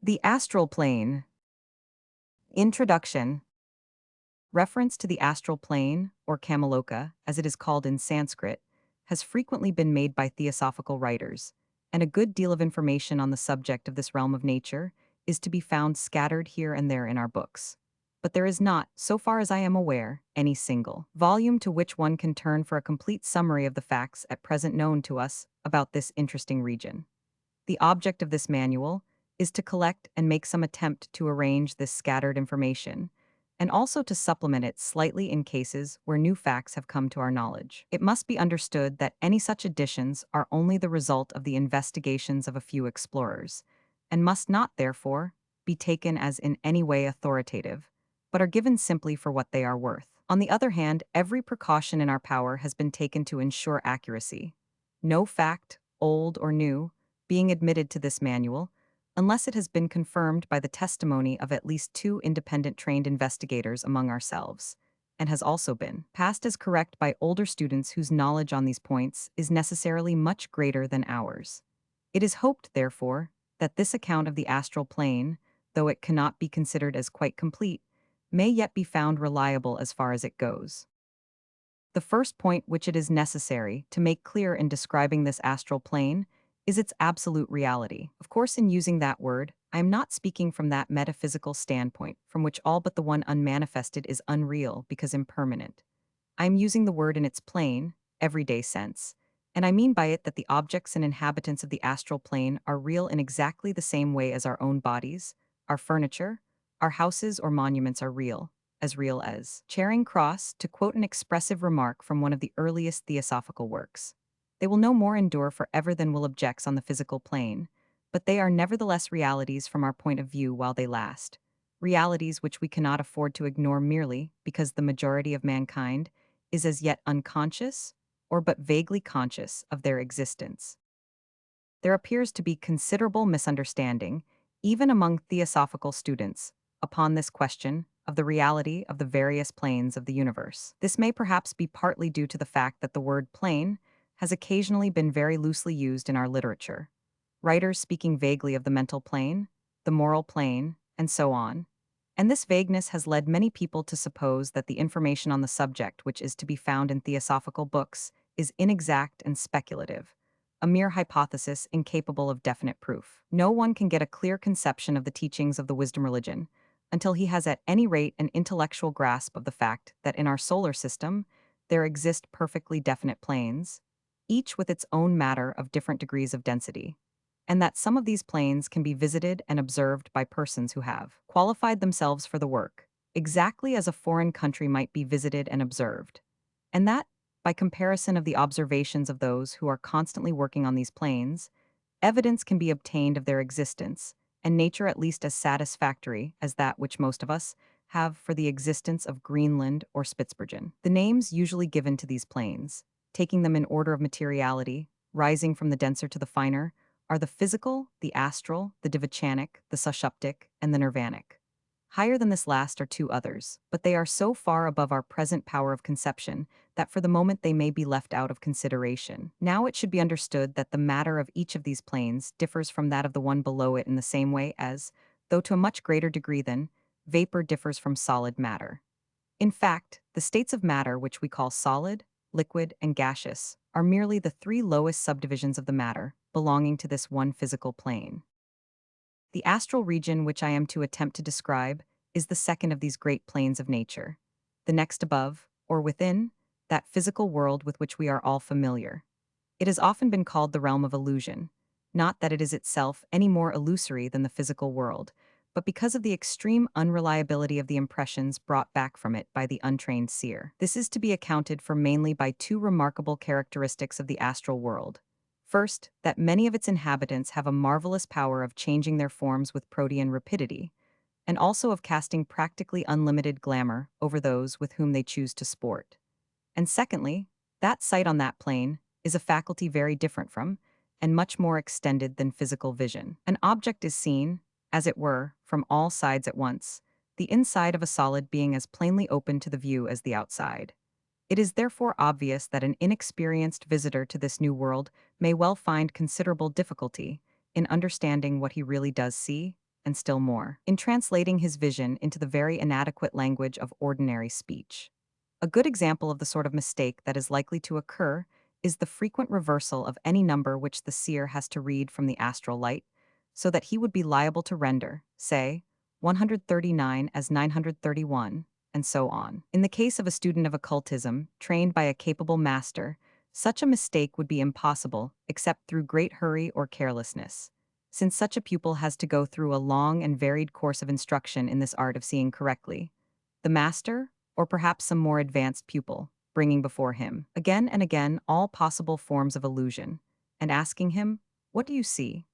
The astral plane. Introduction. Reference to the astral plane, or Kamaloka, as it is called in Sanskrit, has frequently been made by theosophical writers, and a good deal of information on the subject of this realm of nature is to be found scattered here and there in our books. But there is not, so far as I am aware, any single volume to which one can turn for a complete summary of the facts at present known to us about this interesting region. The object of this manual is to collect and make some attempt to arrange this scattered information, and also to supplement it slightly in cases where new facts have come to our knowledge. It must be understood that any such additions are only the result of the investigations of a few explorers, and must not, therefore, be taken as in any way authoritative, but are given simply for what they are worth. On the other hand, every precaution in our power has been taken to ensure accuracy. No fact, old or new, being admitted to this manual, unless it has been confirmed by the testimony of at least 2 independent trained investigators among ourselves, and has also been passed as correct by older students whose knowledge on these points is necessarily much greater than ours. It is hoped, therefore, that this account of the astral plane, though it cannot be considered as quite complete, may yet be found reliable as far as it goes. The first point which it is necessary to make clear in describing this astral plane is its absolute reality. Of course, in using that word, I am not speaking from that metaphysical standpoint from which all but the one unmanifested is unreal because impermanent. I am using the word in its plain, everyday sense, and I mean by it that the objects and inhabitants of the astral plane are real in exactly the same way as our own bodies, our furniture, our houses or monuments are real as Charing Cross, to quote an expressive remark from one of the earliest theosophical works. They will no more endure forever than will objects on the physical plane, but they are nevertheless realities from our point of view while they last. Realities which we cannot afford to ignore merely because the majority of mankind is as yet unconscious or but vaguely conscious of their existence. There appears to be considerable misunderstanding, even among theosophical students, upon this question of the reality of the various planes of the universe. This may perhaps be partly due to the fact that the word plane has occasionally been very loosely used in our literature, writers speaking vaguely of the mental plane, the moral plane, and so on. And this vagueness has led many people to suppose that the information on the subject which is to be found in theosophical books is inexact and speculative, a mere hypothesis incapable of definite proof. No one can get a clear conception of the teachings of the wisdom religion until he has at any rate an intellectual grasp of the fact that in our solar system there exist perfectly definite planes, each with its own matter of different degrees of density, and that some of these planes can be visited and observed by persons who have qualified themselves for the work, exactly as a foreign country might be visited and observed, and that, by comparison of the observations of those who are constantly working on these planes, evidence can be obtained of their existence, and nature at least as satisfactory as that which most of us have for the existence of Greenland or Spitzbergen. The names usually given to these planes, taking them in order of materiality, rising from the denser to the finer, are the physical, the astral, the divachanic, the sushuptic, and the nirvanic. Higher than this last are 2 others, but they are so far above our present power of conception that for the moment they may be left out of consideration. Now it should be understood that the matter of each of these planes differs from that of the one below it in the same way as, though to a much greater degree than, vapor differs from solid matter. In fact, the states of matter which we call solid, liquid, and gaseous are merely the 3 lowest subdivisions of the matter belonging to this one physical plane. The astral region which I am to attempt to describe is the second of these great planes of nature. The next above, or within, that physical world with which we are all familiar. It has often been called the realm of illusion, not that it is itself any more illusory than the physical world, but because of the extreme unreliability of the impressions brought back from it by the untrained seer. This is to be accounted for mainly by 2 remarkable characteristics of the astral world. First, that many of its inhabitants have a marvelous power of changing their forms with protean rapidity, and also of casting practically unlimited glamour over those with whom they choose to sport. And secondly, that sight on that plane is a faculty very different from, and much more extended than physical vision. An object is seen, as it were, from all sides at once, the inside of a solid being as plainly open to the view as the outside. It is therefore obvious that an inexperienced visitor to this new world may well find considerable difficulty in understanding what he really does see and still more, in translating his vision into the very inadequate language of ordinary speech. A good example of the sort of mistake that is likely to occur is the frequent reversal of any number which the seer has to read from the astral light, so that he would be liable to render, say, 139 as 931, and so on. In the case of a student of occultism, trained by a capable master, such a mistake would be impossible except through great hurry or carelessness, since such a pupil has to go through a long and varied course of instruction in this art of seeing correctly. The master, or perhaps some more advanced pupil, bringing before him, again and again, all possible forms of illusion, and asking him, "What do you see?"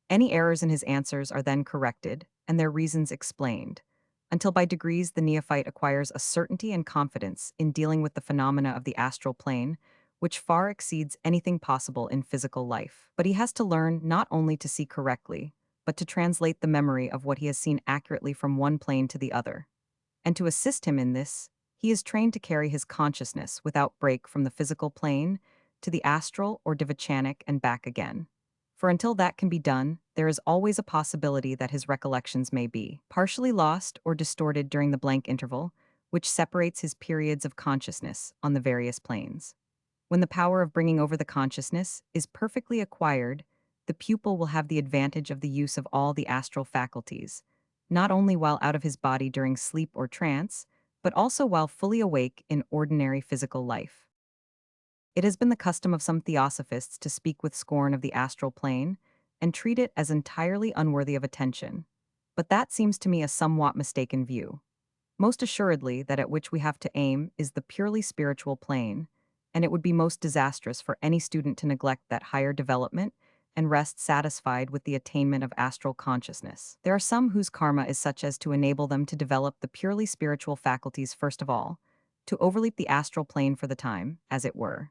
Any errors in his answers are then corrected, and their reasons explained, until by degrees the neophyte acquires a certainty and confidence in dealing with the phenomena of the astral plane, which far exceeds anything possible in physical life. But he has to learn not only to see correctly, but to translate the memory of what he has seen accurately from one plane to the other. And to assist him in this, he is trained to carry his consciousness without break from the physical plane to the astral or divachanic and back again. For until that can be done, there is always a possibility that his recollections may be partially lost or distorted during the blank interval, which separates his periods of consciousness on the various planes. When the power of bringing over the consciousness is perfectly acquired, the pupil will have the advantage of the use of all the astral faculties, not only while out of his body during sleep or trance, but also while fully awake in ordinary physical life. It has been the custom of some theosophists to speak with scorn of the astral plane and treat it as entirely unworthy of attention, but that seems to me a somewhat mistaken view. Most assuredly, that at which we have to aim is the purely spiritual plane, and it would be most disastrous for any student to neglect that higher development and rest satisfied with the attainment of astral consciousness. There are some whose karma is such as to enable them to develop the purely spiritual faculties first of all, to overleap the astral plane for the time, as it were.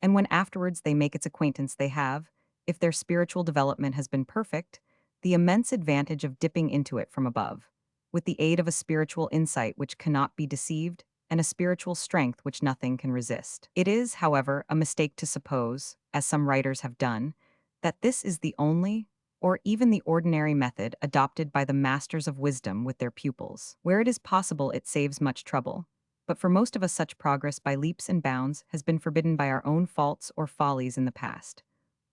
And when afterwards they make its acquaintance, they have, if their spiritual development has been perfect, the immense advantage of dipping into it from above, with the aid of a spiritual insight which cannot be deceived, and a spiritual strength which nothing can resist. It is, however, a mistake to suppose, as some writers have done, that this is the only, or even the ordinary method adopted by the masters of wisdom with their pupils. Where it is possible, it saves much trouble. But for most of us, such progress by leaps and bounds has been forbidden by our own faults or follies in the past.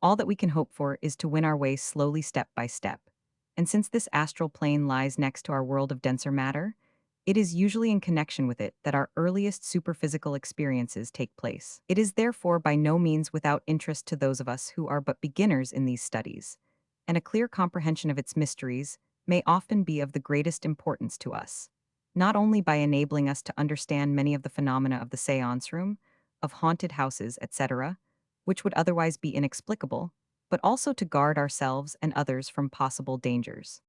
All that we can hope for is to win our way slowly, step by step. And since this astral plane lies next to our world of denser matter, it is usually in connection with it that our earliest superphysical experiences take place. It is therefore by no means without interest to those of us who are but beginners in these studies, and a clear comprehension of its mysteries may often be of the greatest importance to us, not only by enabling us to understand many of the phenomena of the seance room, of haunted houses, etc., which would otherwise be inexplicable, but also to guard ourselves and others from possible dangers.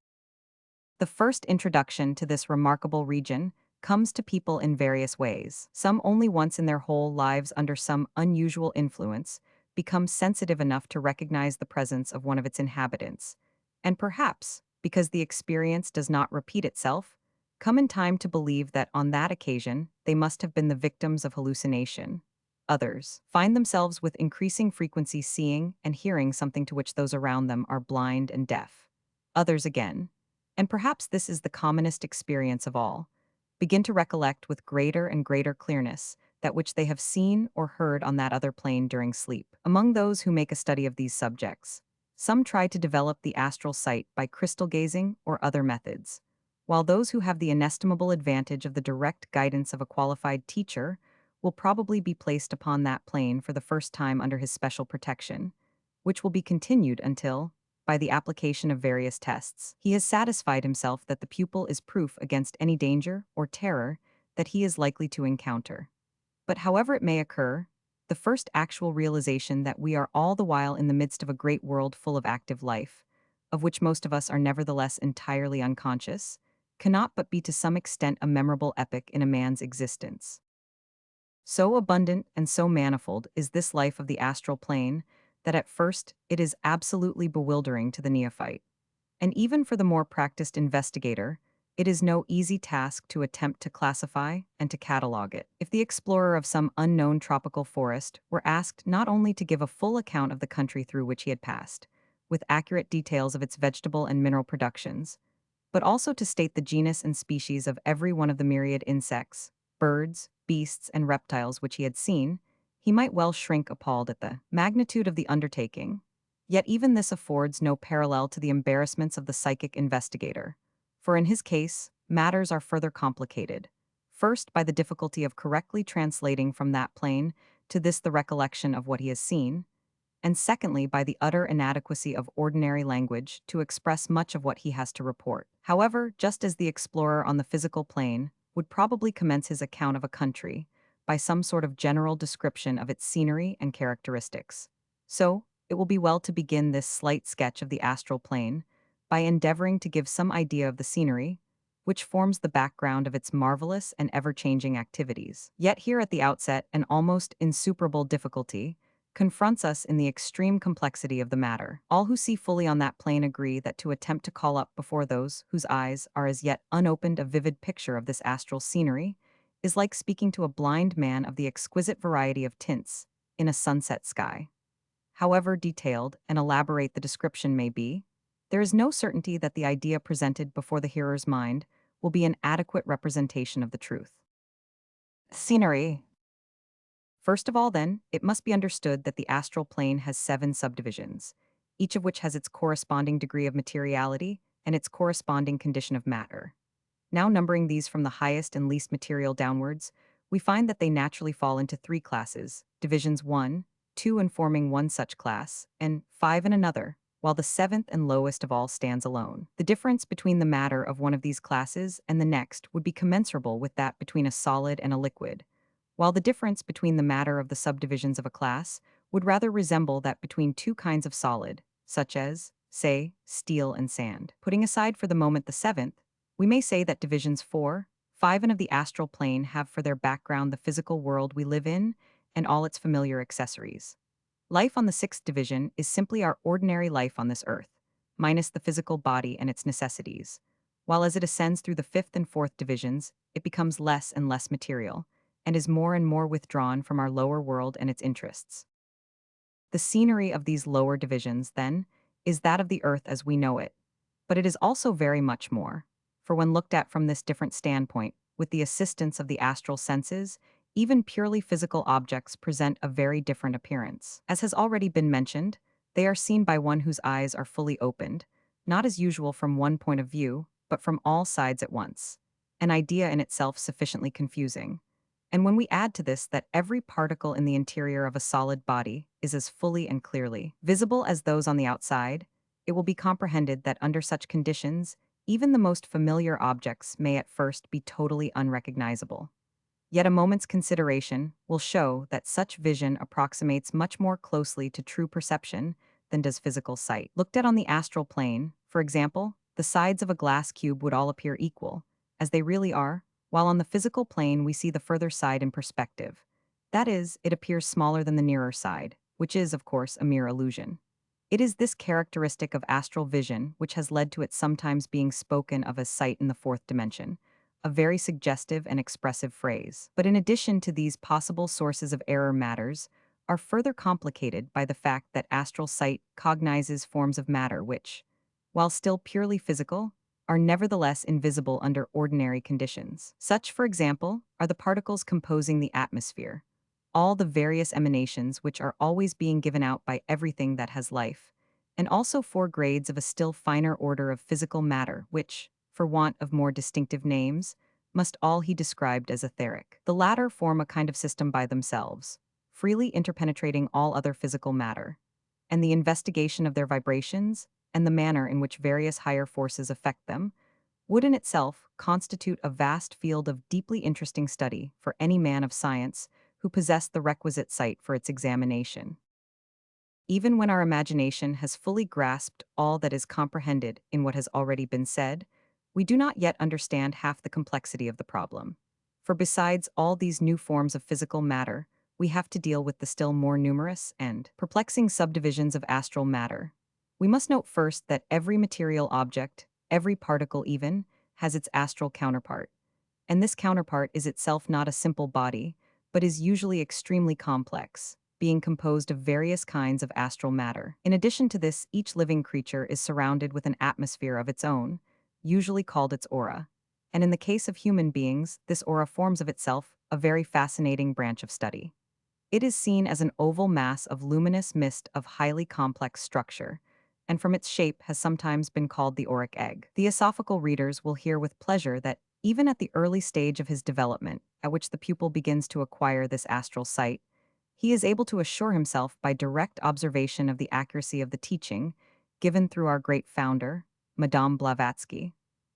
The first introduction to this remarkable region comes to people in various ways. Some only once in their whole lives under some unusual influence become sensitive enough to recognize the presence of one of its inhabitants, and perhaps, because the experience does not repeat itself, come in time to believe that on that occasion they must have been the victims of hallucination. Others find themselves with increasing frequency seeing and hearing something to which those around them are blind and deaf. Others again, and perhaps this is the commonest experience of all, begin to recollect with greater and greater clearness that which they have seen or heard on that other plane during sleep. Among those who make a study of these subjects, some try to develop the astral sight by crystal gazing or other methods, while those who have the inestimable advantage of the direct guidance of a qualified teacher will probably be placed upon that plane for the first time under his special protection, which will be continued until, by the application of various tests, he has satisfied himself that the pupil is proof against any danger or terror that he is likely to encounter. But however it may occur, the first actual realization that we are all the while in the midst of a great world full of active life, of which most of us are nevertheless entirely unconscious, cannot but be to some extent a memorable epoch in a man's existence. So abundant and so manifold is this life of the astral plane that at first it is absolutely bewildering to the neophyte. And even for the more practiced investigator, it is no easy task to attempt to classify and to catalog it. If the explorer of some unknown tropical forest were asked not only to give a full account of the country through which he had passed, with accurate details of its vegetable and mineral productions, but also to state the genus and species of every one of the myriad insects, birds, beasts, and reptiles which he had seen, he might well shrink appalled at the magnitude of the undertaking. Yet even this affords no parallel to the embarrassments of the psychic investigator, for in his case, matters are further complicated. First, by the difficulty of correctly translating from that plane to this the recollection of what he has seen, and secondly, by the utter inadequacy of ordinary language to express much of what he has to report. However, just as the explorer on the physical plane would probably commence his account of a country by some sort of general description of its scenery and characteristics, so it will be well to begin this slight sketch of the astral plane by endeavoring to give some idea of the scenery, which forms the background of its marvelous and ever-changing activities. Yet here at the outset, an almost insuperable difficulty confronts us in the extreme complexity of the matter. All who see fully on that plane agree that to attempt to call up before those whose eyes are as yet unopened a vivid picture of this astral scenery is like speaking to a blind man of the exquisite variety of tints in a sunset sky. However detailed and elaborate the description may be, there is no certainty that the idea presented before the hearer's mind will be an adequate representation of the truth. Scenery. First of all, then, it must be understood that the astral plane has 7 subdivisions, each of which has its corresponding degree of materiality and its corresponding condition of matter. Now, numbering these from the highest and least material downwards, we find that they naturally fall into 3 classes, divisions 1, 2 in forming one such class, and 5 in another, while the 7th and lowest of all stands alone. The difference between the matter of one of these classes and the next would be commensurable with that between a solid and a liquid, while the difference between the matter of the subdivisions of a class would rather resemble that between 2 kinds of solid, such as, say, steel and sand. Putting aside for the moment the 7th, we may say that divisions 4, 5 and of the astral plane have for their background the physical world we live in and all its familiar accessories. Life on the 6th division is simply our ordinary life on this earth, minus the physical body and its necessities, while as it ascends through the 5th and 4th divisions, it becomes less and less material, and is more and more withdrawn from our lower world and its interests. The scenery of these lower divisions, then, is that of the earth as we know it, but it is also very much more, for when looked at from this different standpoint, with the assistance of the astral senses, even purely physical objects present a very different appearance. As has already been mentioned, they are seen by one whose eyes are fully opened, not as usual from one point of view, but from all sides at once, an idea in itself sufficiently confusing. And when we add to this that every particle in the interior of a solid body is as fully and clearly visible as those on the outside, it will be comprehended that under such conditions, even the most familiar objects may at first be totally unrecognizable. Yet a moment's consideration will show that such vision approximates much more closely to true perception than does physical sight. Looked at on the astral plane, for example, the sides of a glass cube would all appear equal, as they really are, while on the physical plane we see the further side in perspective. That is, it appears smaller than the nearer side, which is, of course, a mere illusion. It is this characteristic of astral vision which has led to it sometimes being spoken of as sight in the 4th dimension, a very suggestive and expressive phrase. But in addition to these possible sources of error, matters are further complicated by the fact that astral sight cognizes forms of matter which, while still purely physical, are nevertheless invisible under ordinary conditions. Such, for example, are the particles composing the atmosphere, all the various emanations which are always being given out by everything that has life, and also 4 grades of a still finer order of physical matter which, for want of more distinctive names, must all be described as etheric. The latter form a kind of system by themselves, freely interpenetrating all other physical matter, and the investigation of their vibrations and the manner in which various higher forces affect them would in itself constitute a vast field of deeply interesting study for any man of science who possessed the requisite sight for its examination. Even when our imagination has fully grasped all that is comprehended in what has already been said, we do not yet understand half the complexity of the problem. For besides all these new forms of physical matter, we have to deal with the still more numerous and perplexing subdivisions of astral matter. We must note first that every material object, every particle even, has its astral counterpart, and this counterpart is itself not a simple body, but is usually extremely complex, being composed of various kinds of astral matter. In addition to this, each living creature is surrounded with an atmosphere of its own, usually called its aura. And in the case of human beings, this aura forms of itself a very fascinating branch of study. It is seen as an oval mass of luminous mist of highly complex structure, and from its shape has sometimes been called the auric egg. Theosophical readers will hear with pleasure that even at the early stage of his development, at which the pupil begins to acquire this astral sight, he is able to assure himself by direct observation of the accuracy of the teaching given through our great founder, Madame Blavatsky,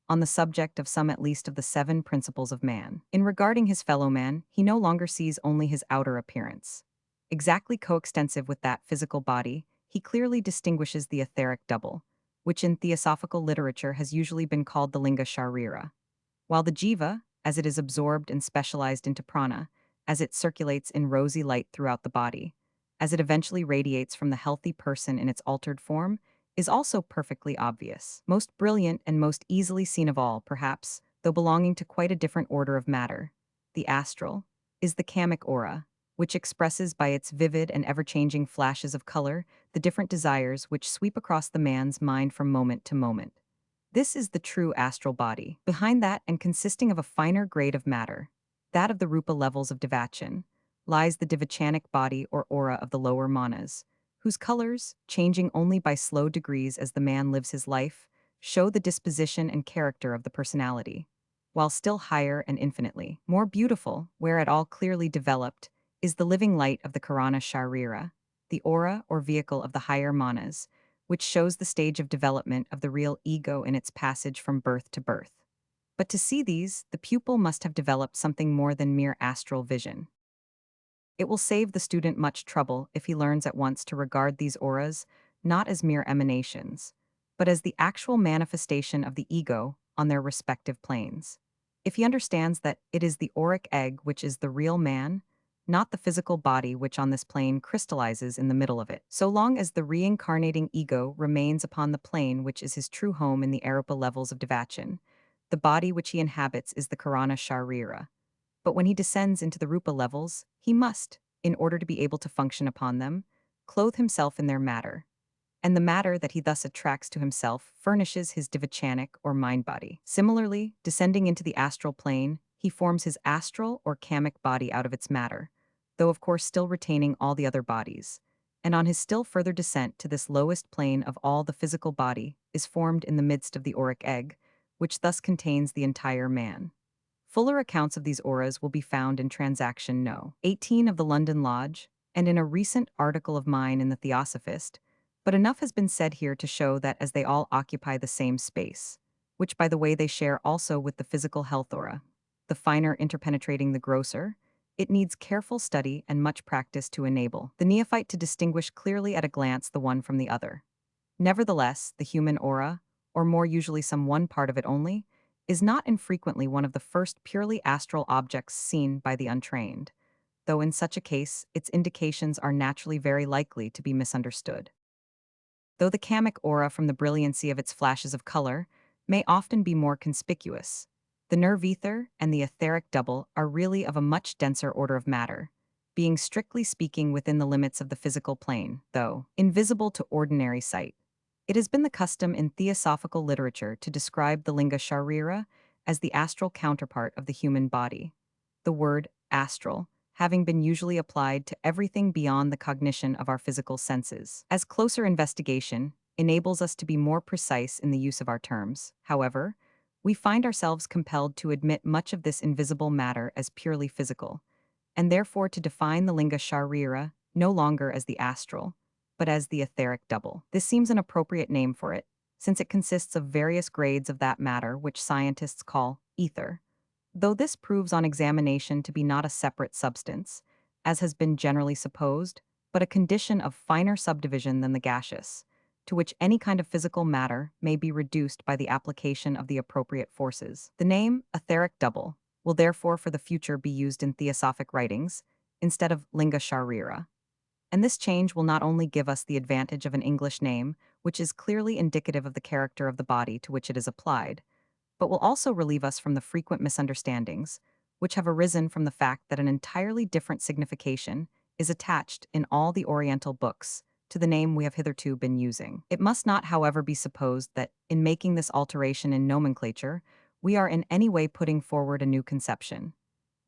on the subject of some at least of the 7 principles of man. In regarding his fellow man, he no longer sees only his outer appearance. Exactly coextensive with that physical body, he clearly distinguishes the etheric double, which in theosophical literature has usually been called the linga sharira. While the jiva, as it is absorbed and specialized into prana, as it circulates in rosy light throughout the body, as it eventually radiates from the healthy person in its altered form, is also perfectly obvious. Most brilliant and most easily seen of all, perhaps, though belonging to quite a different order of matter, the astral, is the kamic aura, which expresses by its vivid and ever-changing flashes of color the different desires which sweep across the man's mind from moment to moment. This is the true astral body. Behind that, and consisting of a finer grade of matter, that of the rupa levels of devachan, lies the divachanic body or aura of the lower manas, whose colors, changing only by slow degrees as the man lives his life, show the disposition and character of the personality, while still higher and infinitely more beautiful, where at all clearly developed, is the living light of the Karana Sharira, the aura or vehicle of the higher manas, which shows the stage of development of the real ego in its passage from birth to birth. But to see these, the pupil must have developed something more than mere astral vision. It will save the student much trouble if he learns at once to regard these auras not as mere emanations, but as the actual manifestation of the ego on their respective planes. If he understands that it is the auric egg which is the real man, not the physical body which on this plane crystallizes in the middle of it. So long as the reincarnating ego remains upon the plane which is his true home in the Arupa levels of Devachan, the body which he inhabits is the Karana Sharira. But when he descends into the Rupa levels, he must, in order to be able to function upon them, clothe himself in their matter, and the matter that he thus attracts to himself furnishes his divachanic or mind body. Similarly, descending into the astral plane, he forms his astral or kamic body out of its matter, though of course still retaining all the other bodies. And on his still further descent to this lowest plane of all, the physical body is formed in the midst of the auric egg, which thus contains the entire man. Fuller accounts of these auras will be found in Transaction No. 18 of the London Lodge, and in a recent article of mine in the Theosophist, but enough has been said here to show that as they all occupy the same space, which by the way they share also with the physical health aura, the finer interpenetrating the grosser, it needs careful study and much practice to enable the neophyte to distinguish clearly at a glance the one from the other. Nevertheless, the human aura, or more usually some one part of it only, is not infrequently one of the first purely astral objects seen by the untrained, though in such a case its indications are naturally very likely to be misunderstood. Though the kamic aura from the brilliancy of its flashes of color may often be more conspicuous, the nerve ether and the etheric double are really of a much denser order of matter, being strictly speaking within the limits of the physical plane, though invisible to ordinary sight. It has been the custom in theosophical literature to describe the linga sharira as the astral counterpart of the human body, the word astral having been usually applied to everything beyond the cognition of our physical senses. As closer investigation enables us to be more precise in the use of our terms, however, we find ourselves compelled to admit much of this invisible matter as purely physical, and therefore to define the linga sharira no longer as the astral, but as the etheric double. This seems an appropriate name for it, since it consists of various grades of that matter which scientists call ether, though this proves on examination to be not a separate substance, as has been generally supposed, but a condition of finer subdivision than the gaseous, to which any kind of physical matter may be reduced by the application of the appropriate forces. The name etheric double will therefore for the future be used in theosophic writings instead of linga sharira. And this change will not only give us the advantage of an English name, which is clearly indicative of the character of the body to which it is applied, but will also relieve us from the frequent misunderstandings, which have arisen from the fact that an entirely different signification is attached in all the Oriental books to the name we have hitherto been using. It must not, however, be supposed that, in making this alteration in nomenclature, we are in any way putting forward a new conception.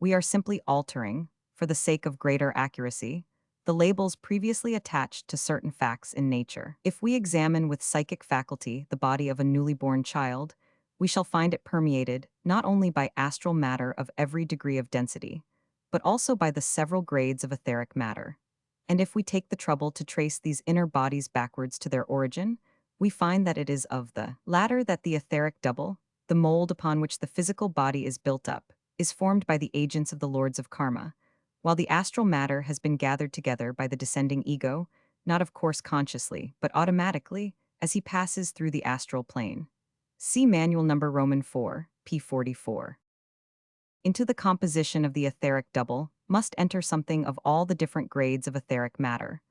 We are simply altering, for the sake of greater accuracy, the labels previously attached to certain facts in nature. If we examine with psychic faculty the body of a newly born child, we shall find it permeated not only by astral matter of every degree of density, but also by the several grades of etheric matter. And if we take the trouble to trace these inner bodies backwards to their origin, we find that it is of the latter that the etheric double, the mold upon which the physical body is built up, is formed by the agents of the lords of karma, while the astral matter has been gathered together by the descending ego, not of course consciously, but automatically, as he passes through the astral plane. See Manual number Roman 4, p. 44. Into the composition of the etheric double must enter something of all the different grades of etheric matter,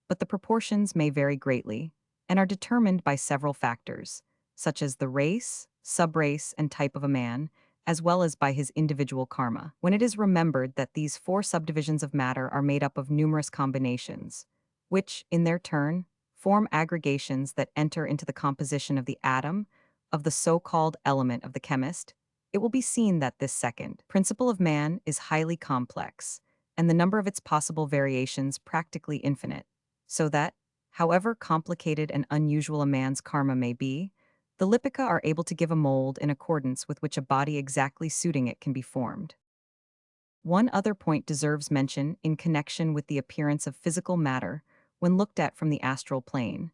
but the proportions may vary greatly and are determined by several factors, such as the race, subrace, and type of a man, as well as by his individual karma. When it is remembered that these four subdivisions of matter are made up of numerous combinations, which, in their turn, form aggregations that enter into the composition of the atom, of the so-called element of the chemist, it will be seen that this second principle of man is highly complex, and the number of its possible variations practically infinite, so that, however complicated and unusual a man's karma may be, the Lipika are able to give a mold in accordance with which a body exactly suiting it can be formed. One other point deserves mention in connection with the appearance of physical matter when looked at from the astral plane,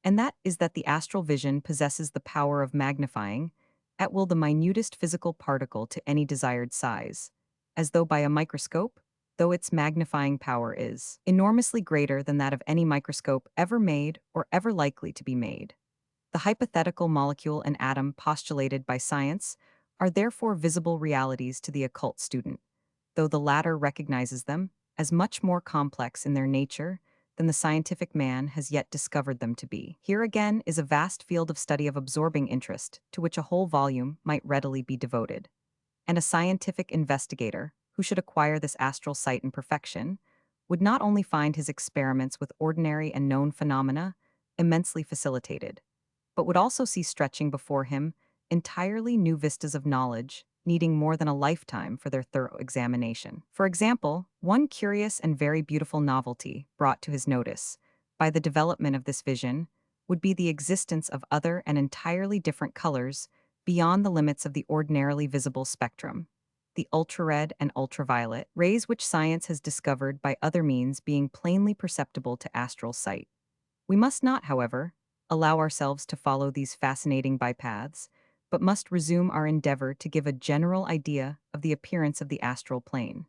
and that is that the astral vision possesses the power of magnifying, at will, the minutest physical particle to any desired size, as though by a microscope, though its magnifying power is enormously greater than that of any microscope ever made or ever likely to be made. The hypothetical molecule and atom postulated by science are therefore visible realities to the occult student, though the latter recognizes them as much more complex in their nature than the scientific man has yet discovered them to be. Here again is a vast field of study of absorbing interest to which a whole volume might readily be devoted. And a scientific investigator, who should acquire this astral sight in perfection, would not only find his experiments with ordinary and known phenomena immensely facilitated, but would also see stretching before him entirely new vistas of knowledge, needing more than a lifetime for their thorough examination. For example, one curious and very beautiful novelty brought to his notice by the development of this vision would be the existence of other and entirely different colors beyond the limits of the ordinarily visible spectrum, the ultrared and ultraviolet rays which science has discovered by other means being plainly perceptible to astral sight. We must not, however, allow ourselves to follow these fascinating bypaths, but must resume our endeavor to give a general idea of the appearance of the astral plane.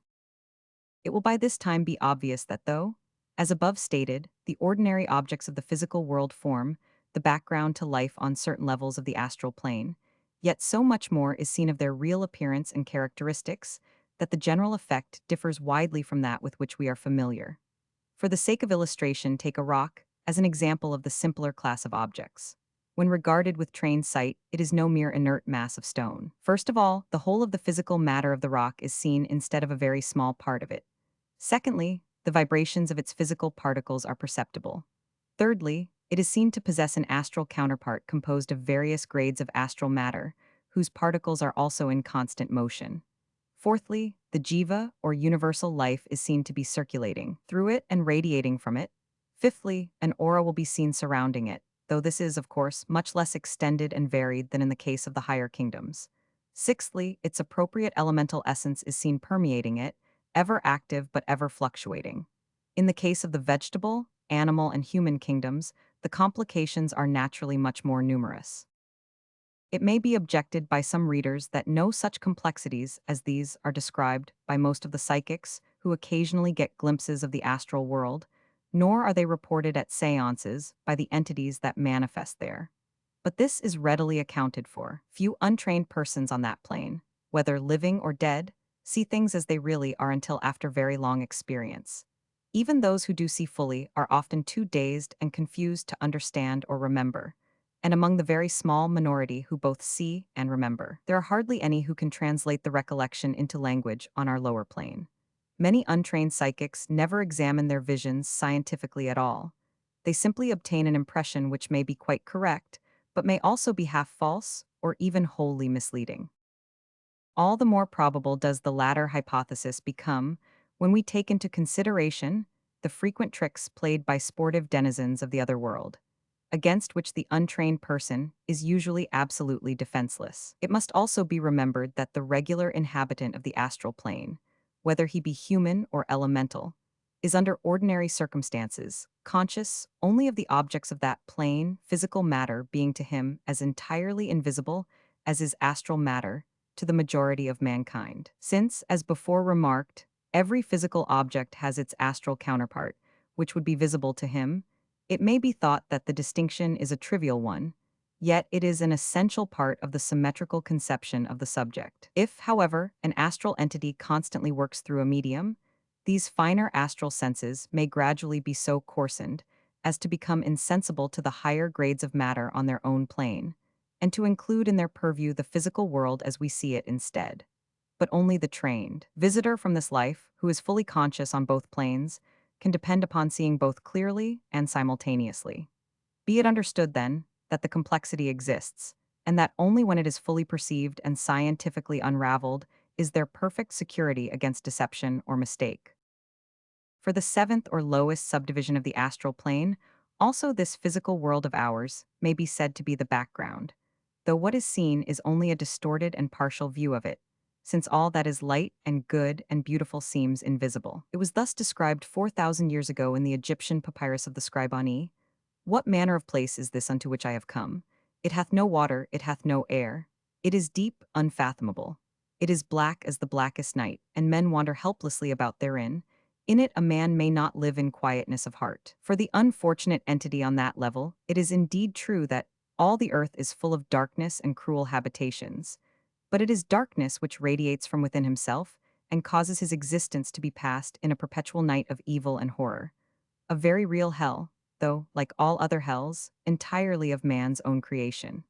It will by this time be obvious that though, as above stated, the ordinary objects of the physical world form the background to life on certain levels of the astral plane, yet so much more is seen of their real appearance and characteristics that the general effect differs widely from that with which we are familiar. For the sake of illustration, take a rock as an example of the simpler class of objects. When regarded with trained sight, it is no mere inert mass of stone. First of all, the whole of the physical matter of the rock is seen instead of a very small part of it. Secondly, the vibrations of its physical particles are perceptible. Thirdly, it is seen to possess an astral counterpart composed of various grades of astral matter, whose particles are also in constant motion. Fourthly, the jiva, or universal life, is seen to be circulating through it and radiating from it. Fifthly, an aura will be seen surrounding it, though this is, of course, much less extended and varied than in the case of the higher kingdoms. Sixthly, its appropriate elemental essence is seen permeating it, ever active but ever fluctuating. In the case of the vegetable, animal, and human kingdoms, the complications are naturally much more numerous. It may be objected by some readers that no such complexities as these are described by most of the psychics who occasionally get glimpses of the astral world, nor are they reported at seances by the entities that manifest there. But this is readily accounted for. Few untrained persons on that plane, whether living or dead, see things as they really are until after very long experience. Even those who do see fully are often too dazed and confused to understand or remember, and among the very small minority who both see and remember, there are hardly any who can translate the recollection into language on our lower plane. Many untrained psychics never examine their visions scientifically at all, They simply obtain an impression which may be quite correct, but may also be half false or even wholly misleading. All the more probable does the latter hypothesis become when we take into consideration the frequent tricks played by sportive denizens of the other world, against which the untrained person is usually absolutely defenseless. It must also be remembered that the regular inhabitant of the astral plane, whether he be human or elemental, is under ordinary circumstances conscious only of the objects of that plane, physical matter being to him as entirely invisible as is astral matter to the majority of mankind. Since, as before remarked, every physical object has its astral counterpart, which would be visible to him, it may be thought that the distinction is a trivial one, yet it is an essential part of the symmetrical conception of the subject. If, however, an astral entity constantly works through a medium, these finer astral senses may gradually be so coarsened as to become insensible to the higher grades of matter on their own plane, and to include in their purview the physical world as we see it instead. But only the trained visitor from this life, who is fully conscious on both planes, can depend upon seeing both clearly and simultaneously. Be it understood, then, that the complexity exists, and that only when it is fully perceived and scientifically unraveled is there perfect security against deception or mistake. For the seventh or lowest subdivision of the astral plane, also this physical world of ours may be said to be the background, though what is seen is only a distorted and partial view of it, since all that is light and good and beautiful seems invisible. It was thus described 4,000 years ago in the Egyptian papyrus of the scribe Ani. What manner of place is this unto which I have come? It hath no water, it hath no air. It is deep, unfathomable. It is black as the blackest night, and men wander helplessly about therein. In it a man may not live in quietness of heart. For the unfortunate entity on that level, it is indeed true that all the earth is full of darkness and cruel habitations, but it is darkness which radiates from within himself and causes his existence to be passed in a perpetual night of evil and horror. A very real hell, though, like all other hells, entirely of man's own creation.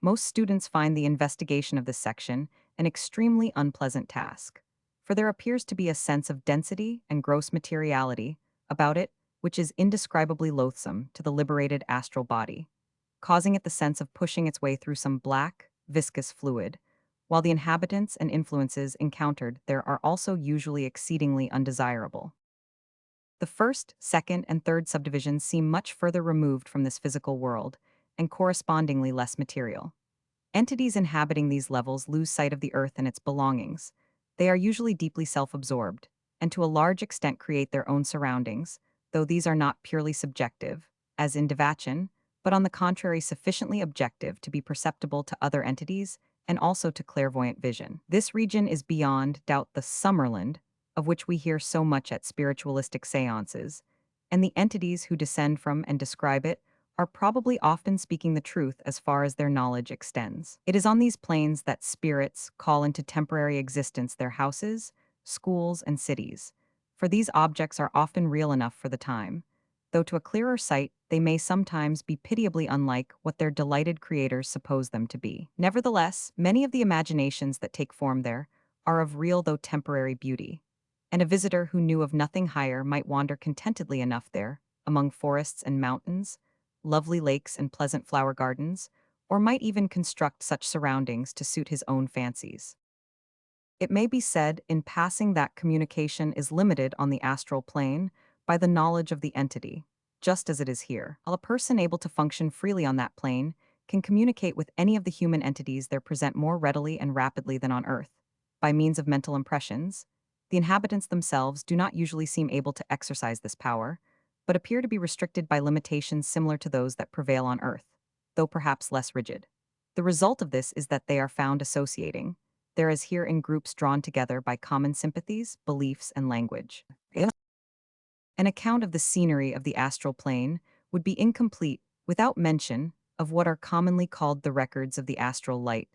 Most students find the investigation of this section an extremely unpleasant task, for there appears to be a sense of density and gross materiality about it which is indescribably loathsome to the liberated astral body, causing it the sense of pushing its way through some black, viscous fluid, while the inhabitants and influences encountered there are also usually exceedingly undesirable. The first, second, and third subdivisions seem much further removed from this physical world, and correspondingly less material. Entities inhabiting these levels lose sight of the earth and its belongings. They are usually deeply self-absorbed, and to a large extent create their own surroundings, though these are not purely subjective, as in Devachan, but on the contrary sufficiently objective to be perceptible to other entities and also to clairvoyant vision. This region is beyond doubt the Summerland, of which we hear so much at spiritualistic seances, and the entities who descend from and describe it are probably often speaking the truth as far as their knowledge extends. It is on these planes that spirits call into temporary existence their houses, schools, and cities, for these objects are often real enough for the time, though to a clearer sight they may sometimes be pitiably unlike what their delighted creators suppose them to be. Nevertheless, many of the imaginations that take form there are of real though temporary beauty, and a visitor who knew of nothing higher might wander contentedly enough there, among forests and mountains, lovely lakes and pleasant flower gardens, or might even construct such surroundings to suit his own fancies. It may be said in passing that communication is limited on the astral plane by the knowledge of the entity, just as it is here. While a person able to function freely on that plane can communicate with any of the human entities there present more readily and rapidly than on Earth, by means of mental impressions, the inhabitants themselves do not usually seem able to exercise this power, but appear to be restricted by limitations similar to those that prevail on Earth, though perhaps less rigid. The result of this is that they are found associating, there is here in groups drawn together by common sympathies, beliefs, and language. An account of the scenery of the astral plane would be incomplete without mention of what are commonly called the records of the astral light,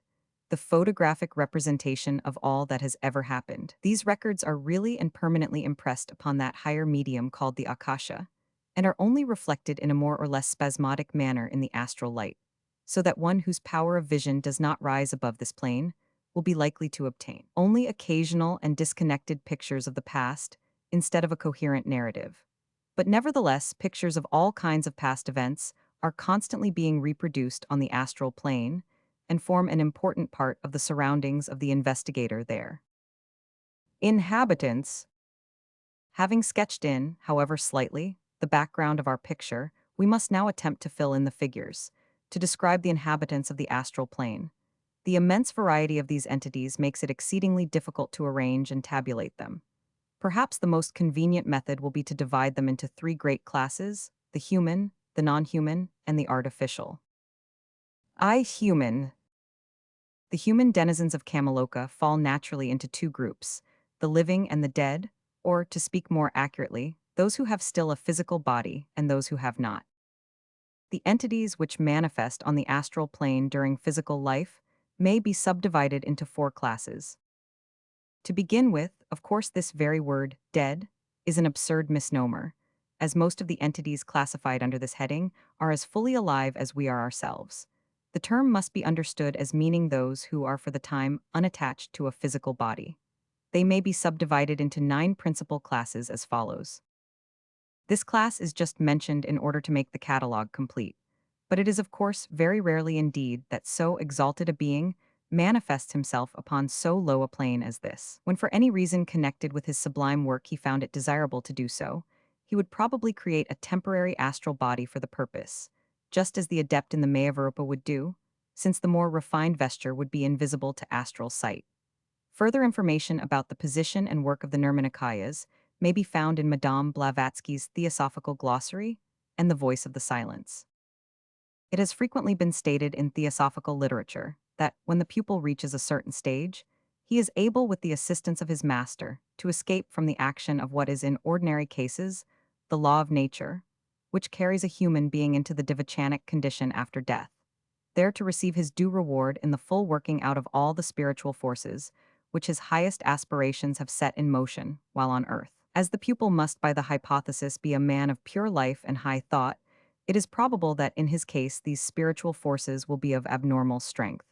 the photographic representation of all that has ever happened. These records are really and permanently impressed upon that higher medium called the akasha, and are only reflected in a more or less spasmodic manner in the astral light, so that one whose power of vision does not rise above this plane will be likely to obtain only occasional and disconnected pictures of the past instead of a coherent narrative. But nevertheless, pictures of all kinds of past events are constantly being reproduced on the astral plane and form an important part of the surroundings of the investigator there. Inhabitants. Having sketched in, however slightly, the background of our picture, we must now attempt to fill in the figures, to describe the inhabitants of the astral plane. The immense variety of these entities makes it exceedingly difficult to arrange and tabulate them. Perhaps the most convenient method will be to divide them into three great classes: the human, the non-human, and the artificial. Human. The human denizens of Kamaloka fall naturally into two groups: the living and the dead, or, to speak more accurately, those who have still a physical body and those who have not. The entities which manifest on the astral plane during physical life may be subdivided into four classes. To begin with, of course, this very word, dead, is an absurd misnomer, as most of the entities classified under this heading are as fully alive as we are ourselves. The term must be understood as meaning those who are for the time unattached to a physical body. They may be subdivided into 9 principal classes as follows. This class is just mentioned in order to make the catalog complete, but it is of course very rarely indeed that so exalted a being manifests himself upon so low a plane as this. When for any reason connected with his sublime work he found it desirable to do so, he would probably create a temporary astral body for the purpose, just as the adept in the Mayavarupa would do, since the more refined vesture would be invisible to astral sight. Further information about the position and work of the Nirmanikayas may be found in Madame Blavatsky's Theosophical Glossary and The Voice of the Silence. It has frequently been stated in theosophical literature that when the pupil reaches a certain stage, he is able, with the assistance of his master, to escape from the action of what is in ordinary cases the law of nature, which carries a human being into the divachanic condition after death, there to receive his due reward in the full working out of all the spiritual forces which his highest aspirations have set in motion while on earth. As the pupil must by the hypothesis be a man of pure life and high thought, it is probable that in his case these spiritual forces will be of abnormal strength,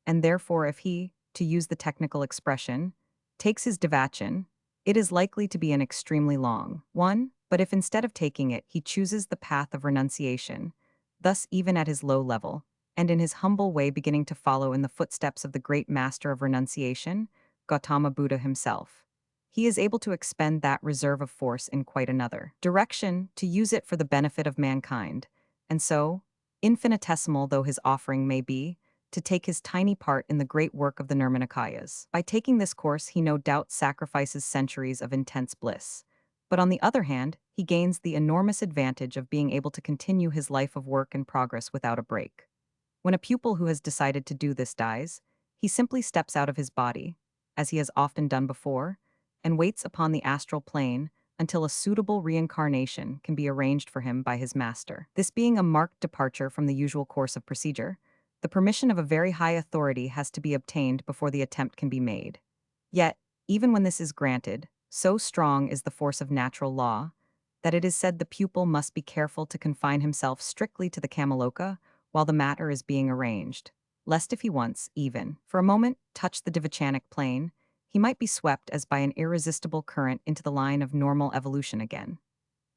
and therefore if he, to use the technical expression, takes his devachan, it is likely to be an extremely long one, but if instead of taking it he chooses the path of renunciation, thus even at his low level, and in his humble way beginning to follow in the footsteps of the great master of renunciation, Gautama Buddha himself, he is able to expend that reserve of force in quite another direction, to use it for the benefit of mankind, and so, infinitesimal though his offering may be, to take his tiny part in the great work of the Nirmanikayas. By taking this course, he no doubt sacrifices centuries of intense bliss. But on the other hand, he gains the enormous advantage of being able to continue his life of work and progress without a break. When a pupil who has decided to do this dies, he simply steps out of his body, as he has often done before, and waits upon the astral plane until a suitable reincarnation can be arranged for him by his master. This being a marked departure from the usual course of procedure, the permission of a very high authority has to be obtained before the attempt can be made. Yet, even when this is granted, so strong is the force of natural law that it is said the pupil must be careful to confine himself strictly to the Kamaloka while the matter is being arranged, lest if he once, even, for a moment, touch the divachanic plane, he might be swept as by an irresistible current into the line of normal evolution again.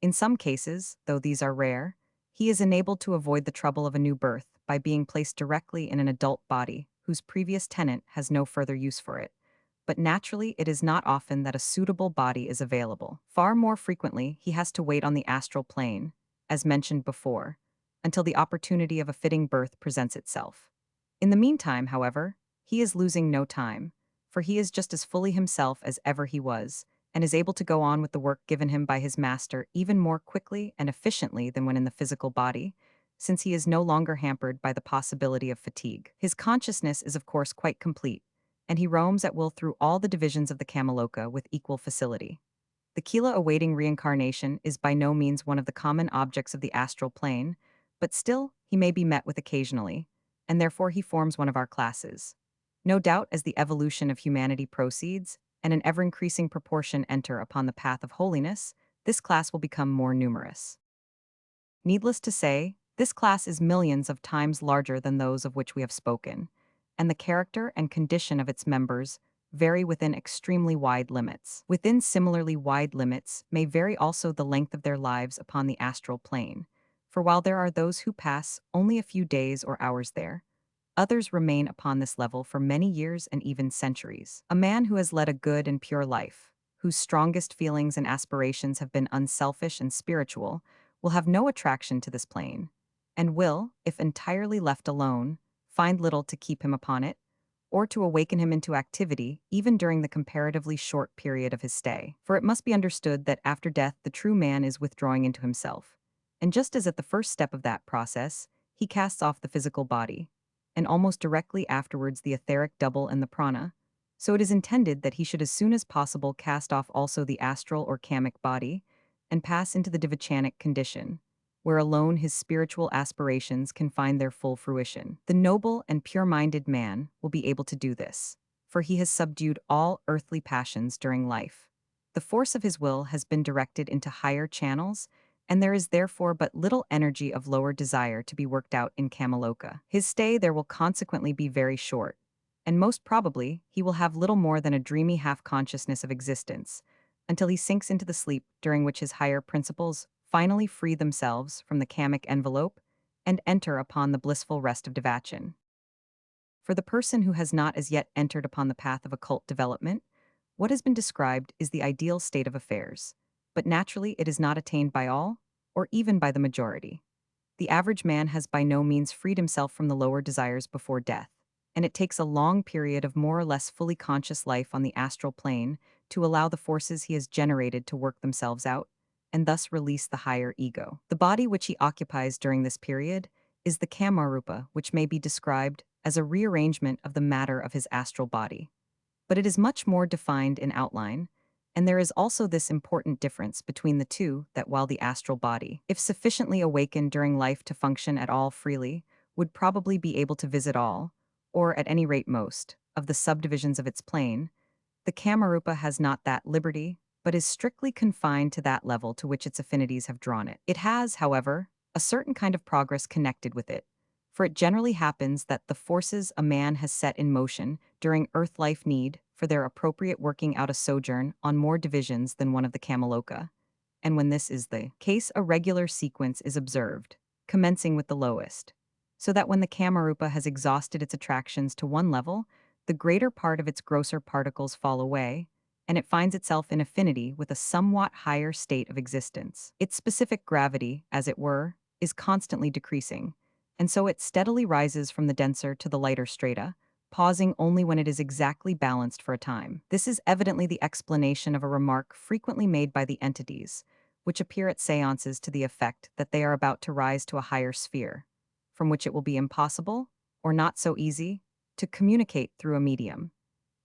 In some cases, though these are rare, he is enabled to avoid the trouble of a new birth by being placed directly in an adult body whose previous tenant has no further use for it. But naturally, it is not often that a suitable body is available. Far more frequently, he has to wait on the astral plane, as mentioned before, until the opportunity of a fitting birth presents itself. In the meantime, however, he is losing no time, for he is just as fully himself as ever he was, and is able to go on with the work given him by his master even more quickly and efficiently than when in the physical body, since he is no longer hampered by the possibility of fatigue. His consciousness is of course quite complete, and he roams at will through all the divisions of the Kamaloka with equal facility. The Kila awaiting reincarnation is by no means one of the common objects of the astral plane, but still he may be met with occasionally, and therefore he forms one of our classes. No doubt as the evolution of humanity proceeds, and an ever-increasing proportion enter upon the path of holiness, this class will become more numerous. Needless to say, this class is millions of times larger than those of which we have spoken, and the character and condition of its members vary within extremely wide limits. Within similarly wide limits may vary also the length of their lives upon the astral plane, for while there are those who pass only a few days or hours there, others remain upon this level for many years and even centuries. A man who has led a good and pure life, whose strongest feelings and aspirations have been unselfish and spiritual, will have no attraction to this plane, and will, if entirely left alone, find little to keep him upon it, or to awaken him into activity even during the comparatively short period of his stay. For it must be understood that after death the true man is withdrawing into himself, and just as at the first step of that process, he casts off the physical body, and almost directly afterwards the etheric double and the prana, so it is intended that he should as soon as possible cast off also the astral or kamic body, and pass into the divachanic condition, where alone his spiritual aspirations can find their full fruition. The noble and pure-minded man will be able to do this, for he has subdued all earthly passions during life. The force of his will has been directed into higher channels, and there is therefore but little energy of lower desire to be worked out in Kamaloka. His stay there will consequently be very short, and most probably he will have little more than a dreamy half-consciousness of existence, until he sinks into the sleep during which his higher principles finally free themselves from the kamic envelope and enter upon the blissful rest of devachan. For the person who has not as yet entered upon the path of occult development, what has been described is the ideal state of affairs, but naturally it is not attained by all, or even by the majority. The average man has by no means freed himself from the lower desires before death, and it takes a long period of more or less fully conscious life on the astral plane to allow the forces he has generated to work themselves out, and thus release the higher ego. The body which he occupies during this period is the kamarupa, which may be described as a rearrangement of the matter of his astral body. But it is much more defined in outline, and there is also this important difference between the two, that while the astral body, if sufficiently awakened during life to function at all freely, would probably be able to visit all, or at any rate most, of the subdivisions of its plane, the Kamarupa has not that liberty, but is strictly confined to that level to which its affinities have drawn it. It has, however, a certain kind of progress connected with it, for it generally happens that the forces a man has set in motion during earth life need for their appropriate working out a sojourn on more divisions than one of the Kamaloka, and when this is the case a regular sequence is observed, commencing with the lowest, so that when the Kamarupa has exhausted its attractions to one level, the greater part of its grosser particles fall away, and it finds itself in affinity with a somewhat higher state of existence. Its specific gravity, as it were, is constantly decreasing, and so it steadily rises from the denser to the lighter strata, pausing only when it is exactly balanced for a time. This is evidently the explanation of a remark frequently made by the entities, which appear at seances to the effect that they are about to rise to a higher sphere, from which it will be impossible, or not so easy, to communicate through a medium.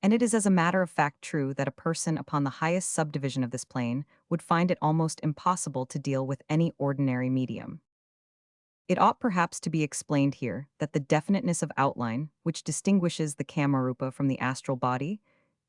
And it is as a matter of fact true that a person upon the highest subdivision of this plane would find it almost impossible to deal with any ordinary medium. It ought perhaps to be explained here that the definiteness of outline, which distinguishes the Kamarupa from the astral body,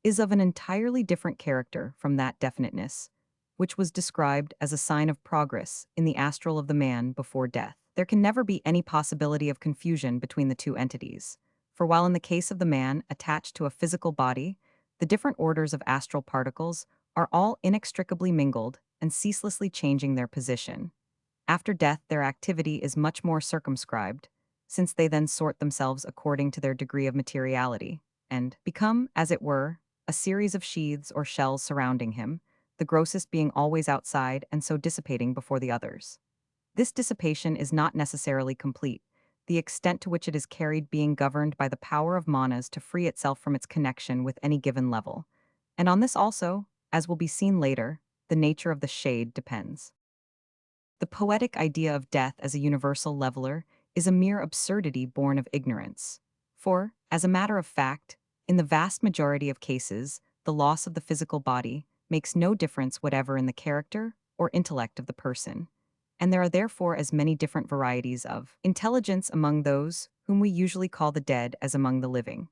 is of an entirely different character from that definiteness, which was described as a sign of progress in the astral of the man before death. There can never be any possibility of confusion between the two entities, for while in the case of the man attached to a physical body, the different orders of astral particles are all inextricably mingled and ceaselessly changing their position. After death, their activity is much more circumscribed, since they then sort themselves according to their degree of materiality, and become, as it were, a series of sheaths or shells surrounding him, the grossest being always outside and so dissipating before the others. This dissipation is not necessarily complete, the extent to which it is carried being governed by the power of manas to free itself from its connection with any given level. And on this also, as will be seen later, the nature of the shade depends. The poetic idea of death as a universal leveler is a mere absurdity born of ignorance. For, as a matter of fact, in the vast majority of cases, the loss of the physical body makes no difference whatever in the character or intellect of the person, and there are therefore as many different varieties of intelligence among those whom we usually call the dead as among the living.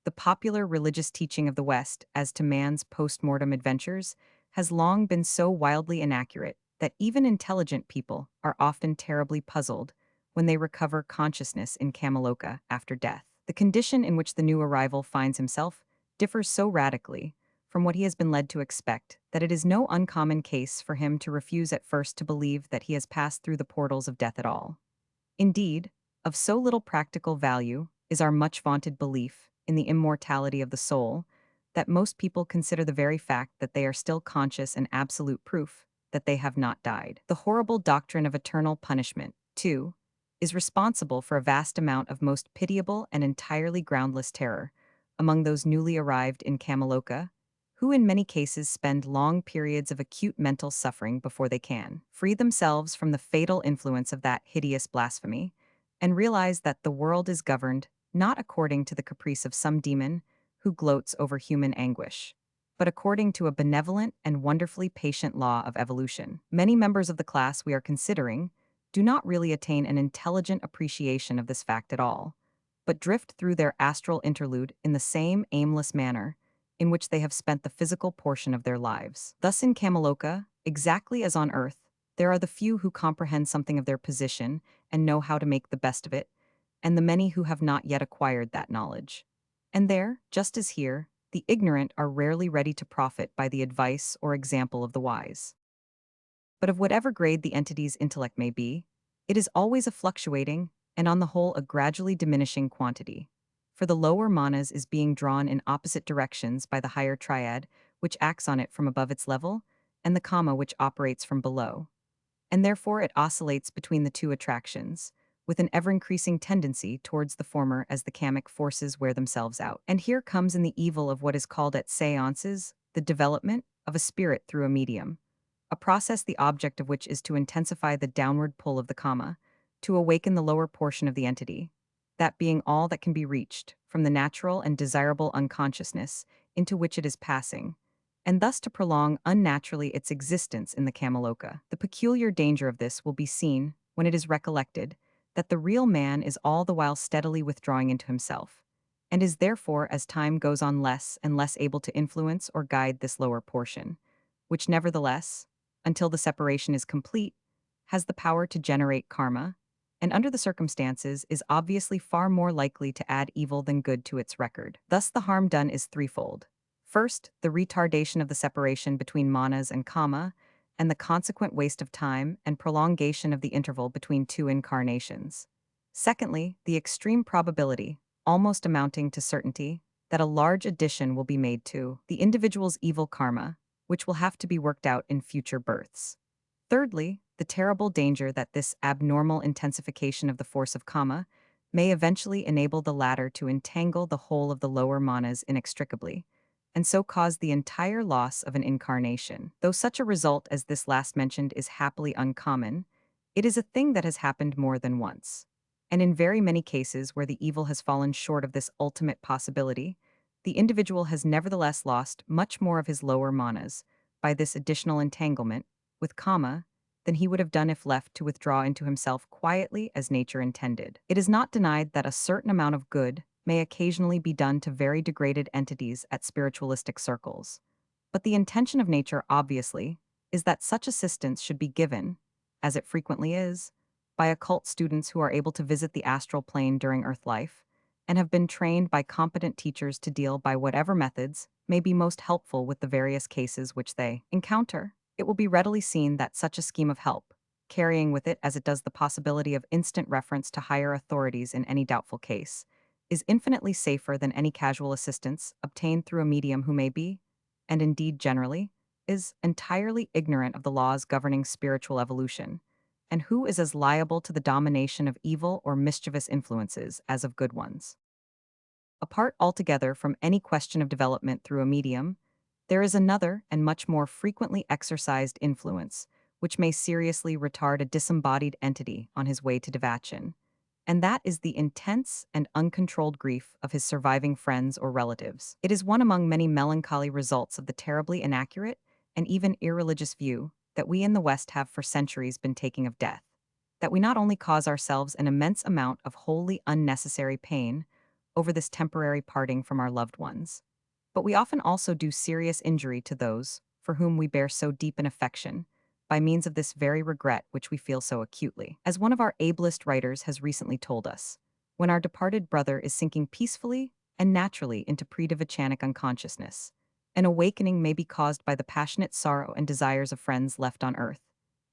The popular religious teaching of the West as to man's post-mortem adventures has long been so wildly inaccurate that even intelligent people are often terribly puzzled when they recover consciousness in Kamaloka after death. The condition in which the new arrival finds himself differs so radically from what he has been led to expect that it is no uncommon case for him to refuse at first to believe that he has passed through the portals of death at all. Indeed, of so little practical value is our much vaunted belief in the immortality of the soul that most people consider the very fact that they are still conscious an absolute proof that they have not died. The horrible doctrine of eternal punishment, too, is responsible for a vast amount of most pitiable and entirely groundless terror among those newly arrived in Cameloka, who in many cases spend long periods of acute mental suffering before they can free themselves from the fatal influence of that hideous blasphemy, and realize that the world is governed not according to the caprice of some demon who gloats over human anguish, but according to a benevolent and wonderfully patient law of evolution. Many members of the class we are considering do not really attain an intelligent appreciation of this fact at all, but drift through their astral interlude in the same aimless manner in which they have spent the physical portion of their lives. Thus in Cameloka, exactly as on Earth, there are the few who comprehend something of their position and know how to make the best of it, and the many who have not yet acquired that knowledge. And there, just as here, the ignorant are rarely ready to profit by the advice or example of the wise. But of whatever grade the entity's intellect may be, it is always a fluctuating, and on the whole a gradually diminishing quantity. For the lower manas is being drawn in opposite directions by the higher triad, which acts on it from above its level, and the kama which operates from below. And therefore it oscillates between the two attractions, with an ever-increasing tendency towards the former as the kamic forces wear themselves out. And here comes in the evil of what is called at seances the development of a spirit through a medium, a process the object of which is to intensify the downward pull of the kama, to awaken the lower portion of the entity, that being all that can be reached from the natural and desirable unconsciousness into which it is passing, and thus to prolong unnaturally its existence in the Cameloka. The peculiar danger of this will be seen when it is recollected that the real man is all the while steadily withdrawing into himself, and is therefore as time goes on less and less able to influence or guide this lower portion, which nevertheless, until the separation is complete, has the power to generate karma, and under the circumstances is obviously far more likely to add evil than good to its record. Thus the harm done is threefold. First, the retardation of the separation between manas and kama, and the consequent waste of time and prolongation of the interval between two incarnations. Secondly, the extreme probability, almost amounting to certainty, that a large addition will be made to the individual's evil karma, which will have to be worked out in future births. Thirdly, the terrible danger that this abnormal intensification of the force of kama may eventually enable the latter to entangle the whole of the lower manas inextricably, and so cause the entire loss of an incarnation. Though such a result as this last mentioned is happily uncommon, it is a thing that has happened more than once. And in very many cases where the evil has fallen short of this ultimate possibility, the individual has nevertheless lost much more of his lower manas by this additional entanglement with kama than he would have done if left to withdraw into himself quietly as nature intended. It is not denied that a certain amount of good may occasionally be done to very degraded entities at spiritualistic circles, but the intention of nature, obviously, is that such assistance should be given, as it frequently is, by occult students who are able to visit the astral plane during Earth life, and have been trained by competent teachers to deal by whatever methods may be most helpful with the various cases which they encounter. It will be readily seen that such a scheme of help, carrying with it as it does the possibility of instant reference to higher authorities in any doubtful case, is infinitely safer than any casual assistance obtained through a medium who may be, and indeed generally, is entirely ignorant of the laws governing spiritual evolution, and who is as liable to the domination of evil or mischievous influences as of good ones. Apart altogether from any question of development through a medium, there is another and much more frequently exercised influence, which may seriously retard a disembodied entity on his way to devachan, and that is the intense and uncontrolled grief of his surviving friends or relatives. It is one among many melancholy results of the terribly inaccurate and even irreligious view that we in the West have for centuries been taking of death, that we not only cause ourselves an immense amount of wholly unnecessary pain over this temporary parting from our loved ones, but we often also do serious injury to those for whom we bear so deep an affection, by means of this very regret which we feel so acutely. As one of our ablest writers has recently told us, when our departed brother is sinking peacefully and naturally into predivachanic unconsciousness. An awakening may be caused by the passionate sorrow and desires of friends left on earth,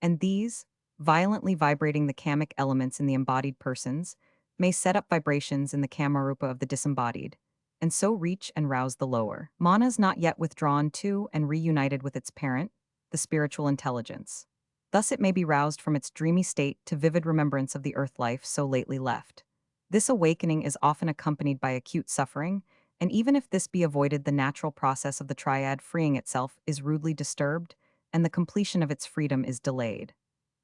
and these, violently vibrating the kamic elements in the embodied persons, may set up vibrations in the kamarupa of the disembodied, and so reach and rouse the lower. Manas not yet withdrawn to and reunited with its parent, the spiritual intelligence. Thus it may be roused from its dreamy state to vivid remembrance of the earth life so lately left. This awakening is often accompanied by acute suffering, and even if this be avoided, the natural process of the triad freeing itself is rudely disturbed, and the completion of its freedom is delayed.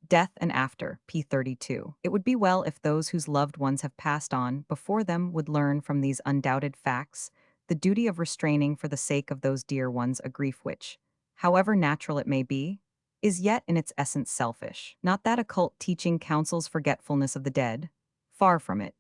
Death and after, p. 32. It would be well if those whose loved ones have passed on before them would learn from these undoubted facts the duty of restraining for the sake of those dear ones a grief which, however natural it may be, is yet in its essence selfish. Not that occult teaching counsels forgetfulness of the dead, far from it,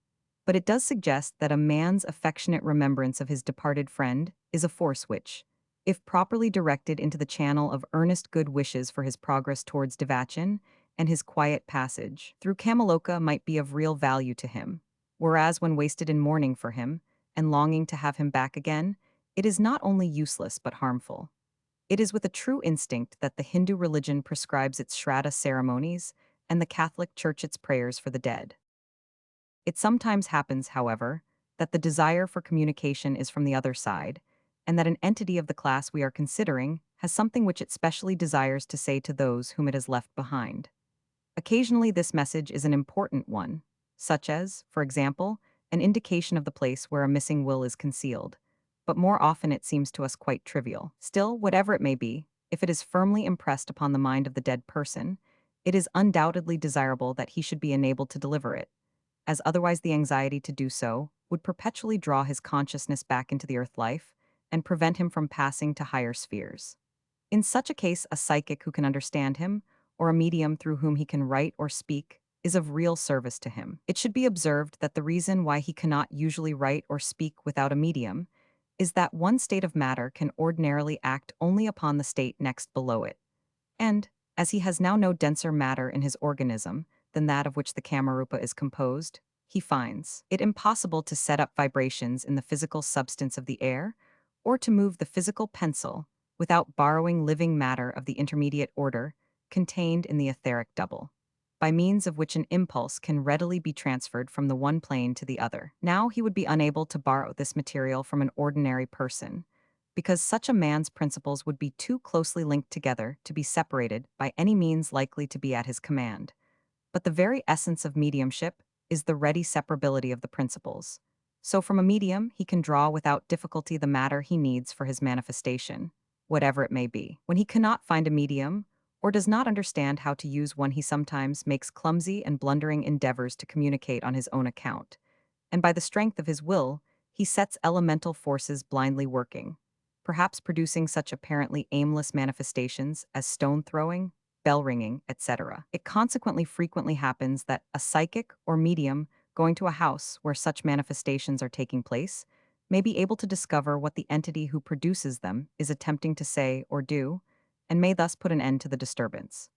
but it does suggest that a man's affectionate remembrance of his departed friend is a force which, if properly directed into the channel of earnest good wishes for his progress towards devachan and his quiet passage through Kamaloka, might be of real value to him, whereas when wasted in mourning for him and longing to have him back again, it is not only useless but harmful. It is with a true instinct that the Hindu religion prescribes its Shraddha ceremonies and the Catholic Church its prayers for the dead. It sometimes happens, however, that the desire for communication is from the other side, and that an entity of the class we are considering has something which it specially desires to say to those whom it has left behind. Occasionally, this message is an important one, such as, for example, an indication of the place where a missing will is concealed, but more often it seems to us quite trivial. Still, whatever it may be, if it is firmly impressed upon the mind of the dead person, it is undoubtedly desirable that he should be enabled to deliver it, as otherwise the anxiety to do so would perpetually draw his consciousness back into the earth life and prevent him from passing to higher spheres. In such a case, a psychic who can understand him, or a medium through whom he can write or speak, is of real service to him. It should be observed that the reason why he cannot usually write or speak without a medium is that one state of matter can ordinarily act only upon the state next below it, and, as he has now no denser matter in his organism than that of which the Kamarupa is composed, he finds it impossible to set up vibrations in the physical substance of the air, or to move the physical pencil without borrowing living matter of the intermediate order contained in the etheric double, by means of which an impulse can readily be transferred from the one plane to the other. Now he would be unable to borrow this material from an ordinary person, because such a man's principles would be too closely linked together to be separated by any means likely to be at his command. But the very essence of mediumship is the ready separability of the principles. So from a medium, he can draw without difficulty the matter he needs for his manifestation, whatever it may be. When he cannot find a medium, or does not understand how to use one, he sometimes makes clumsy and blundering endeavors to communicate on his own account, and by the strength of his will, he sets elemental forces blindly working, perhaps producing such apparently aimless manifestations as stone throwing, bell ringing, etc. It consequently frequently happens that a psychic or medium going to a house where such manifestations are taking place may be able to discover what the entity who produces them is attempting to say or do, and may thus put an end to the disturbance.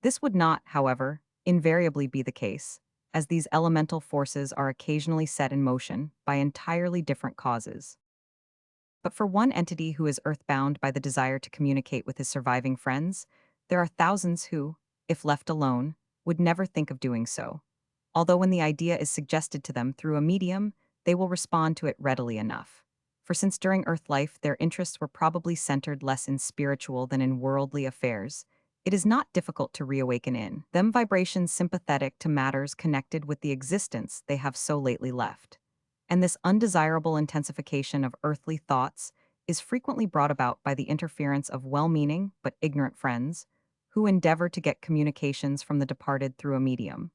This would not, however, invariably be the case, as these elemental forces are occasionally set in motion by entirely different causes. But for one entity who is earthbound by the desire to communicate with his surviving friends, there are thousands who, if left alone, would never think of doing so, although when the idea is suggested to them through a medium, they will respond to it readily enough. For since during earth life their interests were probably centered less in spiritual than in worldly affairs, it is not difficult to reawaken in them vibrations sympathetic to matters connected with the existence they have so lately left. And this undesirable intensification of earthly thoughts is frequently brought about by the interference of well-meaning but ignorant friends who endeavor to get communications from the departed through a medium,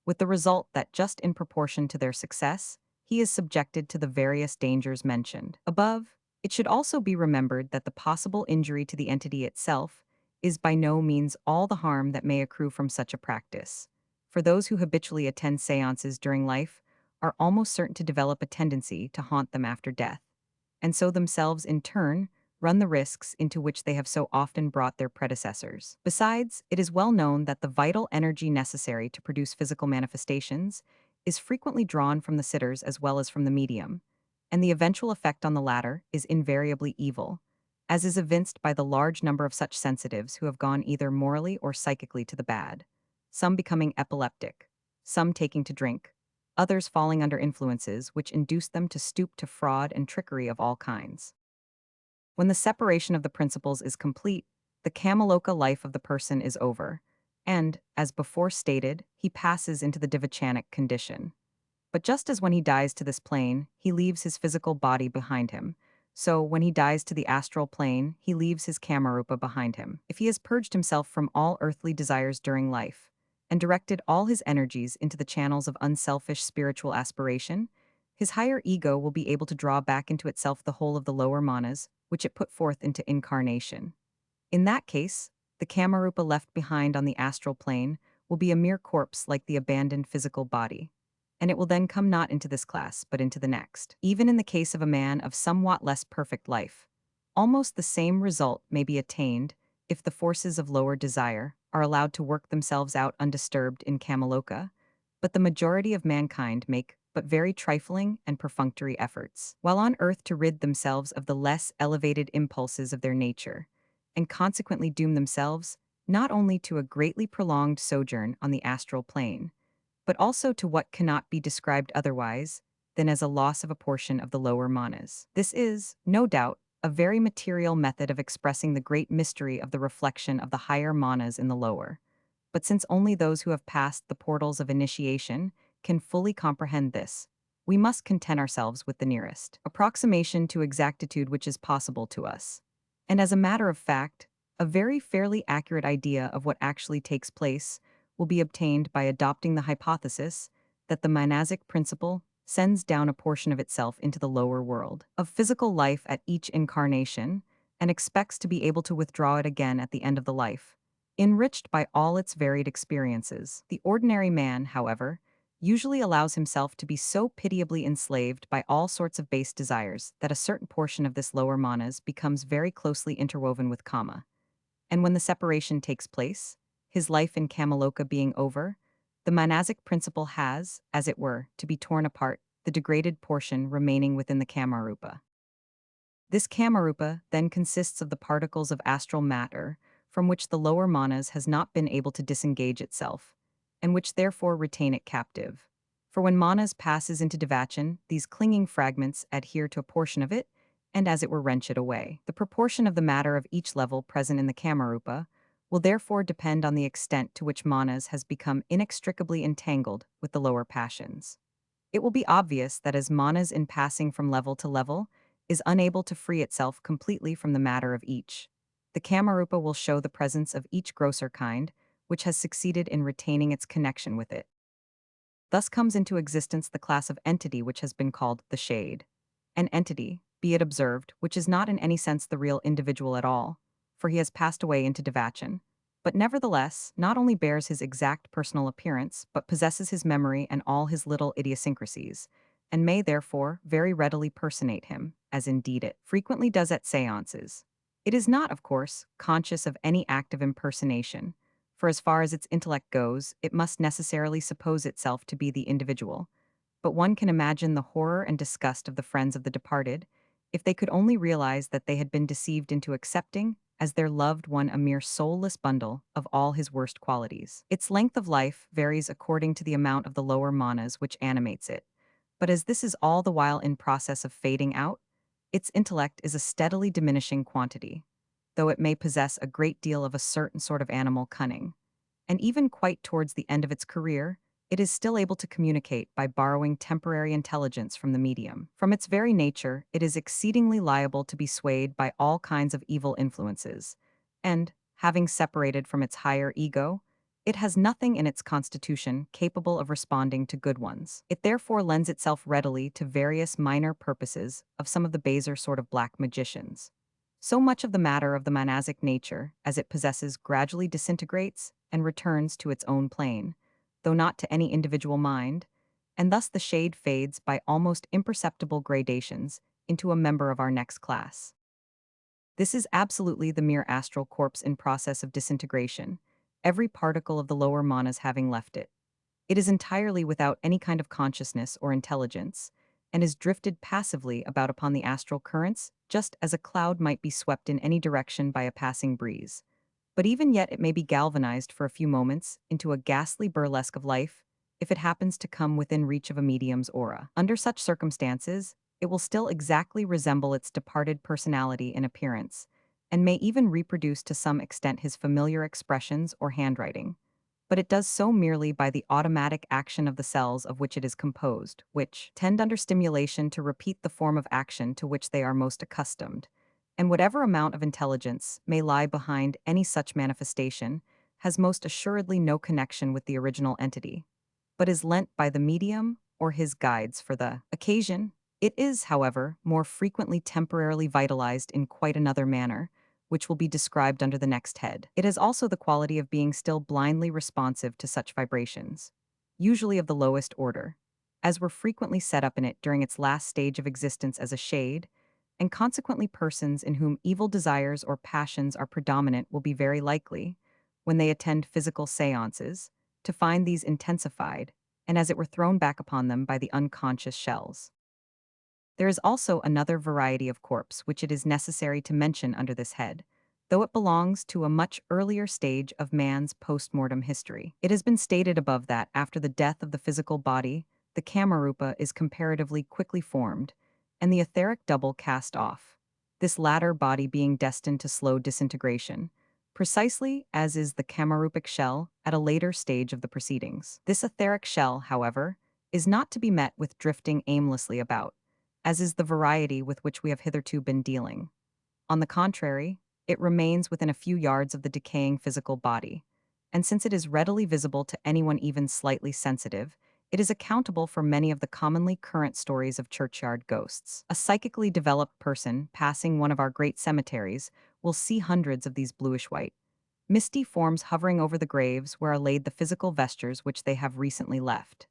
with the result that just in proportion to their success, he is subjected to the various dangers mentioned above. It should also be remembered that the possible injury to the entity itself is by no means all the harm that may accrue from such a practice, for those who habitually attend seances during life are almost certain to develop a tendency to haunt them after death, and so themselves in turn run the risks into which they have so often brought their predecessors. Besides, it is well known that the vital energy necessary to produce physical manifestations is frequently drawn from the sitters as well as from the medium, and the eventual effect on the latter is invariably evil, as is evinced by the large number of such sensitives who have gone either morally or psychically to the bad, some becoming epileptic, some taking to drink, others falling under influences which induce them to stoop to fraud and trickery of all kinds. When the separation of the principles is complete, the Kamaloka life of the person is over, and, as before stated, he passes into the divachanic condition. But just as when he dies to this plane, he leaves his physical body behind him, so when he dies to the astral plane, he leaves his Kamarupa behind him. If he has purged himself from all earthly desires during life, and directed all his energies into the channels of unselfish spiritual aspiration, his higher ego will be able to draw back into itself the whole of the lower manas, which it put forth into incarnation. In that case, the Kamarupa left behind on the astral plane will be a mere corpse like the abandoned physical body, and it will then come not into this class but into the next. Even in the case of a man of somewhat less perfect life, almost the same result may be attained if the forces of lower desire are allowed to work themselves out undisturbed in Kamaloka, but the majority of mankind make but very trifling and perfunctory efforts, while on earth to rid themselves of the less elevated impulses of their nature, and consequently doom themselves not only to a greatly prolonged sojourn on the astral plane, but also to what cannot be described otherwise than as a loss of a portion of the lower manas. This is, no doubt, a very material method of expressing the great mystery of the reflection of the higher manas in the lower. But since only those who have passed the portals of initiation can fully comprehend this, we must content ourselves with the nearest approximation to exactitude which is possible to us. And as a matter of fact, a very fairly accurate idea of what actually takes place will be obtained by adopting the hypothesis that the monasic principle sends down a portion of itself into the lower world of physical life at each incarnation and expects to be able to withdraw it again at the end of the life, enriched by all its varied experiences. The ordinary man, however, usually allows himself to be so pitiably enslaved by all sorts of base desires that a certain portion of this lower manas becomes very closely interwoven with kama. And when the separation takes place, his life in Kamaloka being over, the monasic principle has, as it were, to be torn apart, the degraded portion remaining within the Kamarupa. This Kamarupa then consists of the particles of astral matter from which the lower manas has not been able to disengage itself, and which therefore retain it captive. For when manas passes into devachan, these clinging fragments adhere to a portion of it, and as it were wrench it away. The proportion of the matter of each level present in the Kamarupa will therefore depend on the extent to which manas has become inextricably entangled with the lower passions. It will be obvious that as manas in passing from level to level is unable to free itself completely from the matter of each, the Kamarupa will show the presence of each grosser kind, which has succeeded in retaining its connection with it. Thus comes into existence the class of entity which has been called the shade. An entity, be it observed, which is not in any sense the real individual at all, for he has passed away into devachan, but nevertheless not only bears his exact personal appearance, but possesses his memory and all his little idiosyncrasies, and may therefore very readily personate him, as indeed it frequently does at seances. It is not, of course, conscious of any act of impersonation, for as far as its intellect goes, it must necessarily suppose itself to be the individual. But one can imagine the horror and disgust of the friends of the departed, if they could only realize that they had been deceived into accepting, as their loved one, a mere soulless bundle of all his worst qualities. Its length of life varies according to the amount of the lower manas which animates it, but as this is all the while in process of fading out, its intellect is a steadily diminishing quantity, though it may possess a great deal of a certain sort of animal cunning. And even quite towards the end of its career, it is still able to communicate by borrowing temporary intelligence from the medium. From its very nature, it is exceedingly liable to be swayed by all kinds of evil influences, and, having separated from its higher ego, it has nothing in its constitution capable of responding to good ones. It therefore lends itself readily to various minor purposes of some of the baser sort of black magicians. So much of the matter of the monasic nature, as it possesses, gradually disintegrates and returns to its own plane, though not to any individual mind, and thus the shade fades by almost imperceptible gradations into a member of our next class. This is absolutely the mere astral corpse in process of disintegration, every particle of the lower manas having left it. It is entirely without any kind of consciousness or intelligence, and is drifted passively about upon the astral currents, just as a cloud might be swept in any direction by a passing breeze. But even yet it may be galvanized for a few moments into a ghastly burlesque of life if it happens to come within reach of a medium's aura. Under such circumstances, it will still exactly resemble its departed personality in appearance, and may even reproduce to some extent his familiar expressions or handwriting. But it does so merely by the automatic action of the cells of which it is composed, which tend under stimulation to repeat the form of action to which they are most accustomed. And whatever amount of intelligence may lie behind any such manifestation has most assuredly no connection with the original entity, but is lent by the medium or his guides for the occasion. It is, however, more frequently temporarily vitalized in quite another manner, which will be described under the next head. It has also the quality of being still blindly responsive to such vibrations, usually of the lowest order, as were frequently set up in it during its last stage of existence as a shade, and consequently persons in whom evil desires or passions are predominant will be very likely, when they attend physical seances, to find these intensified, and as it were thrown back upon them by the unconscious shells. There is also another variety of corpse which it is necessary to mention under this head, though it belongs to a much earlier stage of man's post-mortem history. It has been stated above that, after the death of the physical body, the kamarupa is comparatively quickly formed, and the etheric double cast off, this latter body being destined to slow disintegration, precisely as is the kamarupic shell at a later stage of the proceedings. This etheric shell, however, is not to be met with drifting aimlessly about, as is the variety with which we have hitherto been dealing. On the contrary, it remains within a few yards of the decaying physical body, and since it is readily visible to anyone even slightly sensitive, it is accountable for many of the commonly current stories of churchyard ghosts. A psychically developed person passing one of our great cemeteries will see hundreds of these bluish-white, misty forms hovering over the graves where are laid the physical vestures which they have recently left.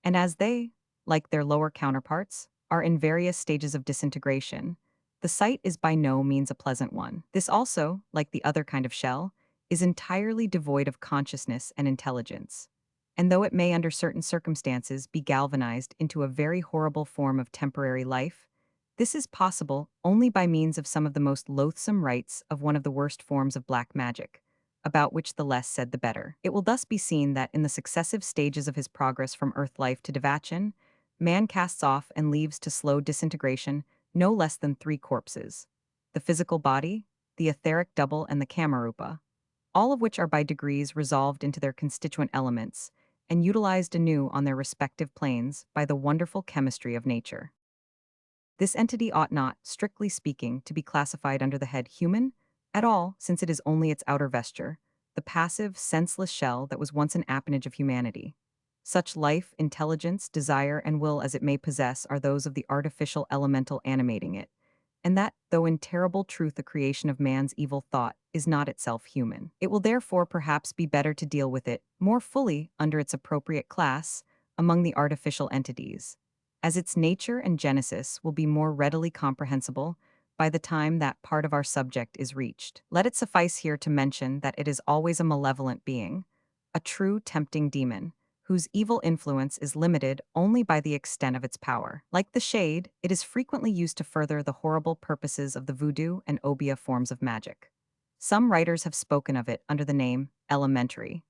And as they, like their lower counterparts, are in various stages of disintegration, the sight is by no means a pleasant one. This also, like the other kind of shell, is entirely devoid of consciousness and intelligence. And though it may under certain circumstances be galvanized into a very horrible form of temporary life, this is possible only by means of some of the most loathsome rites of one of the worst forms of black magic, about which the less said the better. It will thus be seen that in the successive stages of his progress from earth life to Devachan, man casts off and leaves to slow disintegration no less than three corpses: the physical body, the etheric double, and the kamarupa, all of which are by degrees resolved into their constituent elements and utilized anew on their respective planes by the wonderful chemistry of nature. This entity ought not, strictly speaking, to be classified under the head human at all, since it is only its outer vesture, the passive, senseless shell that was once an appanage of humanity. Such life, intelligence, desire, and will as it may possess are those of the artificial elemental animating it, and that, though in terrible truth a creation of man's evil thought, is not itself human. It will therefore perhaps be better to deal with it more fully under its appropriate class among the artificial entities, as its nature and genesis will be more readily comprehensible by the time that part of our subject is reached. Let it suffice here to mention that it is always a malevolent being, a true tempting demon, whose evil influence is limited only by the extent of its power. Like the shade, it is frequently used to further the horrible purposes of the voodoo and obeah forms of magic. Some writers have spoken of it under the name elementary,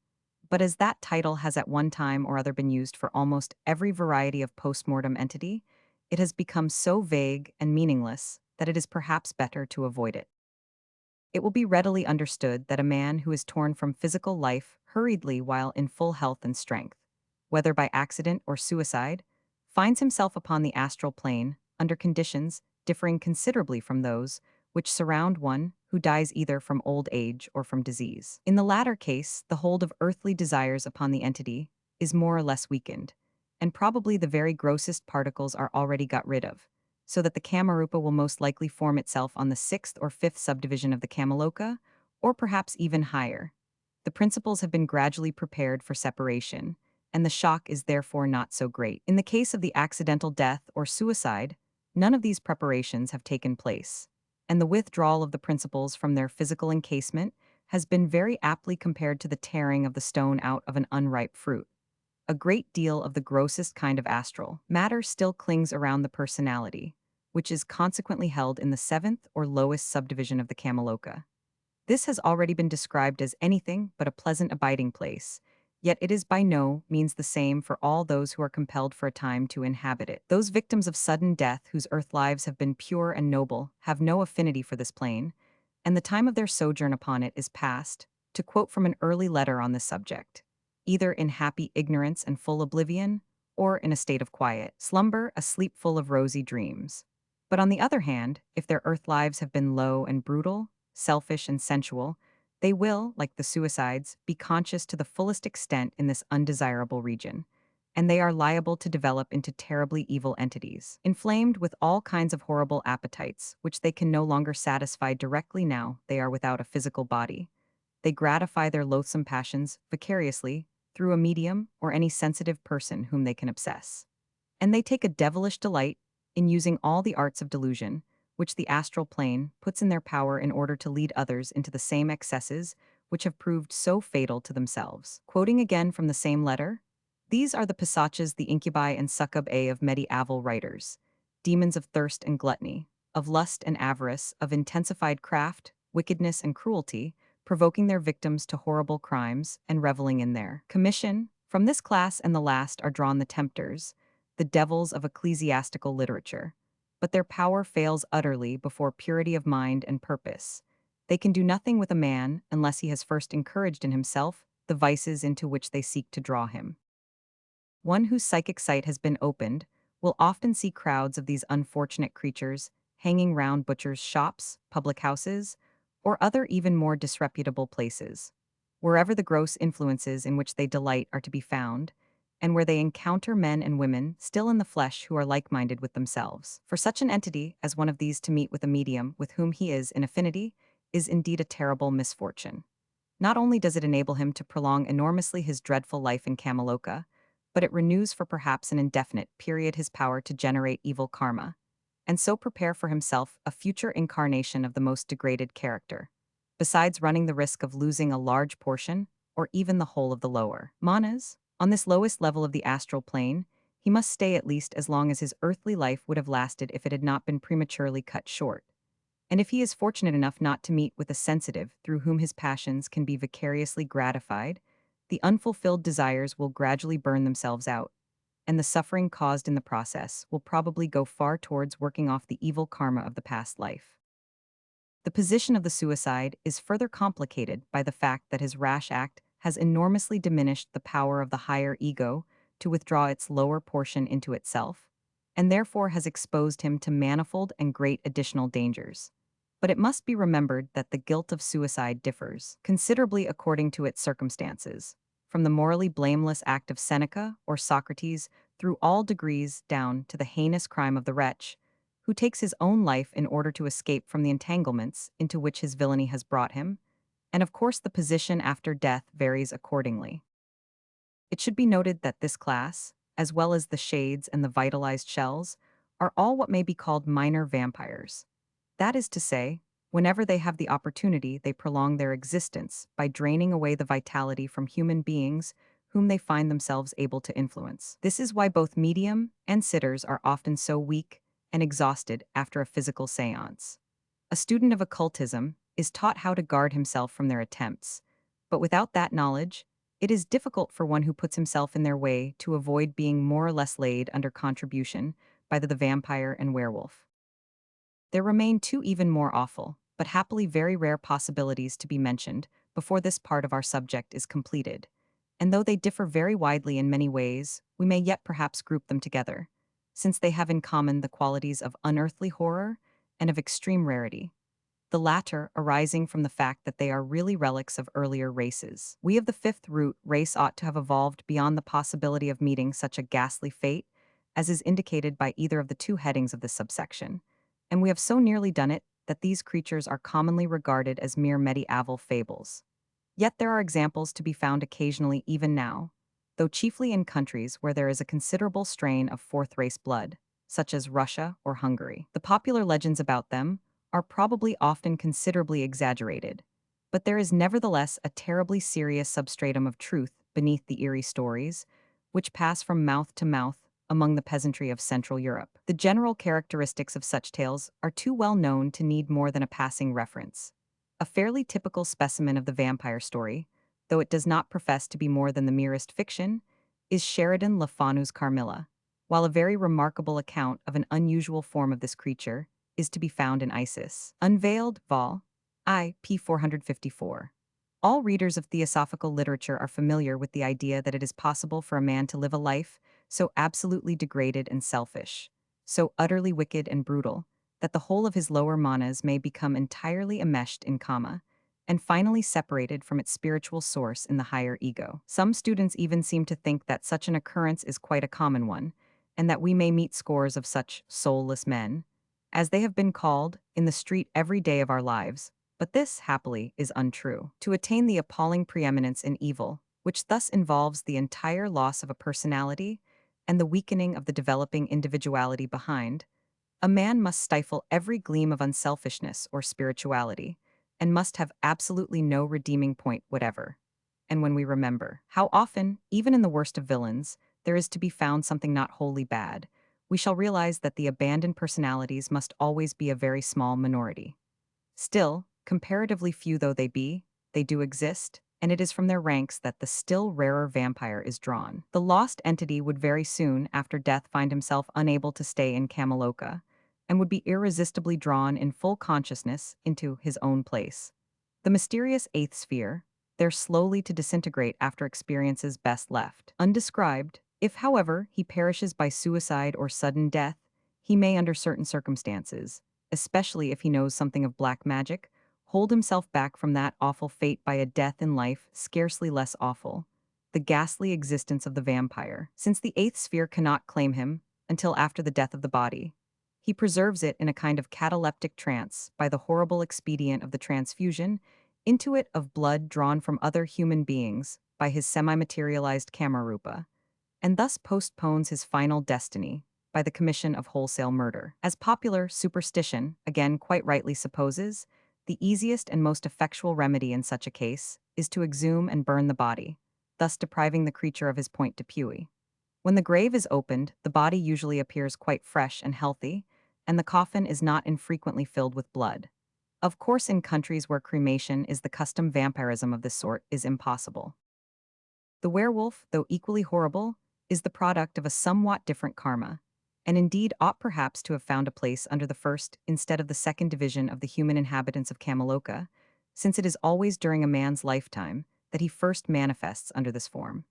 but as that title has at one time or other been used for almost every variety of postmortem entity, it has become so vague and meaningless that it is perhaps better to avoid it. It will be readily understood that a man who is torn from physical life hurriedly while in full health and strength, whether by accident or suicide, finds himself upon the astral plane under conditions differing considerably from those which surround one who dies either from old age or from disease. In the latter case, the hold of earthly desires upon the entity is more or less weakened, and probably the very grossest particles are already got rid of, so that the Kamarupa will most likely form itself on the sixth or fifth subdivision of the Kamaloka, or perhaps even higher. The principles have been gradually prepared for separation, and the shock is therefore not so great. In the case of the accidental death or suicide, none of these preparations have taken place, and the withdrawal of the principles from their physical encasement has been very aptly compared to the tearing of the stone out of an unripe fruit, a great deal of the grossest kind of astral matter still clings around the personality, which is consequently held in the seventh or lowest subdivision of the Kamaloka. This has already been described as anything but a pleasant abiding place, yet it is by no means the same for all those who are compelled for a time to inhabit it. Those victims of sudden death whose earth lives have been pure and noble have no affinity for this plane, and the time of their sojourn upon it is past, to quote from an early letter on this subject, either in happy ignorance and full oblivion, or in a state of quiet slumber, a sleep full of rosy dreams. But on the other hand, if their earth lives have been low and brutal, selfish and sensual, they will, like the suicides, be conscious to the fullest extent in this undesirable region, and they are liable to develop into terribly evil entities, inflamed with all kinds of horrible appetites, which they can no longer satisfy directly now they are without a physical body. They gratify their loathsome passions vicariously through a medium or any sensitive person whom they can obsess. And they take a devilish delight in using all the arts of delusion, which the astral plane puts in their power in order to lead others into the same excesses which have proved so fatal to themselves. Quoting again from the same letter, these are the pisachas, the incubi and succubae of medieval writers, demons of thirst and gluttony, of lust and avarice, of intensified craft, wickedness and cruelty, provoking their victims to horrible crimes and reveling in their commission. From this class and the last are drawn the tempters, the devils of ecclesiastical literature, but their power fails utterly before purity of mind and purpose. They can do nothing with a man unless he has first encouraged in himself the vices into which they seek to draw him. One whose psychic sight has been opened will often see crowds of these unfortunate creatures hanging round butchers' shops, public houses, or other even more disreputable places, wherever the gross influences in which they delight are to be found, and where they encounter men and women still in the flesh who are like-minded with themselves. For such an entity as one of these to meet with a medium with whom he is in affinity is indeed a terrible misfortune. Not only does it enable him to prolong enormously his dreadful life in Kamaloka, but it renews for perhaps an indefinite period his power to generate evil karma, and so prepare for himself a future incarnation of the most degraded character, besides running the risk of losing a large portion, or even the whole of the lower manas. On this lowest level of the astral plane, he must stay at least as long as his earthly life would have lasted if it had not been prematurely cut short. And if he is fortunate enough not to meet with a sensitive through whom his passions can be vicariously gratified, the unfulfilled desires will gradually burn themselves out, and the suffering caused in the process will probably go far towards working off the evil karma of the past life. The position of the suicide is further complicated by the fact that his rash act has enormously diminished the power of the higher ego to withdraw its lower portion into itself, and therefore has exposed him to manifold and great additional dangers. But it must be remembered that the guilt of suicide differs considerably according to its circumstances, from the morally blameless act of Seneca or Socrates through all degrees down to the heinous crime of the wretch, who takes his own life in order to escape from the entanglements into which his villainy has brought him, and of course the position after death varies accordingly. It should be noted that this class, as well as the shades and the vitalized shells, are all what may be called minor vampires. That is to say, whenever they have the opportunity, they prolong their existence by draining away the vitality from human beings whom they find themselves able to influence. This is why both medium and sitters are often so weak and exhausted after a physical seance. A student of occultism is taught how to guard himself from their attempts, but without that knowledge, it is difficult for one who puts himself in their way to avoid being more or less laid under contribution by the vampire and werewolf. There remain two even more awful, but happily very rare possibilities to be mentioned before this part of our subject is completed, and though they differ very widely in many ways, we may yet perhaps group them together, since they have in common the qualities of unearthly horror and of extreme rarity, the latter arising from the fact that they are really relics of earlier races. We of the fifth root race ought to have evolved beyond the possibility of meeting such a ghastly fate, as is indicated by either of the two headings of this subsection, and we have so nearly done it that these creatures are commonly regarded as mere medieval fables. Yet there are examples to be found occasionally even now, though chiefly in countries where there is a considerable strain of fourth-race blood, such as Russia or Hungary. The popular legends about them are probably often considerably exaggerated, but there is nevertheless a terribly serious substratum of truth beneath the eerie stories, which pass from mouth to mouth among the peasantry of Central Europe. The general characteristics of such tales are too well known to need more than a passing reference. A fairly typical specimen of the vampire story, though it does not profess to be more than the merest fiction, is Sheridan Le Fanu's Carmilla, while a very remarkable account of an unusual form of this creature is to be found in Isis. Unveiled, Vol. I. p. 454. All readers of theosophical literature are familiar with the idea that it is possible for a man to live a life so absolutely degraded and selfish, so utterly wicked and brutal, that the whole of his lower manas may become entirely enmeshed in kama, and finally separated from its spiritual source in the higher ego. Some students even seem to think that such an occurrence is quite a common one, and that we may meet scores of such soulless men, as they have been called, in the street every day of our lives. But this, happily, is untrue. To attain the appalling preeminence in evil, which thus involves the entire loss of a personality and the weakening of the developing individuality behind, a man must stifle every gleam of unselfishness or spirituality, and must have absolutely no redeeming point whatever. And when we remember how often, even in the worst of villains, there is to be found something not wholly bad, we shall realize that the abandoned personalities must always be a very small minority. Still, comparatively few though they be, they do exist, and it is from their ranks that the still rarer vampire is drawn. The lost entity would very soon after death find himself unable to stay in Kamaloka, and would be irresistibly drawn in full consciousness into his own place. The mysterious eighth sphere, there slowly to disintegrate after experiences best left undescribed. If, however, he perishes by suicide or sudden death, he may, under certain circumstances, especially if he knows something of black magic, hold himself back from that awful fate by a death in life scarcely less awful, the ghastly existence of the vampire. Since the eighth sphere cannot claim him until after the death of the body, he preserves it in a kind of cataleptic trance by the horrible expedient of the transfusion into it of blood drawn from other human beings by his semi-materialized Kamarupa, and thus postpones his final destiny by the commission of wholesale murder. As popular superstition, again quite rightly supposes, the easiest and most effectual remedy in such a case is to exhume and burn the body, thus depriving the creature of his point d'appui. When the grave is opened, the body usually appears quite fresh and healthy, and the coffin is not infrequently filled with blood. Of course, in countries where cremation is the custom, vampirism of this sort is impossible. The werewolf, though equally horrible, is the product of a somewhat different karma, and indeed ought perhaps to have found a place under the first instead of the second division of the human inhabitants of Kamaloka, since it is always during a man's lifetime that he first manifests under this form.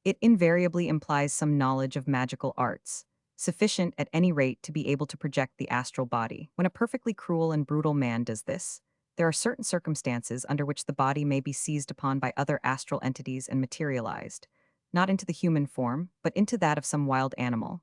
It invariably implies some knowledge of magical arts, sufficient at any rate to be able to project the astral body. When a perfectly cruel and brutal man does this, there are certain circumstances under which the body may be seized upon by other astral entities and materialized, not into the human form, but into that of some wild animal,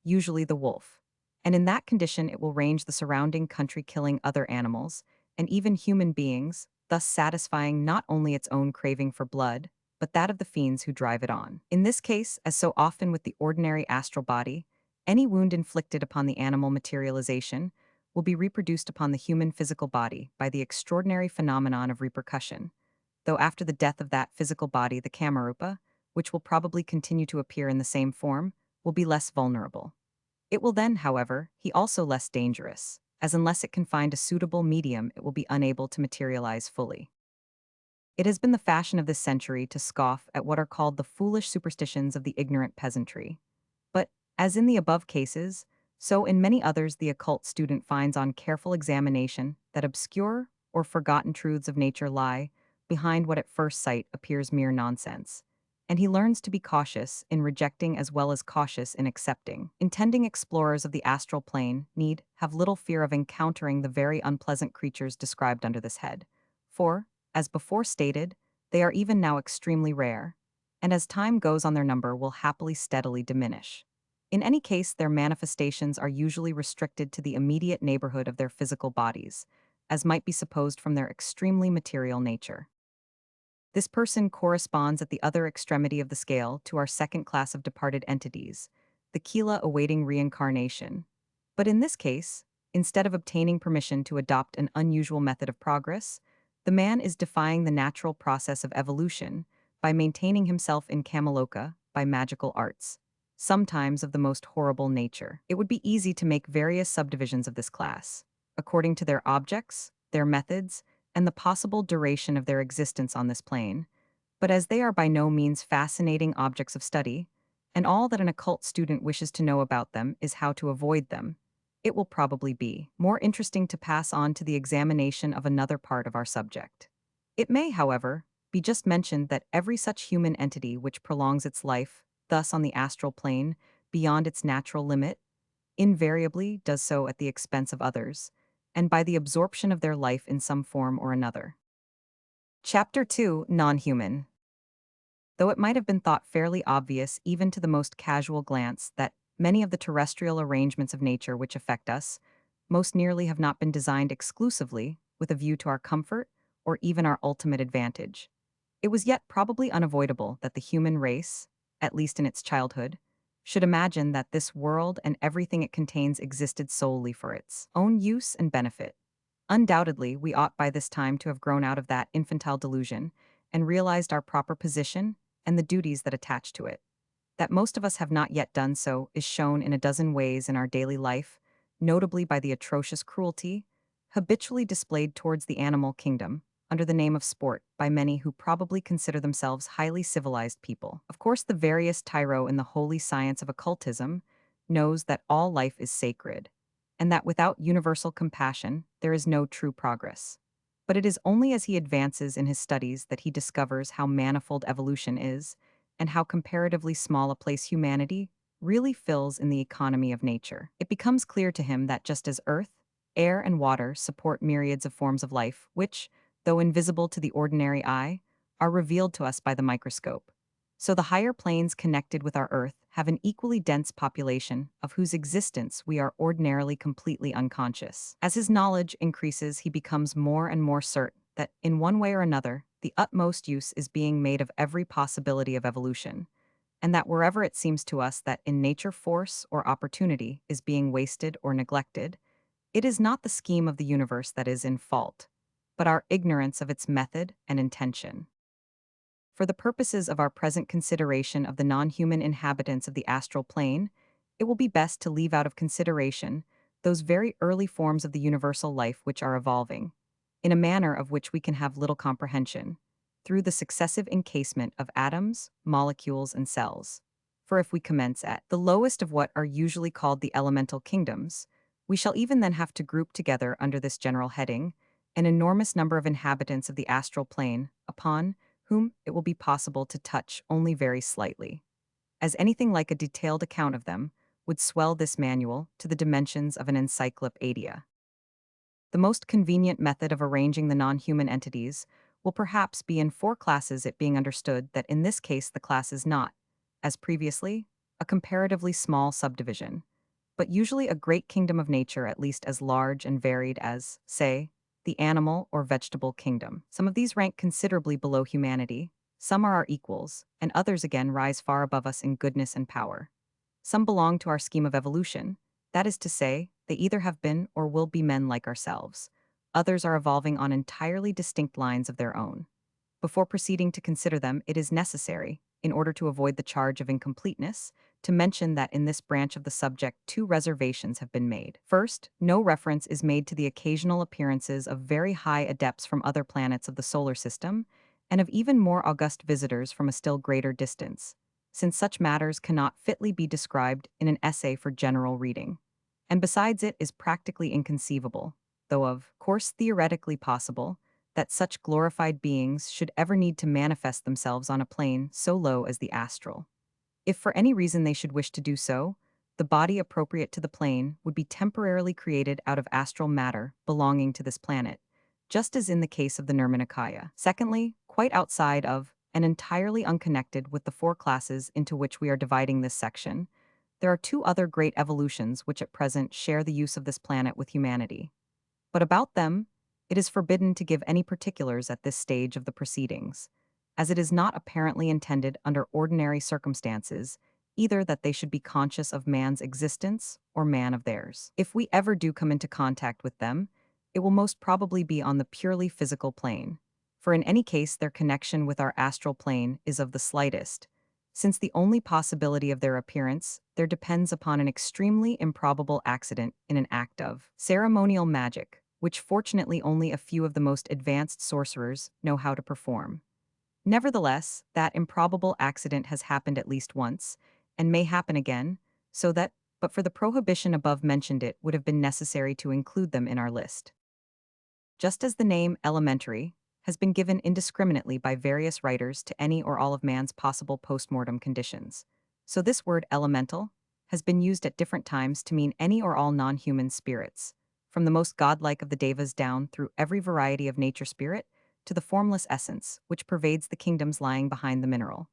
usually the wolf. And in that condition it will range the surrounding country, killing other animals, and even human beings, thus satisfying not only its own craving for blood, but that of the fiends who drive it on. In this case, as so often with the ordinary astral body, any wound inflicted upon the animal materialization will be reproduced upon the human physical body by the extraordinary phenomenon of repercussion, though after the death of that physical body the Kamarupa, which will probably continue to appear in the same form, will be less vulnerable. It will then, however, be also less dangerous, as unless it can find a suitable medium it will be unable to materialize fully. It has been the fashion of this century to scoff at what are called the foolish superstitions of the ignorant peasantry. But, as in the above cases, so in many others the occult student finds on careful examination that obscure or forgotten truths of nature lie behind what at first sight appears mere nonsense, and he learns to be cautious in rejecting as well as cautious in accepting. Intending explorers of the astral plane need have little fear of encountering the very unpleasant creatures described under this head, for, as before stated, they are even now extremely rare, and as time goes on their number will happily steadily diminish. In any case, their manifestations are usually restricted to the immediate neighborhood of their physical bodies, as might be supposed from their extremely material nature. This person corresponds at the other extremity of the scale to our second class of departed entities, the Kila awaiting reincarnation. But in this case, instead of obtaining permission to adopt an unusual method of progress, the man is defying the natural process of evolution by maintaining himself in Kamaloka by magical arts, sometimes of the most horrible nature. It would be easy to make various subdivisions of this class, according to their objects, their methods, and the possible duration of their existence on this plane, but as they are by no means fascinating objects of study, and all that an occult student wishes to know about them is how to avoid them, it will probably be more interesting to pass on to the examination of another part of our subject. It may, however, be just mentioned that every such human entity which prolongs its life, thus on the astral plane, beyond its natural limit, invariably does so at the expense of others, and by the absorption of their life in some form or another. Chapter 2: Non-Human. Though it might have been thought fairly obvious even to the most casual glance that many of the terrestrial arrangements of nature which affect us most nearly have not been designed exclusively with a view to our comfort or even our ultimate advantage, it was yet probably unavoidable that the human race, at least in its childhood, should imagine that this world and everything it contains existed solely for its own use and benefit. Undoubtedly, we ought by this time to have grown out of that infantile delusion and realized our proper position and the duties that attach to it. That most of us have not yet done so is shown in a dozen ways in our daily life, notably by the atrocious cruelty habitually displayed towards the animal kingdom, under the name of sport, by many who probably consider themselves highly civilized people. Of course, the veriest tyro in the holy science of occultism knows that all life is sacred, and that without universal compassion, there is no true progress. But it is only as he advances in his studies that he discovers how manifold evolution is, and how comparatively small a place humanity really fills in the economy of nature. It becomes clear to him that just as earth, air, and water support myriads of forms of life, which, though invisible to the ordinary eye, are revealed to us by the microscope, so the higher planes connected with our Earth have an equally dense population of whose existence we are ordinarily completely unconscious. As his knowledge increases, he becomes more and more certain that, in one way or another, the utmost use is being made of every possibility of evolution, and that wherever it seems to us that in nature force or opportunity is being wasted or neglected, it is not the scheme of the universe that is in fault, but our ignorance of its method and intention. For the purposes of our present consideration of the non-human inhabitants of the astral plane, it will be best to leave out of consideration those very early forms of the universal life which are evolving, in a manner of which we can have little comprehension, through the successive encasement of atoms, molecules, and cells. For if we commence at the lowest of what are usually called the elemental kingdoms, we shall even then have to group together under this general heading an enormous number of inhabitants of the astral plane upon whom it will be possible to touch only very slightly, as anything like a detailed account of them would swell this manual to the dimensions of an encyclopedia. The most convenient method of arranging the non-human entities will perhaps be in four classes, it being understood that in this case the class is not, as previously, a comparatively small subdivision, but usually a great kingdom of nature at least as large and varied as, say, the animal or vegetable kingdom. Some of these rank considerably below humanity, some are our equals, and others again rise far above us in goodness and power. Some belong to our scheme of evolution, that is to say, they either have been or will be men like ourselves. Others are evolving on entirely distinct lines of their own. Before proceeding to consider them, it is necessary, in order to avoid the charge of incompleteness, to mention that in this branch of the subject two reservations have been made. First, no reference is made to the occasional appearances of very high adepts from other planets of the solar system, and of even more august visitors from a still greater distance, since such matters cannot fitly be described in an essay for general reading. And besides, it is practically inconceivable, though of course theoretically possible, that such glorified beings should ever need to manifest themselves on a plane so low as the astral. If for any reason they should wish to do so, the body appropriate to the plane would be temporarily created out of astral matter belonging to this planet, just as in the case of the Nirmanakaya. Secondly, quite outside of, and entirely unconnected with the four classes into which we are dividing this section, there are two other great evolutions which at present share the use of this planet with humanity. But about them, it is forbidden to give any particulars at this stage of the proceedings, as it is not apparently intended under ordinary circumstances either that they should be conscious of man's existence or man of theirs. If we ever do come into contact with them, it will most probably be on the purely physical plane, for in any case their connection with our astral plane is of the slightest, Since the only possibility of their appearance there depends upon an extremely improbable accident in an act of ceremonial magic, which fortunately only a few of the most advanced sorcerers know how to perform. Nevertheless, that improbable accident has happened at least once, and may happen again, so that, but for the prohibition above mentioned, it would have been necessary to include them in our list. Just as the name elementary has been given indiscriminately by various writers to any or all of man's possible postmortem conditions, so this word elemental has been used at different times to mean any or all non-human spirits, from the most godlike of the devas down through every variety of nature spirit to the formless essence which pervades the kingdoms lying behind the mineral.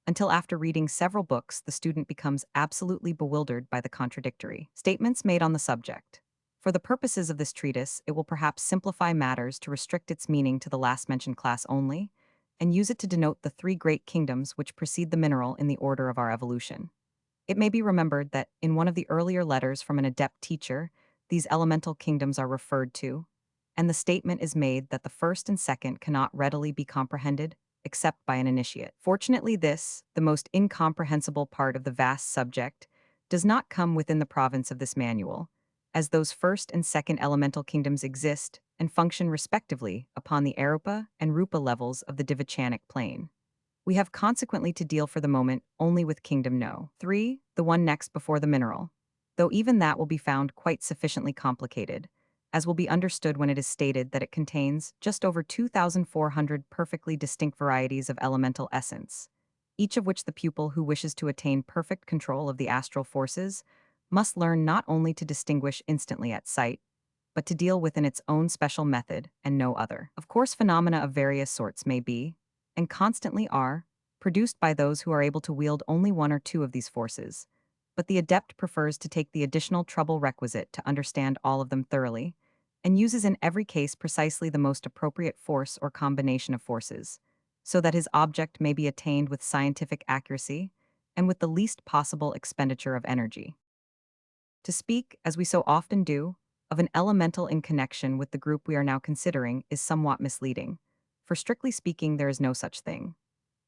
Until after reading several books, the student becomes absolutely bewildered by the contradictory statements made on the subject. For the purposes of this treatise, it will perhaps simplify matters to restrict its meaning to the last mentioned class only, and use it to denote the three great kingdoms which precede the mineral in the order of our evolution. It may be remembered that, in one of the earlier letters from an adept teacher, these elemental kingdoms are referred to, and the statement is made that the first and second cannot readily be comprehended except by an initiate. Fortunately, this, the most incomprehensible part of the vast subject, does not come within the province of this manual, as those first and second elemental kingdoms exist and function respectively upon the Arupa and Rupa levels of the Divachanic plane. We have consequently to deal for the moment only with Kingdom No. 3, the one next before the mineral, though even that will be found quite sufficiently complicated, as will be understood when it is stated that it contains just over 2,400 perfectly distinct varieties of elemental essence, each of which the pupil who wishes to attain perfect control of the astral forces must learn not only to distinguish instantly at sight, but to deal with in its own special method and no other. Of course, phenomena of various sorts may be, and constantly are, produced by those who are able to wield only one or two of these forces, but the adept prefers to take the additional trouble requisite to understand all of them thoroughly, and uses in every case precisely the most appropriate force or combination of forces, so that his object may be attained with scientific accuracy and with the least possible expenditure of energy. To speak, as we so often do, of an elemental in connection with the group we are now considering is somewhat misleading, for strictly speaking there is no such thing.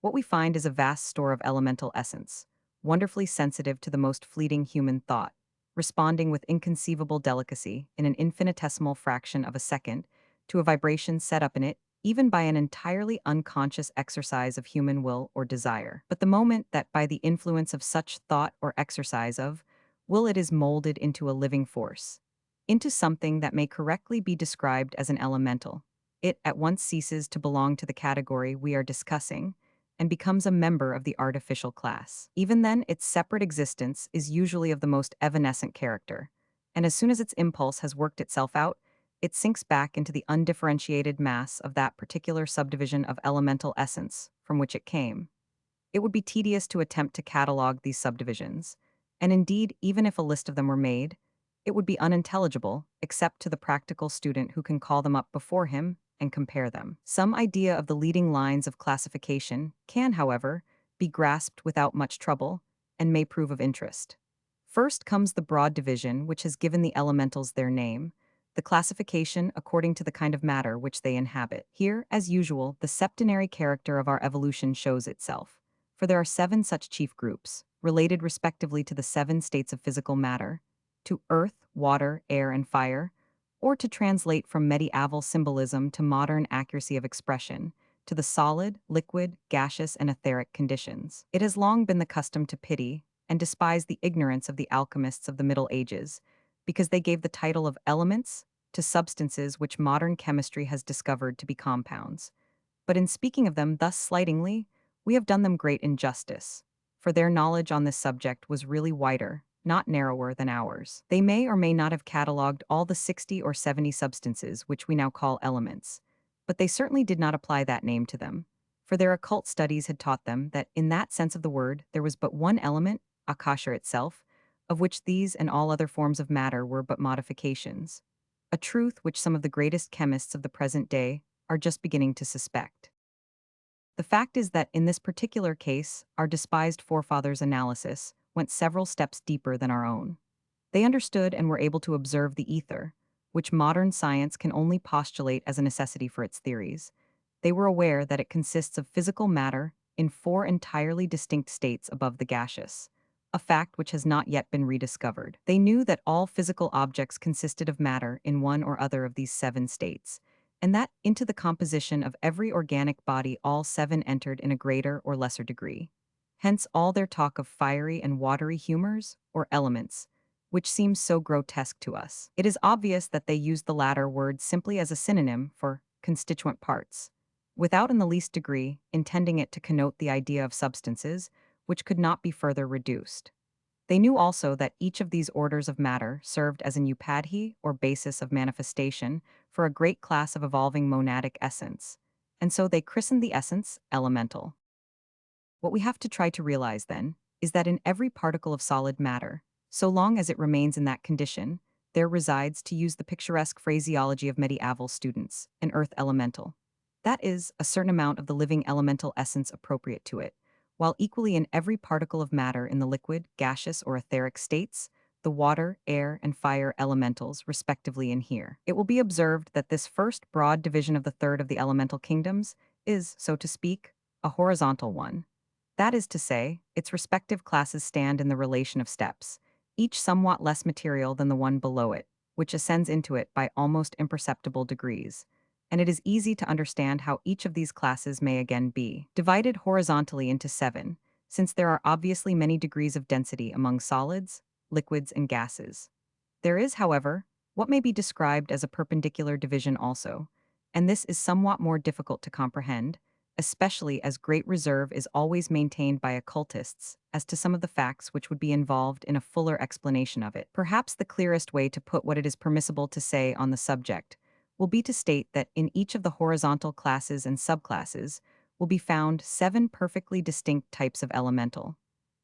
What we find is a vast store of elemental essence, wonderfully sensitive to the most fleeting human thought, responding with inconceivable delicacy in an infinitesimal fraction of a second to a vibration set up in it even by an entirely unconscious exercise of human will or desire. But the moment that by the influence of such thought or exercise of will it is molded into a living force, into something that may correctly be described as an elemental, it at once ceases to belong to the category we are discussing and becomes a member of the artificial class. Even then, its separate existence is usually of the most evanescent character, and as soon as its impulse has worked itself out, it sinks back into the undifferentiated mass of that particular subdivision of elemental essence from which it came. It would be tedious to attempt to catalogue these subdivisions, and indeed, even if a list of them were made, it would be unintelligible except to the practical student who can call them up before him and compare them. Some idea of the leading lines of classification can, however, be grasped without much trouble and may prove of interest. First comes the broad division which has given the elementals their name, the classification according to the kind of matter which they inhabit. Here, as usual, the septenary character of our evolution shows itself, for there are 7 such chief groups, related respectively to the 7 states of physical matter, to earth, water, air, and fire, or to translate from medieval symbolism to modern accuracy of expression, to the solid, liquid, gaseous, and etheric conditions. It has long been the custom to pity and despise the ignorance of the alchemists of the Middle Ages, because they gave the title of elements to substances which modern chemistry has discovered to be compounds. But in speaking of them thus slightingly, we have done them great injustice, for their knowledge on this subject was really wider, not narrower than ours. They may or may not have catalogued all the 60 or 70 substances which we now call elements, but they certainly did not apply that name to them, for their occult studies had taught them that in that sense of the word there was but one element, Akasha itself, of which these and all other forms of matter were but modifications, a truth which some of the greatest chemists of the present day are just beginning to suspect. The fact is that in this particular case, our despised forefathers' analysis went several steps deeper than our own. They understood and were able to observe the ether, which modern science can only postulate as a necessity for its theories. They were aware that it consists of physical matter in four entirely distinct states above the gaseous, a fact which has not yet been rediscovered. They knew that all physical objects consisted of matter in one or other of these seven states, and that into the composition of every organic body all seven entered in a greater or lesser degree. Hence all their talk of fiery and watery humors, or elements, which seems so grotesque to us. It is obvious that they used the latter word simply as a synonym for constituent parts, without in the least degree intending it to connote the idea of substances, which could not be further reduced. They knew also that each of these orders of matter served as an upadhi, or basis of manifestation, for a great class of evolving monadic essence, and so they christened the essence elemental. What we have to try to realize, then, is that in every particle of solid matter, so long as it remains in that condition, there resides, to use the picturesque phraseology of medieval students, an earth elemental. That is, a certain amount of the living elemental essence appropriate to it, while equally in every particle of matter in the liquid, gaseous, or etheric states, the water, air, and fire elementals respectively inhere. It will be observed that this first broad division of the third of the elemental kingdoms is, so to speak, a horizontal one. That is to say, its respective classes stand in the relation of steps, each somewhat less material than the one below it, which ascends into it by almost imperceptible degrees. And it is easy to understand how each of these classes may again be divided horizontally into seven, since there are obviously many degrees of density among solids, liquids, and gases. There is, however, what may be described as a perpendicular division also, and this is somewhat more difficult to comprehend, especially as great reserve is always maintained by occultists as to some of the facts which would be involved in a fuller explanation of it. Perhaps the clearest way to put what it is permissible to say on the subject will be to state that in each of the horizontal classes and subclasses will be found seven perfectly distinct types of elemental,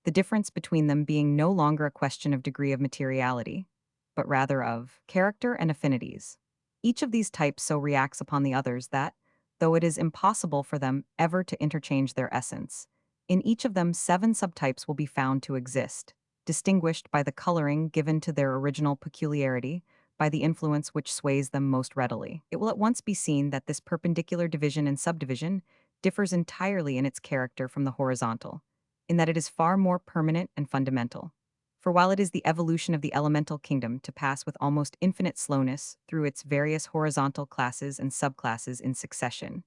the difference between them being no longer a question of degree of materiality, but rather of character and affinities. Each of these types so reacts upon the others that, though it is impossible for them ever to interchange their essence, in each of them seven subtypes will be found to exist, distinguished by the coloring given to their original peculiarity, by the influence which sways them most readily. It will at once be seen that this perpendicular division and subdivision differs entirely in its character from the horizontal, in that it is far more permanent and fundamental. For while it is the evolution of the elemental kingdom to pass with almost infinite slowness through its various horizontal classes and subclasses in succession,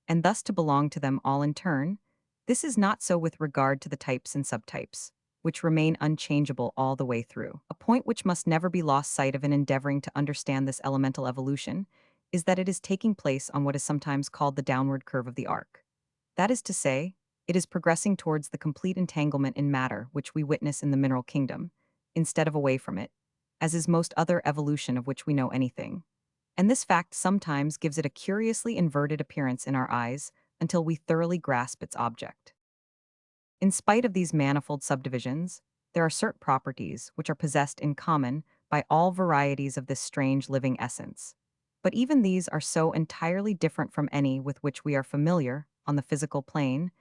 and thus to belong to them all in turn, this is not so with regard to the types and subtypes, which remain unchangeable all the way through. A point which must never be lost sight of in endeavoring to understand this elemental evolution is that it is taking place on what is sometimes called the downward curve of the arc. That is to say, it is progressing towards the complete entanglement in matter which we witness in the mineral kingdom, instead of away from it, as is most other evolution of which we know anything. And this fact sometimes gives it a curiously inverted appearance in our eyes until we thoroughly grasp its object. In spite of these manifold subdivisions, there are certain properties which are possessed in common by all varieties of this strange living essence. But even these are so entirely different from any with which we are familiar on the physical plane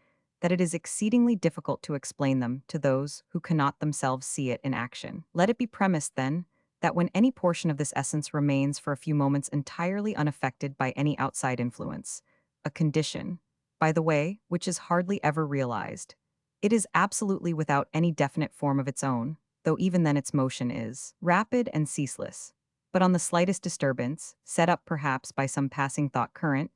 that it is exceedingly difficult to explain them to those who cannot themselves see it in action. Let it be premised, then, that when any portion of this essence remains for a few moments entirely unaffected by any outside influence, a condition, by the way, which is hardly ever realized, it is absolutely without any definite form of its own, though even then its motion is rapid and ceaseless. But on the slightest disturbance, set up perhaps by some passing thought current,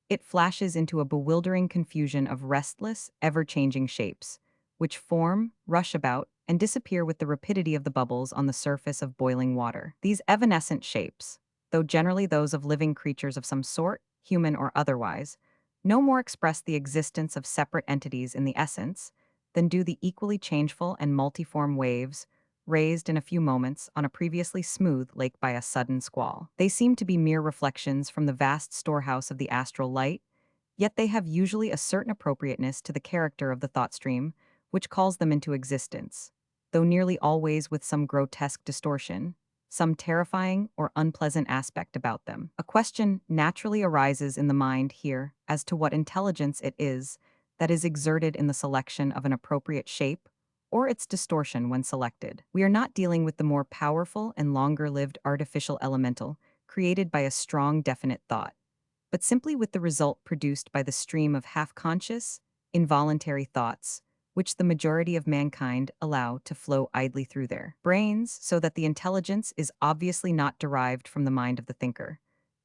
it flashes into a bewildering confusion of restless, ever-changing shapes, which form, rush about, and disappear with the rapidity of the bubbles on the surface of boiling water. These evanescent shapes, though generally those of living creatures of some sort, human or otherwise, no more express the existence of separate entities in the essence than do the equally changeful and multiform waves raised in a few moments on a previously smooth lake by a sudden squall. They seem to be mere reflections from the vast storehouse of the astral light, yet they have usually a certain appropriateness to the character of the thought stream which calls them into existence, though nearly always with some grotesque distortion, some terrifying or unpleasant aspect about them. A question naturally arises in the mind here as to what intelligence it is that is exerted in the selection of an appropriate shape or its distortion when selected. We are not dealing with the more powerful and longer-lived artificial elemental created by a strong definite thought, but simply with the result produced by the stream of half-conscious, involuntary thoughts, which the majority of mankind allow to flow idly through their brains, so that the intelligence is obviously not derived from the mind of the thinker.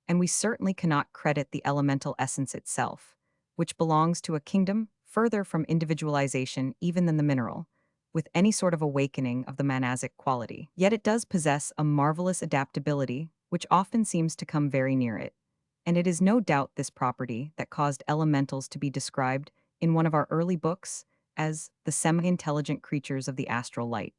And we certainly cannot credit the elemental essence itself, which belongs to a kingdom further from individualization even than the mineral, with any sort of awakening of the manasic quality. Yet it does possess a marvelous adaptability, which often seems to come very near it. And it is no doubt this property that caused elementals to be described in one of our early books as the semi-intelligent creatures of the astral light.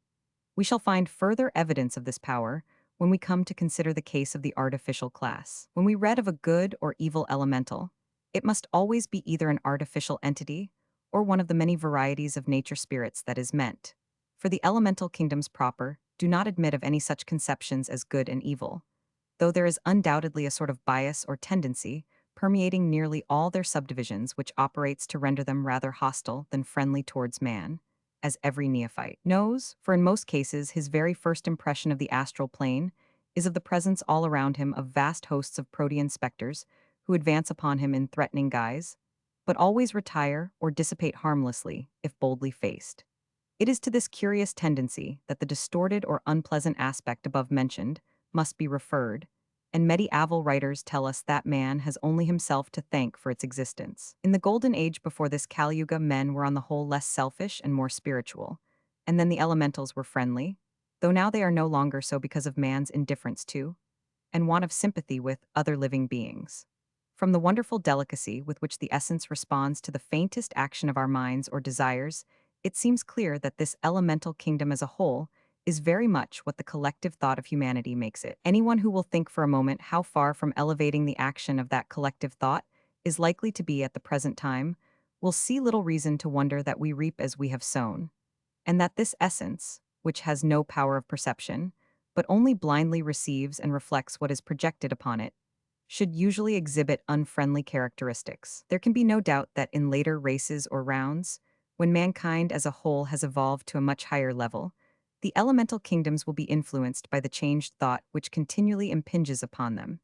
We shall find further evidence of this power when we come to consider the case of the artificial class. When we read of a good or evil elemental, it must always be either an artificial entity or one of the many varieties of nature spirits that is meant. For the elemental kingdoms proper do not admit of any such conceptions as good and evil, though there is undoubtedly a sort of bias or tendency permeating nearly all their subdivisions which operates to render them rather hostile than friendly towards man, as every neophyte knows, for in most cases his very first impression of the astral plane is of the presence all around him of vast hosts of protean specters who advance upon him in threatening guise, but always retire or dissipate harmlessly if boldly faced. It is to this curious tendency that the distorted or unpleasant aspect above mentioned must be referred, and medieval writers tell us that man has only himself to thank for its existence. In the golden age before this Kali Yuga, men were on the whole less selfish and more spiritual, and then the elementals were friendly, though now they are no longer so because of man's indifference to, and want of sympathy with, other living beings. From the wonderful delicacy with which the essence responds to the faintest action of our minds or desires, it seems clear that this elemental kingdom as a whole is very much what the collective thought of humanity makes it. Anyone who will think for a moment how far from elevating the action of that collective thought is likely to be at the present time will see little reason to wonder that we reap as we have sown, and that this essence, which has no power of perception, but only blindly receives and reflects what is projected upon it, should usually exhibit unfriendly characteristics. There can be no doubt that in later races or rounds, when mankind as a whole has evolved to a much higher level, the elemental kingdoms will be influenced by the changed thought which continually impinges upon them,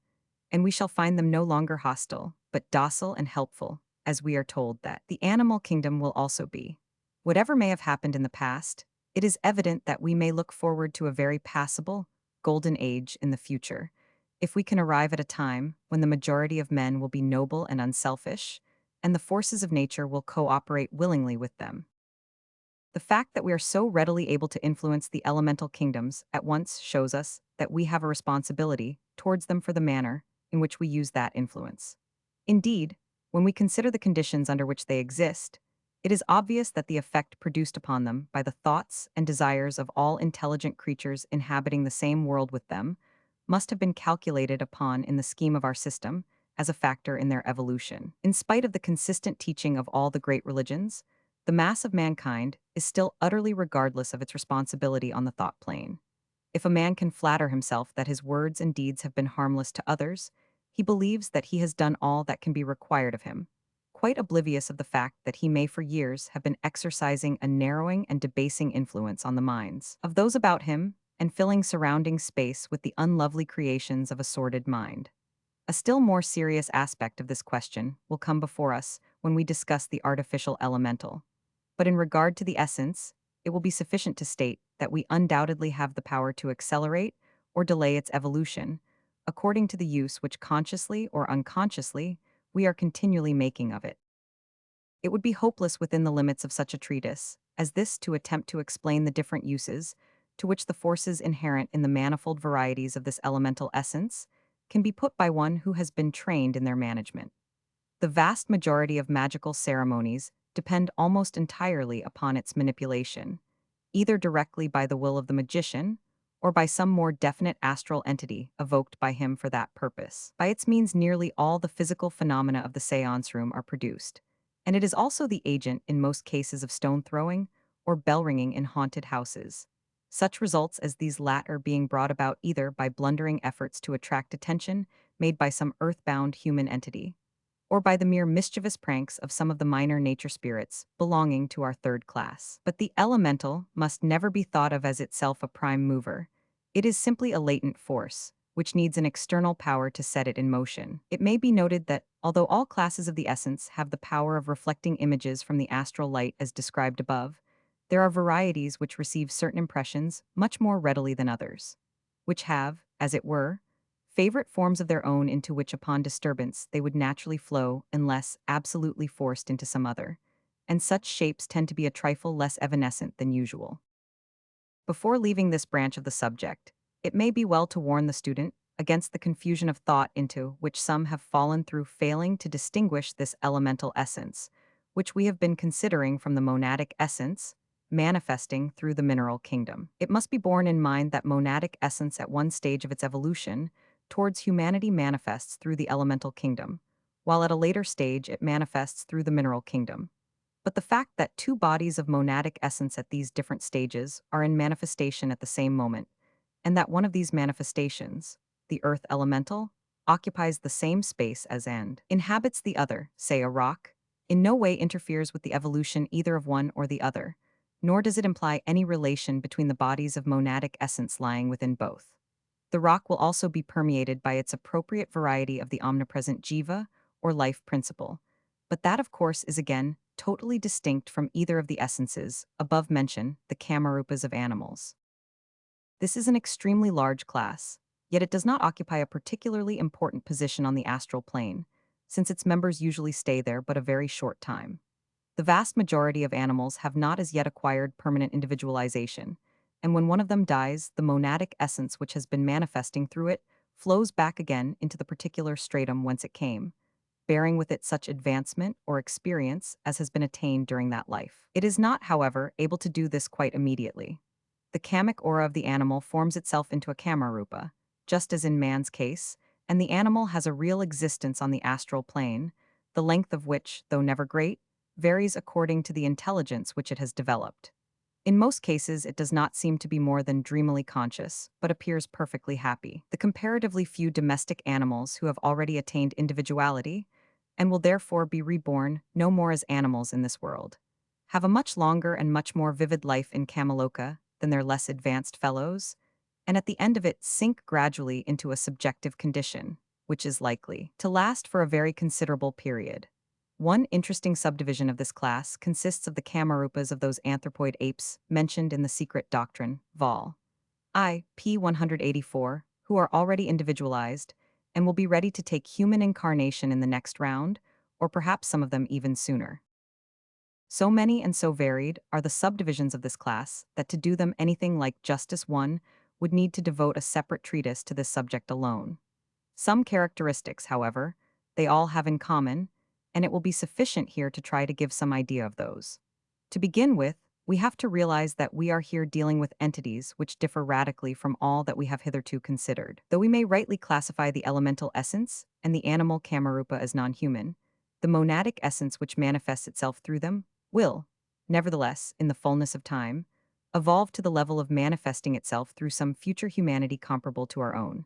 and we shall find them no longer hostile, but docile and helpful, as we are told that the animal kingdom will also be. Whatever may have happened in the past, it is evident that we may look forward to a very passable, golden age in the future, if we can arrive at a time when the majority of men will be noble and unselfish, and the forces of nature will cooperate willingly with them. The fact that we are so readily able to influence the elemental kingdoms at once shows us that we have a responsibility towards them for the manner in which we use that influence. Indeed, when we consider the conditions under which they exist, it is obvious that the effect produced upon them by the thoughts and desires of all intelligent creatures inhabiting the same world with them must have been calculated upon in the scheme of our system as a factor in their evolution. In spite of the consistent teaching of all the great religions, the mass of mankind is still utterly regardless of its responsibility on the thought plane. If a man can flatter himself that his words and deeds have been harmless to others, he believes that he has done all that can be required of him, quite oblivious of the fact that he may for years have been exercising a narrowing and debasing influence on the minds of those about him and filling surrounding space with the unlovely creations of a sordid mind. A still more serious aspect of this question will come before us when we discuss the artificial elemental. But in regard to the essence, it will be sufficient to state that we undoubtedly have the power to accelerate or delay its evolution, according to the use which consciously or unconsciously we are continually making of it. It would be hopeless within the limits of such a treatise as this to attempt to explain the different uses to which the forces inherent in the manifold varieties of this elemental essence can be put by one who has been trained in their management. The vast majority of magical ceremonies depend almost entirely upon its manipulation, either directly by the will of the magician or by some more definite astral entity evoked by him for that purpose. By its means, nearly all the physical phenomena of the seance room are produced, and it is also the agent in most cases of stone throwing or bell ringing in haunted houses. Such results as these latter being brought about either by blundering efforts to attract attention made by some earthbound human entity, or by the mere mischievous pranks of some of the minor nature spirits belonging to our third class. But the elemental must never be thought of as itself a prime mover. It is simply a latent force, which needs an external power to set it in motion. It may be noted that, although all classes of the essence have the power of reflecting images from the astral light as described above, there are varieties which receive certain impressions much more readily than others, which have, as it were, favorite forms of their own into which upon disturbance they would naturally flow unless absolutely forced into some other, and such shapes tend to be a trifle less evanescent than usual. Before leaving this branch of the subject, it may be well to warn the student against the confusion of thought into which some have fallen through failing to distinguish this elemental essence, which we have been considering from the monadic essence, manifesting through the mineral kingdom. It must be borne in mind that monadic essence at one stage of its evolution towards humanity manifests through the elemental kingdom, while at a later stage it manifests through the mineral kingdom. But the fact that two bodies of monadic essence at these different stages are in manifestation at the same moment, and that one of these manifestations, the earth elemental, occupies the same space as and inhabits the other, say a rock, in no way interferes with the evolution either of one or the other, nor does it imply any relation between the bodies of monadic essence lying within both. The rock will also be permeated by its appropriate variety of the omnipresent jiva, or life principle, but that of course is again totally distinct from either of the essences above mentioned, the kamarupas of animals. This is an extremely large class, yet it does not occupy a particularly important position on the astral plane, since its members usually stay there but a very short time. The vast majority of animals have not as yet acquired permanent individualization, and when one of them dies, the monadic essence which has been manifesting through it flows back again into the particular stratum whence it came, bearing with it such advancement or experience as has been attained during that life. It is not, however, able to do this quite immediately. The kamic aura of the animal forms itself into a kamarupa, just as in man's case, and the animal has a real existence on the astral plane, the length of which, though never great, varies according to the intelligence which it has developed. In most cases, it does not seem to be more than dreamily conscious, but appears perfectly happy. The comparatively few domestic animals who have already attained individuality, and will therefore be reborn no more as animals in this world, have a much longer and much more vivid life in Kamaloka than their less advanced fellows, and at the end of it sink gradually into a subjective condition, which is likely to last for a very considerable period. One interesting subdivision of this class consists of the kamarupas of those anthropoid apes mentioned in the Secret Doctrine, Vol. I. p. 184, who are already individualized and will be ready to take human incarnation in the next round, or perhaps some of them even sooner. So many and so varied are the subdivisions of this class that to do them anything like justice one would need to devote a separate treatise to this subject alone. Some characteristics, however, they all have in common, and it will be sufficient here to try to give some idea of those. To begin with, we have to realize that we are here dealing with entities which differ radically from all that we have hitherto considered. Though we may rightly classify the elemental essence and the animal kamarupa as non-human, the monadic essence which manifests itself through them will, nevertheless, in the fullness of time, evolve to the level of manifesting itself through some future humanity comparable to our own.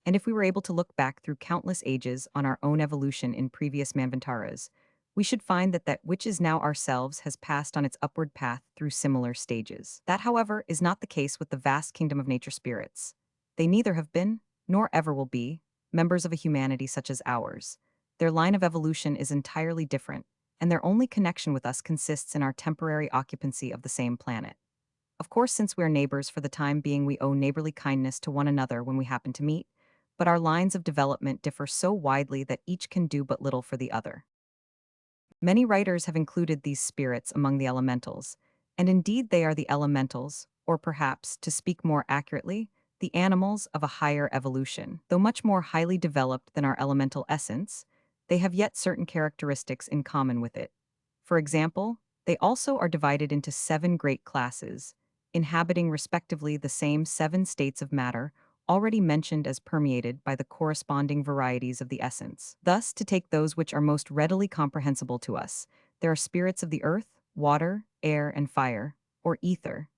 And if we were able to look back through countless ages on our own evolution in previous Manvantaras, we should find that that which is now ourselves has passed on its upward path through similar stages. That, however, is not the case with the vast kingdom of nature spirits. They neither have been, nor ever will be, members of a humanity such as ours. Their line of evolution is entirely different, and their only connection with us consists in our temporary occupancy of the same planet. Of course, since we are neighbors for the time being, we owe neighborly kindness to one another when we happen to meet, but our lines of development differ so widely that each can do but little for the other. Many writers have included these spirits among the elementals, and indeed they are the elementals, or perhaps, to speak more accurately, the animals of a higher evolution. Though much more highly developed than our elemental essence, they have yet certain characteristics in common with it. For example, they also are divided into 7 great classes, inhabiting respectively the same 7 states of matter already mentioned as permeated by the corresponding varieties of the essence. Thus, to take those which are most readily comprehensible to us, there are spirits of the earth, water, air, and fire, or ether,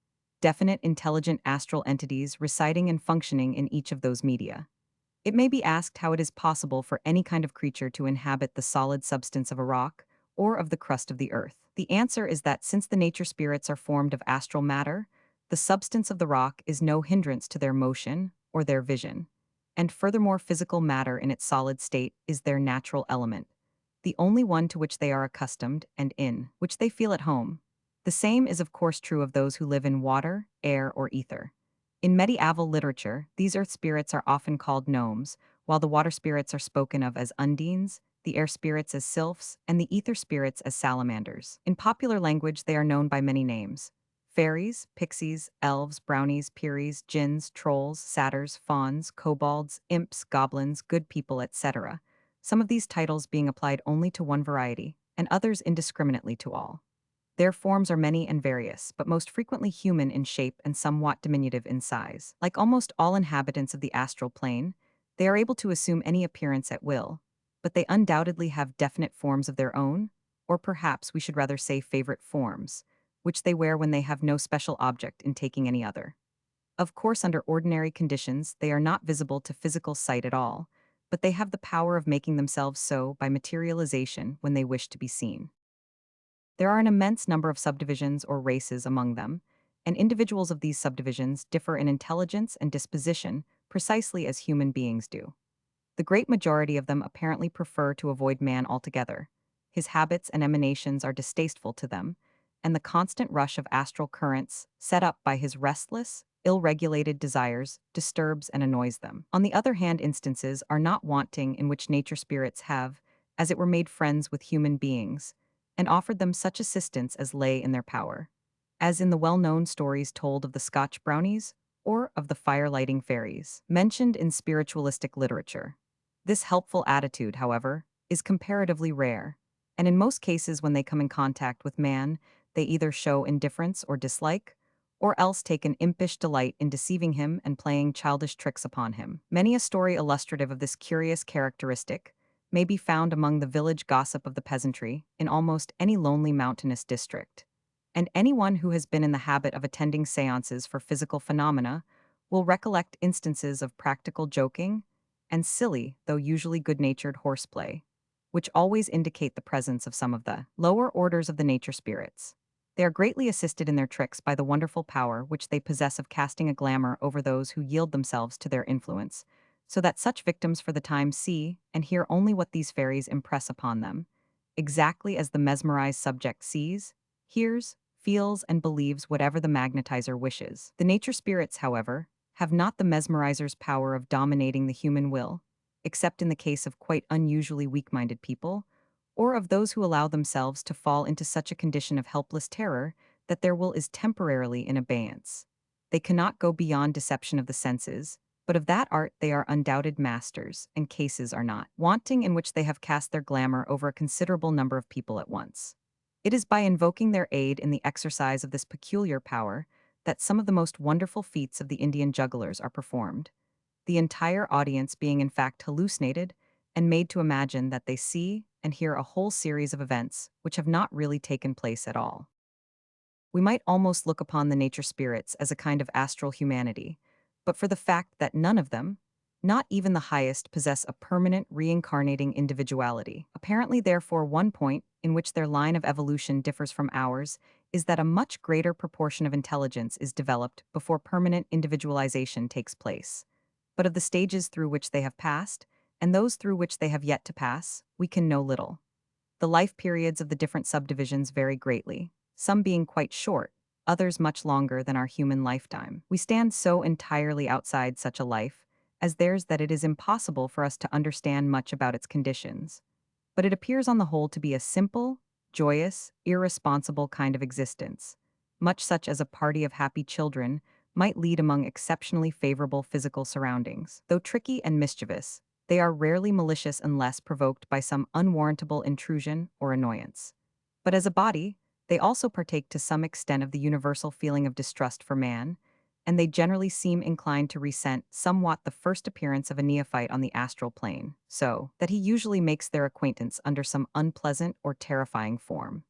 definite intelligent astral entities residing and functioning in each of those media. It may be asked how it is possible for any kind of creature to inhabit the solid substance of a rock or of the crust of the earth. The answer is that since the nature spirits are formed of astral matter, the substance of the rock is no hindrance to their motion or their vision, and furthermore physical matter in its solid state is their natural element, the only one to which they are accustomed and in which they feel at home. The same is of course true of those who live in water, air, or ether. In medieval literature, these earth spirits are often called gnomes, while the water spirits are spoken of as undines, the air spirits as sylphs, and the ether spirits as salamanders. In popular language, they are known by many names: fairies, pixies, elves, brownies, peries, jinns, trolls, satyrs, fauns, kobolds, imps, goblins, good people, etc., some of these titles being applied only to one variety, and others indiscriminately to all. Their forms are many and various, but most frequently human in shape and somewhat diminutive in size. Like almost all inhabitants of the astral plane, they are able to assume any appearance at will, but they undoubtedly have definite forms of their own, or perhaps we should rather say favorite forms, which they wear when they have no special object in taking any other. Of course, under ordinary conditions, they are not visible to physical sight at all, but they have the power of making themselves so by materialization when they wish to be seen. There are an immense number of subdivisions or races among them, and individuals of these subdivisions differ in intelligence and disposition precisely as human beings do. The great majority of them apparently prefer to avoid man altogether. His habits and emanations are distasteful to them, and the constant rush of astral currents set up by his restless, ill-regulated desires disturbs and annoys them. On the other hand, instances are not wanting in which nature spirits have, as it were, made friends with human beings, and offered them such assistance as lay in their power, as in the well-known stories told of the Scotch brownies or of the fire-lighting fairies, mentioned in spiritualistic literature. This helpful attitude, however, is comparatively rare, and in most cases when they come in contact with man, they either show indifference or dislike, or else take an impish delight in deceiving him and playing childish tricks upon him. Many a story illustrative of this curious characteristic may be found among the village gossip of the peasantry in almost any lonely mountainous district. And anyone who has been in the habit of attending seances for physical phenomena will recollect instances of practical joking and silly, though usually good-natured horseplay, which always indicate the presence of some of the lower orders of the nature spirits. They are greatly assisted in their tricks by the wonderful power which they possess of casting a glamour over those who yield themselves to their influence, so that such victims for the time see and hear only what these fairies impress upon them, exactly as the mesmerized subject sees, hears, feels, and believes whatever the magnetizer wishes. The nature spirits, however, have not the mesmerizer's power of dominating the human will, except in the case of quite unusually weak-minded people, or of those who allow themselves to fall into such a condition of helpless terror that their will is temporarily in abeyance. They cannot go beyond deception of the senses, but of that art they are undoubted masters, and cases are not wanting in which they have cast their glamour over a considerable number of people at once. It is by invoking their aid in the exercise of this peculiar power that some of the most wonderful feats of the Indian jugglers are performed, the entire audience being in fact hallucinated and made to imagine that they see and hear a whole series of events which have not really taken place at all. We might almost look upon the nature spirits as a kind of astral humanity, but for the fact that none of them, not even the highest, possess a permanent reincarnating individuality. Apparently, therefore, one point in which their line of evolution differs from ours is that a much greater proportion of intelligence is developed before permanent individualization takes place. But of the stages through which they have passed, and those through which they have yet to pass, we can know little. The life periods of the different subdivisions vary greatly, some being quite short, others much longer than our human lifetime. We stand so entirely outside such a life as theirs that it is impossible for us to understand much about its conditions. But it appears on the whole to be a simple, joyous, irresponsible kind of existence, much such as a party of happy children might lead among exceptionally favorable physical surroundings. Though tricky and mischievous, they are rarely malicious unless provoked by some unwarrantable intrusion or annoyance. But as a body, they also partake to some extent of the universal feeling of distrust for man, and they generally seem inclined to resent somewhat the first appearance of a neophyte on the astral plane, so that he usually makes their acquaintance under some unpleasant or terrifying form.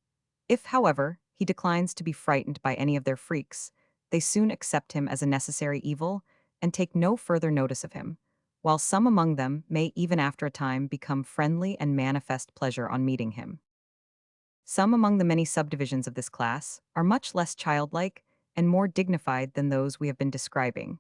If, however, he declines to be frightened by any of their freaks, they soon accept him as a necessary evil and take no further notice of him, while some among them may even after a time become friendly and manifest pleasure on meeting him. Some among the many subdivisions of this class are much less childlike and more dignified than those we have been describing,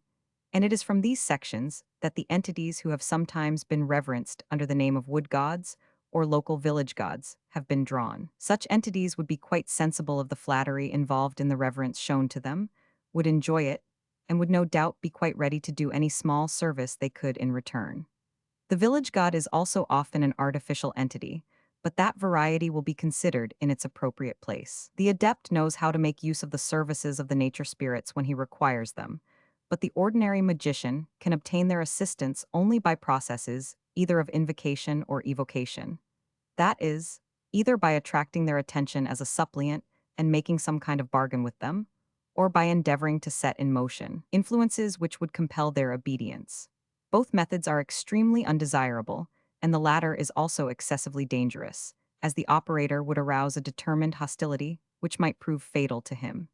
And it is from these sections that the entities who have sometimes been reverenced under the name of wood gods or local village gods have been drawn. Such entities would be quite sensible of the flattery involved in the reverence shown to them, would enjoy it, and would no doubt be quite ready to do any small service they could in return. The village god is also often an artificial entity, but that variety will be considered in its appropriate place. The adept knows how to make use of the services of the nature spirits when he requires them, but the ordinary magician can obtain their assistance only by processes either of invocation or evocation. That is, either by attracting their attention as a suppliant and making some kind of bargain with them, or by endeavoring to set in motion influences which would compel their obedience. Both methods are extremely undesirable, and the latter is also excessively dangerous, as the operator would arouse a determined hostility which might prove fatal to him.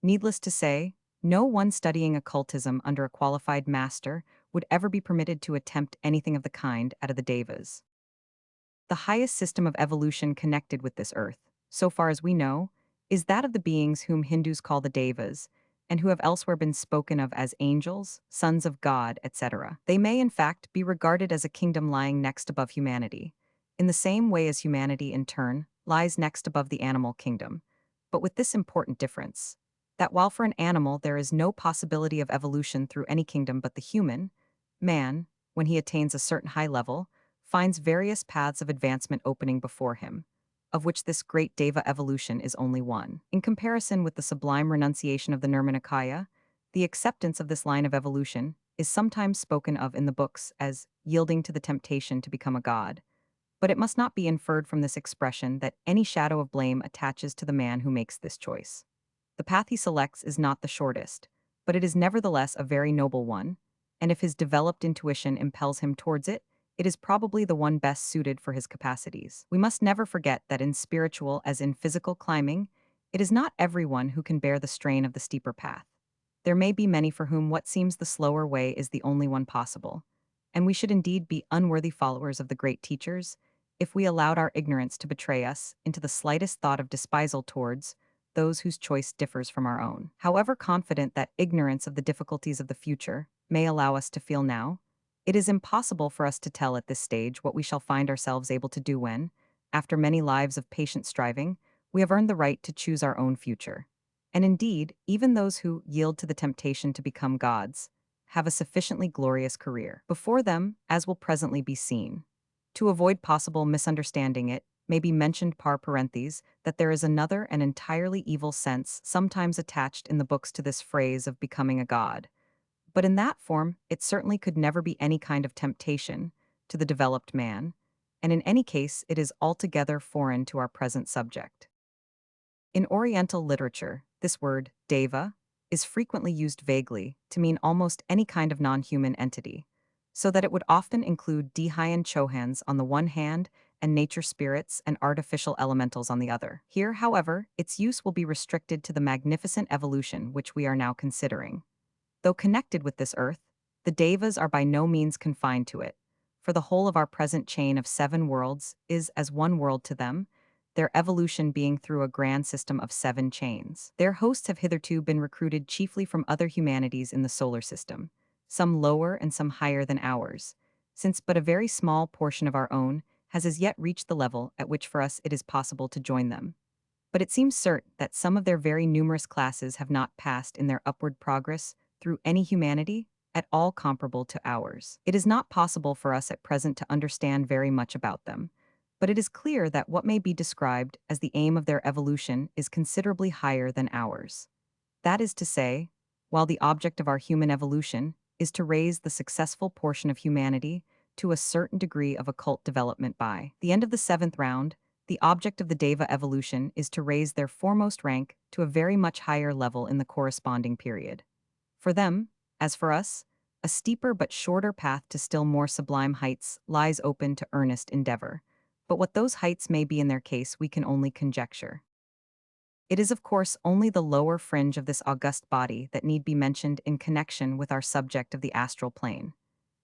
Needless to say, no one studying occultism under a qualified master would ever be permitted to attempt anything of the kind out of the devas. The highest system of evolution connected with this earth, so far as we know, is that of the beings whom Hindus call the devas, and who have elsewhere been spoken of as angels, sons of God, etc. They may, in fact, be regarded as a kingdom lying next above humanity, in the same way as humanity, in turn, lies next above the animal kingdom, but with this important difference, that while for an animal there is no possibility of evolution through any kingdom but the human, man, when he attains a certain high level, finds various paths of advancement opening before him, of which this great Deva evolution is only one. In comparison with the sublime renunciation of the Nirmanakaya, the acceptance of this line of evolution is sometimes spoken of in the books as yielding to the temptation to become a god, but it must not be inferred from this expression that any shadow of blame attaches to the man who makes this choice. The path he selects is not the shortest, but it is nevertheless a very noble one, and if his developed intuition impels him towards it, it is probably the one best suited for his capacities. We must never forget that in spiritual as in physical climbing, it is not everyone who can bear the strain of the steeper path. There may be many for whom what seems the slower way is the only one possible, and we should indeed be unworthy followers of the great teachers if we allowed our ignorance to betray us into the slightest thought of despisal towards those whose choice differs from our own. However confident that ignorance of the difficulties of the future may allow us to feel now, it is impossible for us to tell at this stage what we shall find ourselves able to do when, after many lives of patient striving, we have earned the right to choose our own future. And indeed, even those who yield to the temptation to become gods have a sufficiently glorious career before them, as will presently be seen. To avoid possible misunderstanding, it may be mentioned par parentheses that there is another and entirely evil sense sometimes attached in the books to this phrase of becoming a god. But in that form, it certainly could never be any kind of temptation to the developed man, and in any case, it is altogether foreign to our present subject. In Oriental literature, this word, deva, is frequently used vaguely to mean almost any kind of non-human entity, so that it would often include Dehyan Chohans on the one hand and nature spirits and artificial elementals on the other. Here, however, its use will be restricted to the magnificent evolution which we are now considering. Though connected with this earth, the devas are by no means confined to it, for the whole of our present chain of 7 worlds is as one world to them, their evolution being through a grand system of 7 chains. Their hosts have hitherto been recruited chiefly from other humanities in the solar system, some lower and some higher than ours, since but a very small portion of our own has as yet reached the level at which for us it is possible to join them. But it seems certain that some of their very numerous classes have not passed in their upward progress through any humanity at all comparable to ours. It is not possible for us at present to understand very much about them, but it is clear that what may be described as the aim of their evolution is considerably higher than ours. That is to say, while the object of our human evolution is to raise the successful portion of humanity to a certain degree of occult development by the end of the 7th round, the object of the Deva evolution is to raise their foremost rank to a very much higher level in the corresponding period. For them, as for us, a steeper but shorter path to still more sublime heights lies open to earnest endeavor, but what those heights may be in their case we can only conjecture. It is of course only the lower fringe of this august body that need be mentioned in connection with our subject of the astral plane.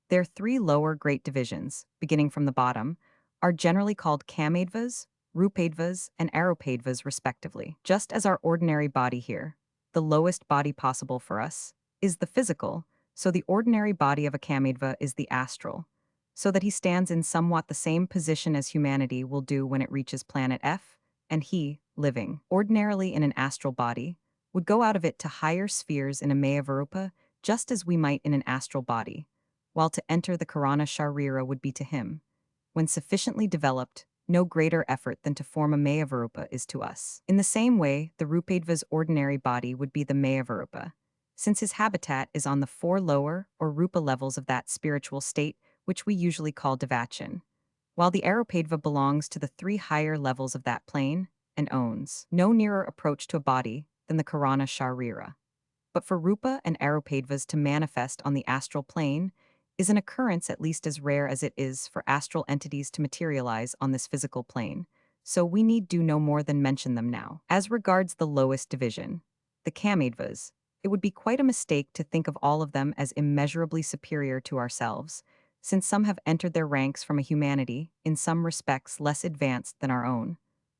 Their 3 lower great divisions, beginning from the bottom, are generally called kamadvas, rupadvas, and arupadvas respectively. Just as our ordinary body here, the lowest body possible for us, is the physical, So the ordinary body of a Kamedva is the astral, so that he stands in somewhat the same position as humanity will do when it reaches planet F, and he, living ordinarily in an astral body, would go out of it to higher spheres in a Mayavarupa just as we might in an astral body, while to enter the Karana Sharira would be to him, when sufficiently developed, no greater effort than to form a Mayavarupa is to us. In the same way, the Rupadva's ordinary body would be the Mayavarupa, since his habitat is on the four lower or Rupa levels of that spiritual state which we usually call Devachan, while the Arupadva belongs to the three higher levels of that plane and owns no nearer approach to a body than the Karana Sharira. But for Rupa and Arupadvas to manifest on the astral plane is an occurrence at least as rare as it is for astral entities to materialize on this physical plane, so we need do no more than mention them now. As regards the lowest division, the Kamedvas, it would be quite a mistake to think of all of them as immeasurably superior to ourselves, since some have entered their ranks from a humanity, in some respects less advanced than our own.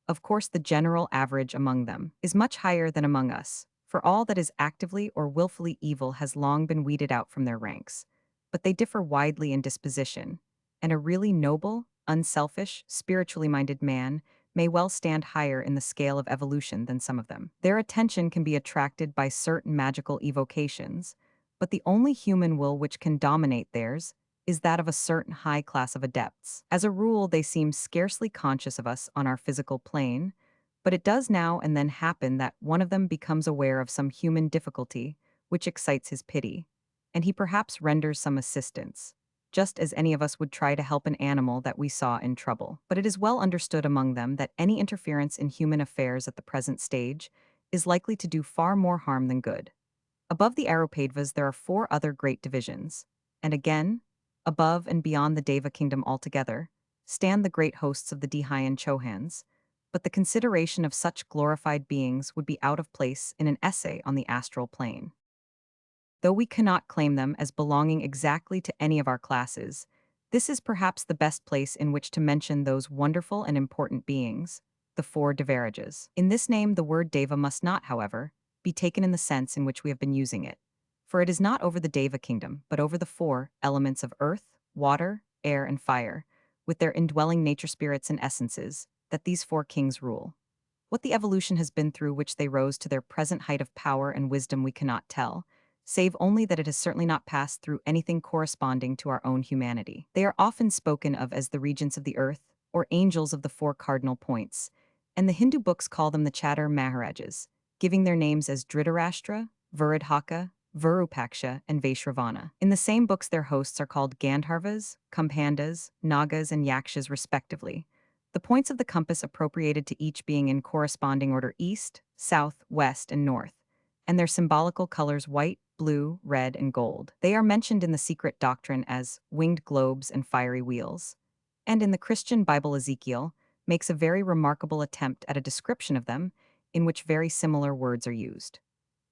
Of course, the general average among them is much higher than among us, for all that is actively or willfully evil has long been weeded out from their ranks. But they differ widely in disposition, and a really noble, unselfish, spiritually minded man may well stand higher in the scale of evolution than some of them. Their attention can be attracted by certain magical evocations, but the only human will which can dominate theirs is that of a certain high class of adepts. As a rule, they seem scarcely conscious of us on our physical plane, but it does now and then happen that one of them becomes aware of some human difficulty which excites his pity, and he perhaps renders some assistance, just as any of us would try to help an animal that we saw in trouble. But it is well understood among them that any interference in human affairs at the present stage is likely to do far more harm than good. Above the Arupadvas there are four other great divisions, and again, above and beyond the Deva kingdom altogether, stand the great hosts of the Dhiyan Chohans, but the consideration of such glorified beings would be out of place in an essay on the astral plane. Though we cannot claim them as belonging exactly to any of our classes, this is perhaps the best place in which to mention those wonderful and important beings, the four Devarajas. In this name, the word Deva must not, however, be taken in the sense in which we have been using it, for it is not over the Deva kingdom, but over the four elements of earth, water, air, and fire, with their indwelling nature spirits and essences, that these four kings rule. What the evolution has been through which they rose to their present height of power and wisdom we cannot tell, save only that it has certainly not passed through anything corresponding to our own humanity. They are often spoken of as the regents of the earth, or angels of the four cardinal points, and the Hindu books call them the Chatur Maharajas, giving their names as Dhritarashtra, Viridhaka, Virupaksha, and Vaishravana. In the same books their hosts are called Gandharvas, Kampandas, Nagas, and Yakshas respectively, the points of the compass appropriated to each being in corresponding order east, south, west, and north, and their symbolical colors white, blue, red, and gold. They are mentioned in the secret doctrine as winged globes and fiery wheels. And in the Christian Bible, Ezekiel makes a very remarkable attempt at a description of them in which very similar words are used.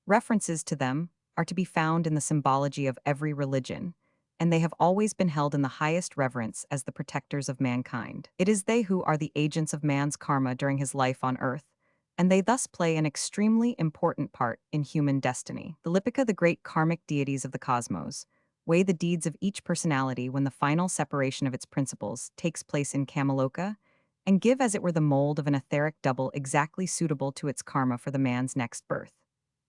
References to them are to be found in the symbology of every religion, and they have always been held in the highest reverence as the protectors of mankind. It is they who are the agents of man's karma during his life on earth, and they thus play an extremely important part in human destiny. The Lipika, the great karmic deities of the cosmos, weigh the deeds of each personality when the final separation of its principles takes place in Kamaloka, and give as it were the mold of an etheric double exactly suitable to its karma for the man's next birth.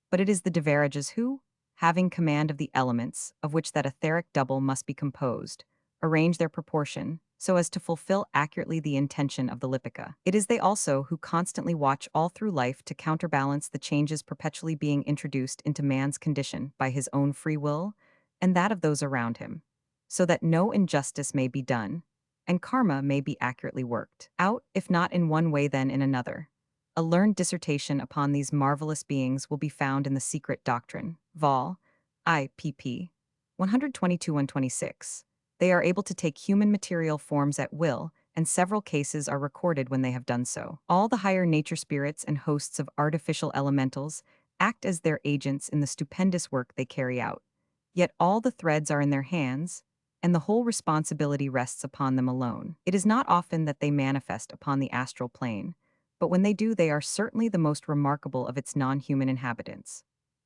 But it is the Devarajas who, having command of the elements of which that etheric double must be composed, arrange their proportion so as to fulfill accurately the intention of the Lipika. It is they also who constantly watch all through life to counterbalance the changes perpetually being introduced into man's condition by his own free will and that of those around him, so that no injustice may be done, and karma may be accurately worked out, if not in one way then in another. A learned dissertation upon these marvelous beings will be found in the Secret Doctrine, Vol. I. pp. 122-126. They are able to take human material forms at will, and several cases are recorded when they have done so. All the higher nature spirits and hosts of artificial elementals act as their agents in the stupendous work they carry out. Yet all the threads are in their hands, and the whole responsibility rests upon them alone. It is not often that they manifest upon the astral plane, but when they do, they are certainly the most remarkable of its non-human inhabitants.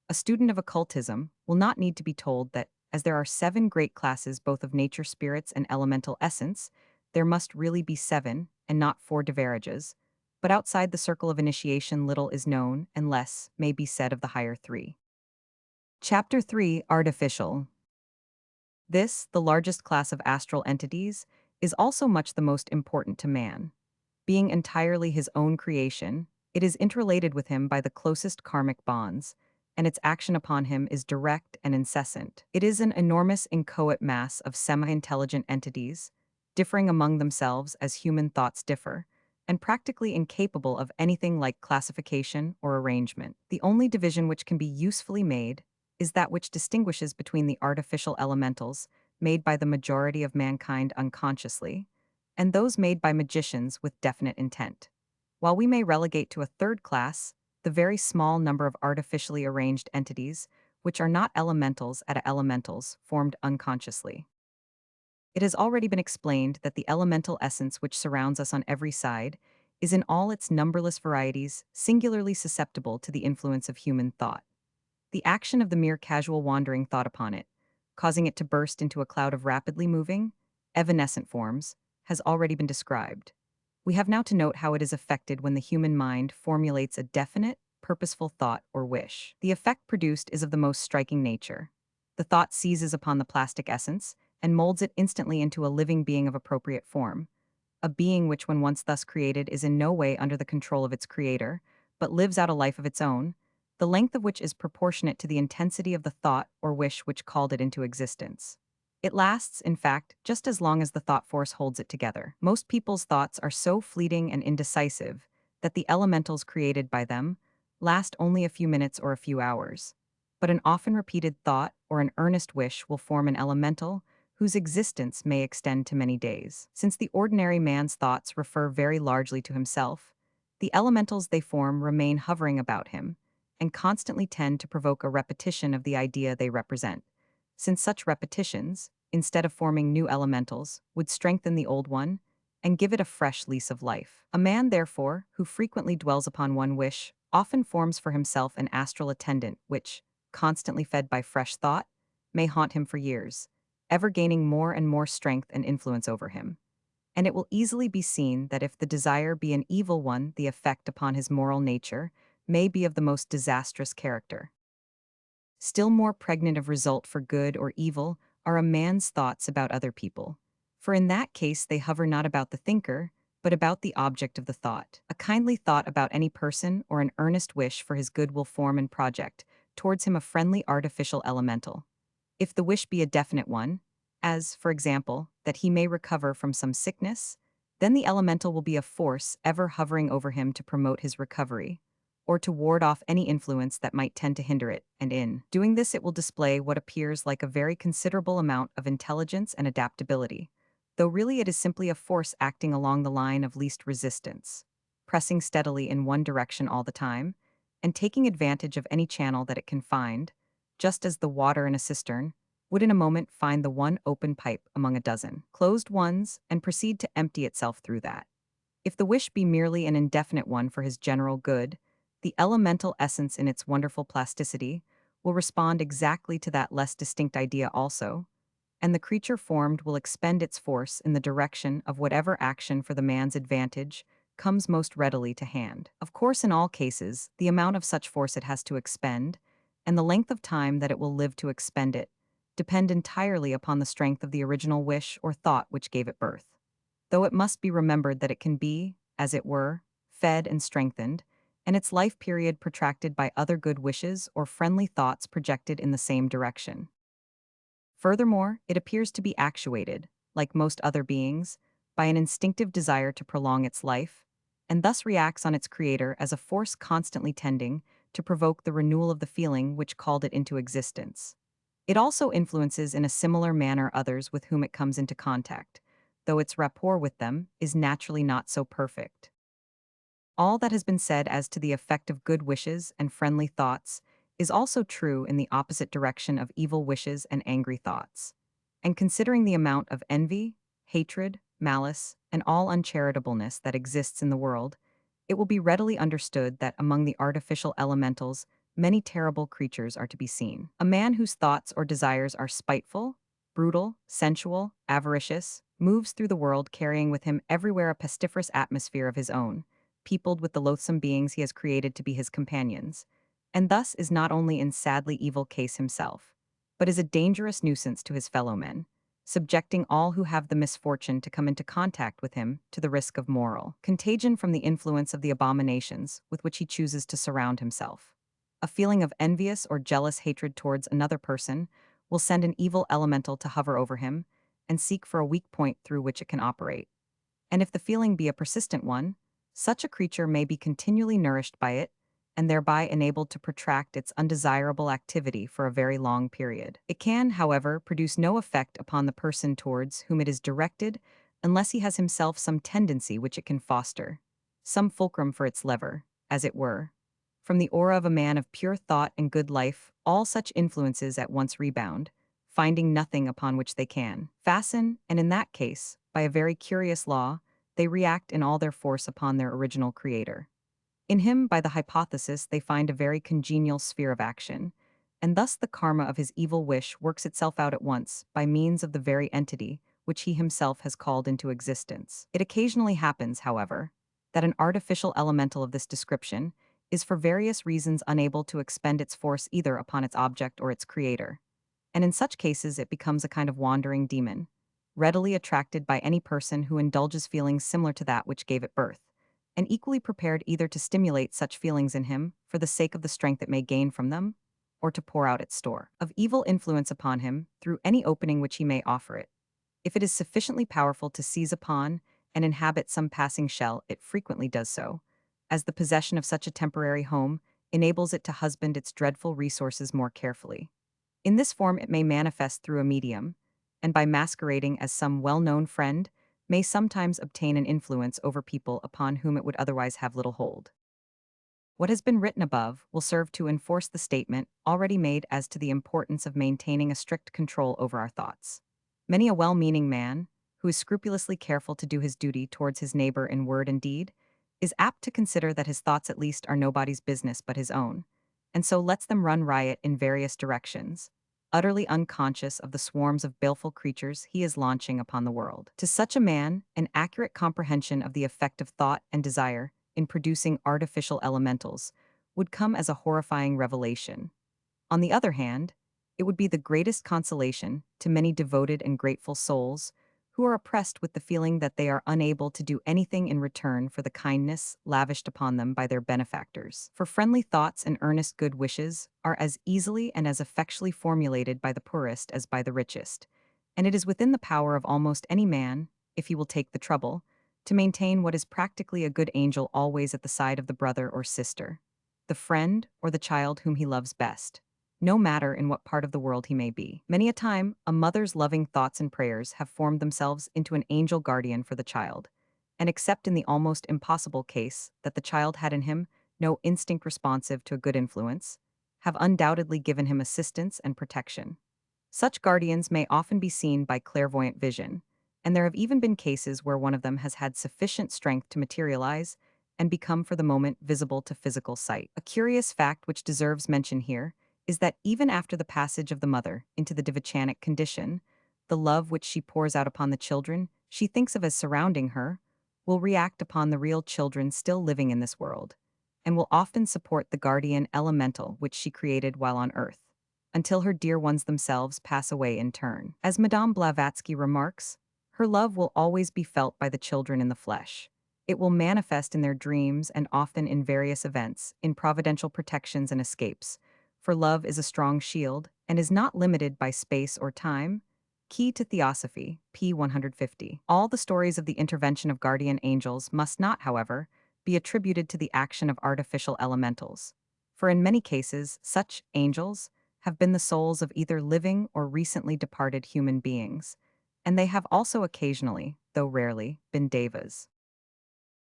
A student of occultism will not need to be told that, as there are 7 great classes both of nature spirits and elemental essence, there must really be 7, and not 4 Devarajas. But outside the circle of initiation little is known, and less may be said of the higher 3. Chapter 3, Artificial. This, the largest class of astral entities, is also much the most important to man. Being entirely his own creation, it is interrelated with him by the closest karmic bonds, and its action upon him is direct and incessant. It is an enormous inchoate mass of semi-intelligent entities, differing among themselves as human thoughts differ, and practically incapable of anything like classification or arrangement. The only division which can be usefully made is that which distinguishes between the artificial elementals made by the majority of mankind unconsciously, and those made by magicians with definite intent. While we may relegate to a third class the very small number of artificially arranged entities, which are not elementals at elementals formed unconsciously. It has already been explained that the elemental essence which surrounds us on every side is in all its numberless varieties singularly susceptible to the influence of human thought. The action of the mere casual wandering thought upon it, causing it to burst into a cloud of rapidly moving, evanescent forms, has already been described. We have now to note how it is affected when the human mind formulates a definite, purposeful thought or wish. The effect produced is of the most striking nature. The thought seizes upon the plastic essence and molds it instantly into a living being of appropriate form, a being which, when once thus created, is in no way under the control of its creator, but lives out a life of its own, the length of which is proportionate to the intensity of the thought or wish which called it into existence. It lasts, in fact, just as long as the thought force holds it together. Most people's thoughts are so fleeting and indecisive that the elementals created by them last only a few minutes or a few hours. But an often repeated thought or an earnest wish will form an elemental whose existence may extend to many days. Since the ordinary man's thoughts refer very largely to himself, the elementals they form remain hovering about him and constantly tend to provoke a repetition of the idea they represent, since such repetitions, instead of forming new elementals, would strengthen the old one and give it a fresh lease of life. A man, therefore, who frequently dwells upon one wish, often forms for himself an astral attendant which, constantly fed by fresh thought, may haunt him for years, ever gaining more and more strength and influence over him. And it will easily be seen that if the desire be an evil one, the effect upon his moral nature may be of the most disastrous character. Still more pregnant of result for good or evil are a man's thoughts about other people, for in that case they hover not about the thinker, but about the object of the thought. A kindly thought about any person or an earnest wish for his good will form and project towards him a friendly artificial elemental. If the wish be a definite one, as, for example, that he may recover from some sickness, then the elemental will be a force ever hovering over him to promote his recovery, or to ward off any influence that might tend to hinder it, and in doing this it will display what appears like a very considerable amount of intelligence and adaptability, though really it is simply a force acting along the line of least resistance, pressing steadily in one direction all the time, and taking advantage of any channel that it can find, just as the water in a cistern would in a moment find the one open pipe among a dozen closed ones and proceed to empty itself through that. If the wish be merely an indefinite one for his general good, the elemental essence in its wonderful plasticity will respond exactly to that less distinct idea also, and the creature formed will expend its force in the direction of whatever action for the man's advantage comes most readily to hand. Of course, in all cases, the amount of such force it has to expend, and the length of time that it will live to expend it, depend entirely upon the strength of the original wish or thought which gave it birth. Though it must be remembered that it can be, as it were, fed and strengthened, and its life period protracted by other good wishes or friendly thoughts projected in the same direction. Furthermore, it appears to be actuated, like most other beings, by an instinctive desire to prolong its life, and thus reacts on its creator as a force constantly tending to provoke the renewal of the feeling which called it into existence. It also influences in a similar manner others with whom it comes into contact, though its rapport with them is naturally not so perfect. All that has been said as to the effect of good wishes and friendly thoughts is also true in the opposite direction of evil wishes and angry thoughts. And considering the amount of envy, hatred, malice, and all uncharitableness that exists in the world, it will be readily understood that among the artificial elementals many terrible creatures are to be seen. A man whose thoughts or desires are spiteful, brutal, sensual, avaricious, moves through the world carrying with him everywhere a pestiferous atmosphere of his own, peopled with the loathsome beings he has created to be his companions, and thus is not only in sadly evil case himself, but is a dangerous nuisance to his fellow men, subjecting all who have the misfortune to come into contact with him to the risk of moral contagion from the influence of the abominations with which he chooses to surround himself. A feeling of envious or jealous hatred towards another person will send an evil elemental to hover over him and seek for a weak point through which it can operate. And if the feeling be a persistent one, such a creature may be continually nourished by it and thereby enabled to protract its undesirable activity for a very long period. It can, however, produce no effect upon the person towards whom it is directed unless he has himself some tendency which it can foster, some fulcrum for its lever, as it were. From the aura of a man of pure thought and good life, all such influences at once rebound, finding nothing upon which they can fasten, and in that case, by a very curious law, they react in all their force upon their original creator. In him, by the hypothesis, they find a very congenial sphere of action, and thus the karma of his evil wish works itself out at once by means of the very entity which he himself has called into existence. It occasionally happens, however, that an artificial elemental of this description is for various reasons unable to expend its force either upon its object or its creator, and in such cases it becomes a kind of wandering demon, readily attracted by any person who indulges feelings similar to that which gave it birth, and equally prepared either to stimulate such feelings in him for the sake of the strength it may gain from them, or to pour out its store of evil influence upon him through any opening which he may offer it. If it is sufficiently powerful to seize upon and inhabit some passing shell, it frequently does so, as the possession of such a temporary home enables it to husband its dreadful resources more carefully. In this form it may manifest through a medium, and by masquerading as some well-known friend, may sometimes obtain an influence over people upon whom it would otherwise have little hold. What has been written above will serve to enforce the statement already made as to the importance of maintaining a strict control over our thoughts. Many a well-meaning man, who is scrupulously careful to do his duty towards his neighbor in word and deed, is apt to consider that his thoughts at least are nobody's business but his own, and so lets them run riot in various directions, utterly unconscious of the swarms of baleful creatures he is launching upon the world. To such a man, an accurate comprehension of the effect of thought and desire in producing artificial elementals would come as a horrifying revelation. On the other hand, it would be the greatest consolation to many devoted and grateful souls who are oppressed with the feeling that they are unable to do anything in return for the kindness lavished upon them by their benefactors. For friendly thoughts and earnest good wishes are as easily and as effectually formulated by the poorest as by the richest, and it is within the power of almost any man, if he will take the trouble, to maintain what is practically a good angel always at the side of the brother or sister, the friend or the child whom he loves best, no matter in what part of the world he may be. Many a time, a mother's loving thoughts and prayers have formed themselves into an angel guardian for the child, and except in the almost impossible case that the child had in him no instinct responsive to a good influence, have undoubtedly given him assistance and protection. Such guardians may often be seen by clairvoyant vision, and there have even been cases where one of them has had sufficient strength to materialize and become for the moment visible to physical sight. A curious fact which deserves mention here is that even after the passage of the mother into the devachanic condition, the love which she pours out upon the children she thinks of as surrounding her will react upon the real children still living in this world, and will often support the guardian elemental which she created while on earth, until her dear ones themselves pass away in turn. As Madame Blavatsky remarks, her love will always be felt by the children in the flesh. It will manifest in their dreams and often in various events, in providential protections and escapes, for love is a strong shield and is not limited by space or time. Key to Theosophy, p. 150. All the stories of the intervention of guardian angels must not, however, be attributed to the action of artificial elementals, for in many cases such angels have been the souls of either living or recently departed human beings, and they have also occasionally, though rarely, been devas.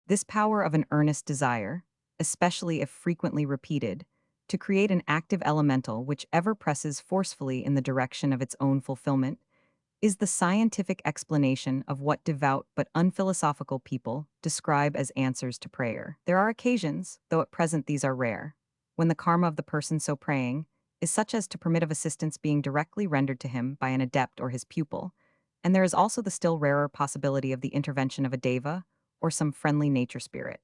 This power of an earnest desire, especially if frequently repeated, to create an active elemental which ever presses forcefully in the direction of its own fulfillment, is the scientific explanation of what devout but unphilosophical people describe as answers to prayer. There are occasions, though at present these are rare, when the karma of the person so praying is such as to permit of assistance being directly rendered to him by an adept or his pupil, and there is also the still rarer possibility of the intervention of a deva or some friendly nature spirit.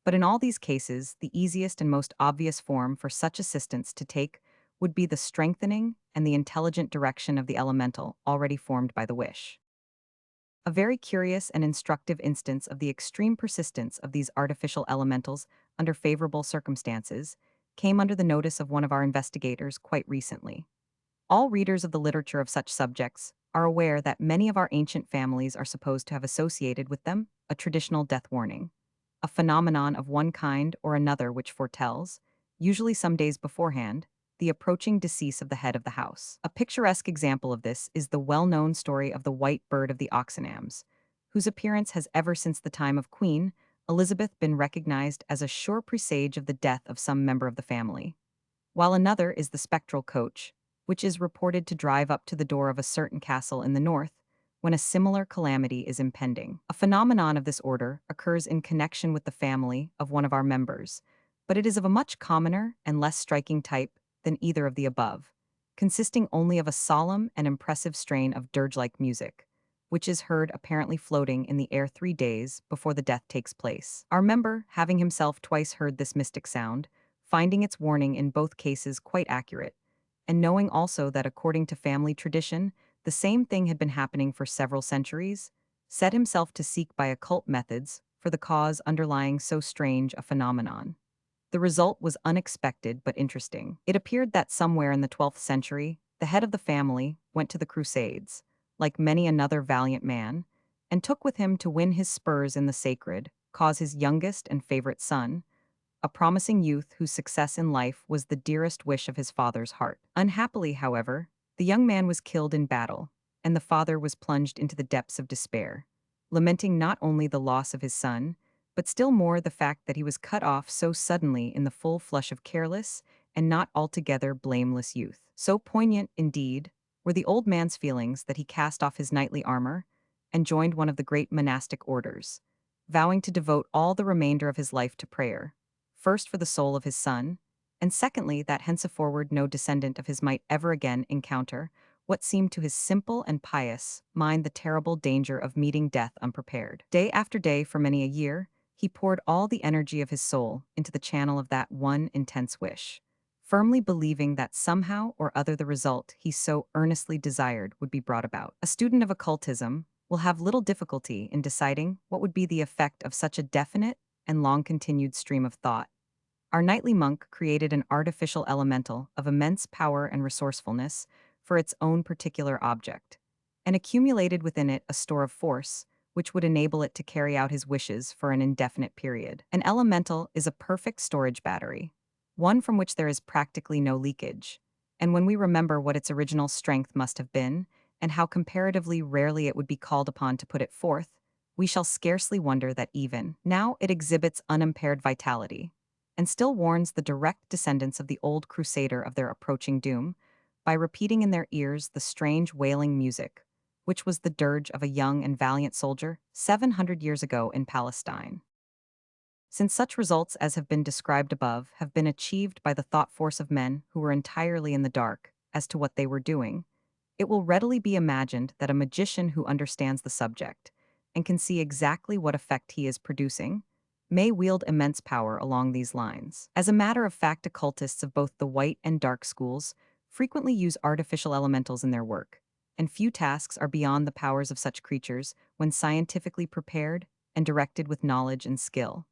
But in all these cases, the easiest and most obvious form for such assistance to take would be the strengthening and the intelligent direction of the elemental already formed by the wish. A very curious and instructive instance of the extreme persistence of these artificial elementals under favorable circumstances came under the notice of one of our investigators quite recently. All readers of the literature of such subjects are aware that many of our ancient families are supposed to have associated with them a traditional death warning, a phenomenon of one kind or another which foretells, usually some days beforehand, the approaching decease of the head of the house. A picturesque example of this is the well-known story of the white bird of the Oxenhams, whose appearance has ever since the time of Queen Elizabeth been recognized as a sure presage of the death of some member of the family. While another is the spectral coach, which is reported to drive up to the door of a certain castle in the north when a similar calamity is impending. A phenomenon of this order occurs in connection with the family of one of our members, but it is of a much commoner and less striking type than either of the above, consisting only of a solemn and impressive strain of dirge-like music, which is heard apparently floating in the air 3 days before the death takes place. Our member, having himself twice heard this mystic sound, finding its warning in both cases quite accurate, and knowing also that according to family tradition, the same thing had been happening for several centuries, set himself to seek by occult methods for the cause underlying so strange a phenomenon. The result was unexpected but interesting. It appeared that somewhere in the 12th century, the head of the family went to the Crusades, like many another valiant man, and took with him to win his spurs in the sacred cause his youngest and favorite son, a promising youth whose success in life was the dearest wish of his father's heart. Unhappily, however, the young man was killed in battle, and the father was plunged into the depths of despair, lamenting not only the loss of his son, but still more the fact that he was cut off so suddenly in the full flush of careless and not altogether blameless youth. So poignant, indeed, were the old man's feelings that he cast off his knightly armor and joined one of the great monastic orders, vowing to devote all the remainder of his life to prayer, first for the soul of his son, and secondly that henceforward no descendant of his might ever again encounter what seemed to his simple and pious mind the terrible danger of meeting death unprepared. Day after day for many a year, he poured all the energy of his soul into the channel of that one intense wish, firmly believing that somehow or other the result he so earnestly desired would be brought about. A student of occultism will have little difficulty in deciding what would be the effect of such a definite and long-continued stream of thought. Our knightly monk created an artificial elemental of immense power and resourcefulness for its own particular object, and accumulated within it a store of force which would enable it to carry out his wishes for an indefinite period. An elemental is a perfect storage battery, one from which there is practically no leakage, and when we remember what its original strength must have been, and how comparatively rarely it would be called upon to put it forth, we shall scarcely wonder that even now it exhibits unimpaired vitality, and still warns the direct descendants of the old crusader of their approaching doom, by repeating in their ears the strange wailing music, which was the dirge of a young and valiant soldier 700 years ago in Palestine. Since such results as have been described above have been achieved by the thought force of men who were entirely in the dark as to what they were doing, it will readily be imagined that a magician who understands the subject and can see exactly what effect he is producing may wield immense power along these lines. As a matter of fact, occultists of both the white and dark schools frequently use artificial elementals in their work, and few tasks are beyond the powers of such creatures when scientifically prepared and directed with knowledge and skill.